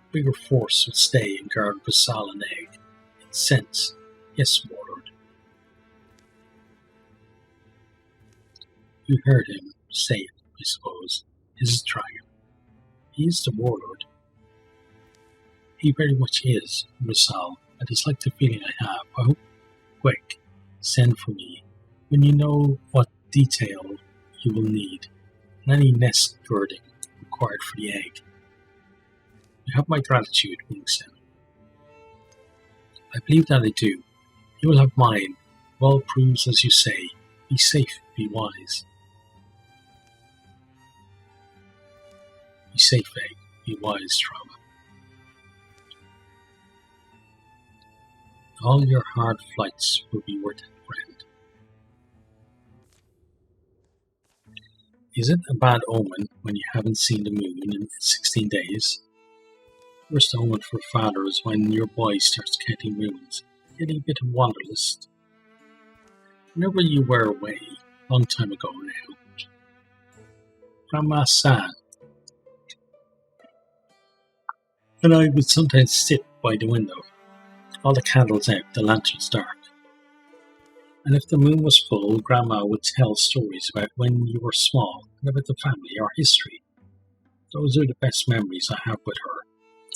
A bigger force will stay and guard Brasal and egg. It's sense. Yes, Warlord. You heard him say it, I suppose. His dragon. He is the Warlord. He very much is, Brasal. I dislike the feeling I have. I hope, quick, send for me When you know what detail you will need and any nest girding required for the egg, you have my gratitude, Wingstone. I believe that I do. You will have mine. Well proves as you say. Be safe, be wise. Be safe, egg. Be wise, trauma. All your hard flights will be worth it, friend. Is it a bad omen when you haven't seen the moon in 16 days? Worst omen for a father is when your boy starts counting moons, getting a bit of wanderlust. Whenever you were away, long time ago now, Grandma sad, and I would sometimes sit by the window, all the candles out, the lanterns dark. And if the moon was full, Grandma would tell stories about when you were small and about the family or history. Those are the best memories I have with her.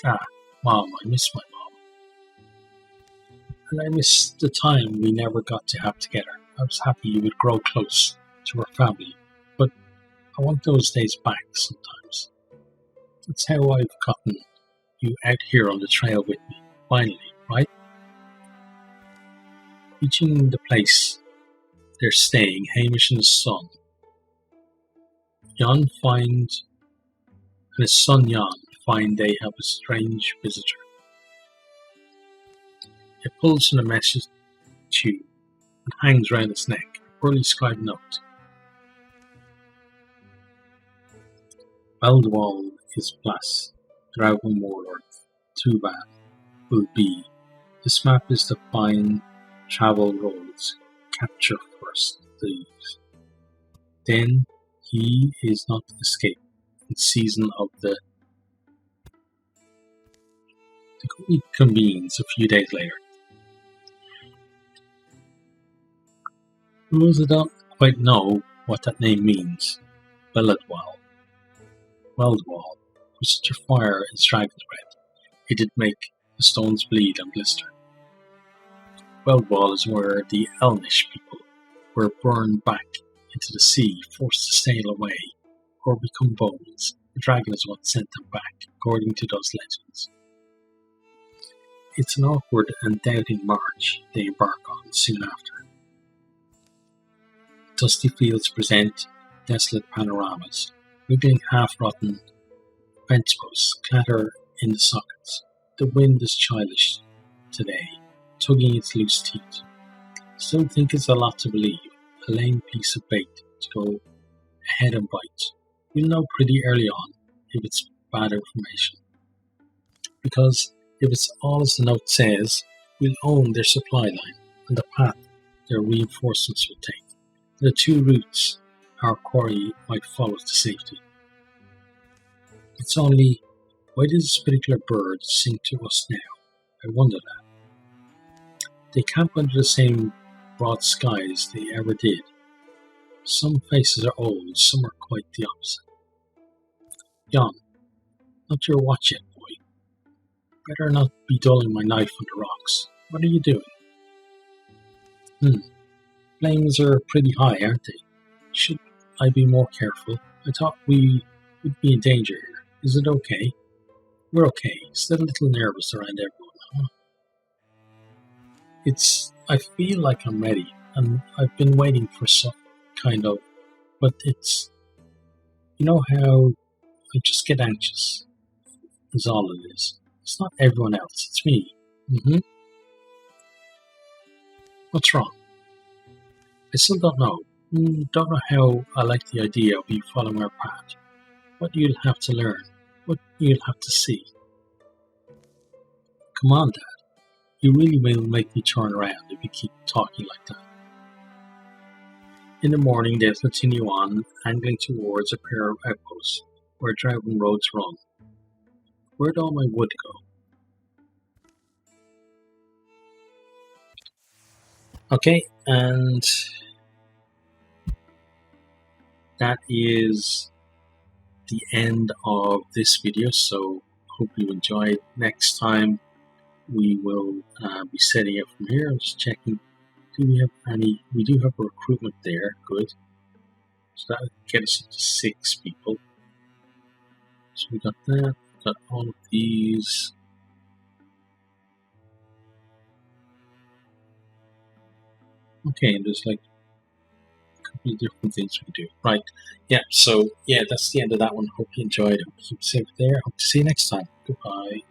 Ah, Mom, I miss my mom. And I miss the time we never got to have together. I was happy you would grow close to her family, but I want those days back sometimes. That's how I've gotten you out here on the trail with me, finally, right? Reaching the place they're staying, Hamish and his son, and his son Jan find they have a strange visitor. It pulls on a message tube and hangs round his neck, a poorly scribed note. Weldwall is blessed, Dragon Warlord, too bad, will be. This map is to find travel roads, capture first thieves. Then he is not escape in season of the company convenes a few days later. For those that don't quite know what that name means, Weldwall. Weldwall was such a fire in dragon's breath, it did make the stones bleed and blister. Weldwall is where the Elnish people were burned back into the sea, forced to sail away, or become bones. The dragon is what sent them back, according to those legends. It's an awkward and doubting march they embark on soon after. Dusty fields present desolate panoramas. Wiggling half-rotten fence posts clatter in the sockets. The wind is childish today, tugging its loose teeth. Still think it's a lot to believe, a lame piece of bait to go ahead and bite. We'll know pretty early on if it's bad information. Because if it's all as the note says, we'll own their supply line and the path their reinforcements will take. The two routes our quarry might follow to safety. It's only, why does this particular bird sing to us now? I wonder that. They camp under the same broad skies they ever did. Some faces are old, some are quite the opposite. Jan, not your watch yet, boy. Better not be dulling my knife on the rocks. What are you doing? Flames are pretty high, aren't they? Should I be more careful? I thought we would be in danger here. Is it okay? We're okay. Still a little nervous around everyone, huh? I feel like I'm ready, and I've been waiting for some kind of, but it's, you know how I just get anxious, is all it is. It's not everyone else, it's me. What's wrong? I still don't know. Don't know how I like the idea of you following our path. What you'll have to learn. What you'll have to see. Come on, Dad. You really will make me turn around if you keep talking like that. In the morning, they'll continue on, angling towards a pair of outposts where driving roads run. Where'd all my wood go? Okay, and that is the end of this video, so hope you enjoyed. Next time we will be setting up from here. I'm just checking Do we have any? We do have a recruitment there. Good. So that would get us up to 6 people. So we got that. We got all of these. Okay, and there's like a couple of different things we can do. Right. Yeah, so yeah, that's the end of that one. Hope you enjoyed it. Keep safe there. Hope to see you next time. Goodbye.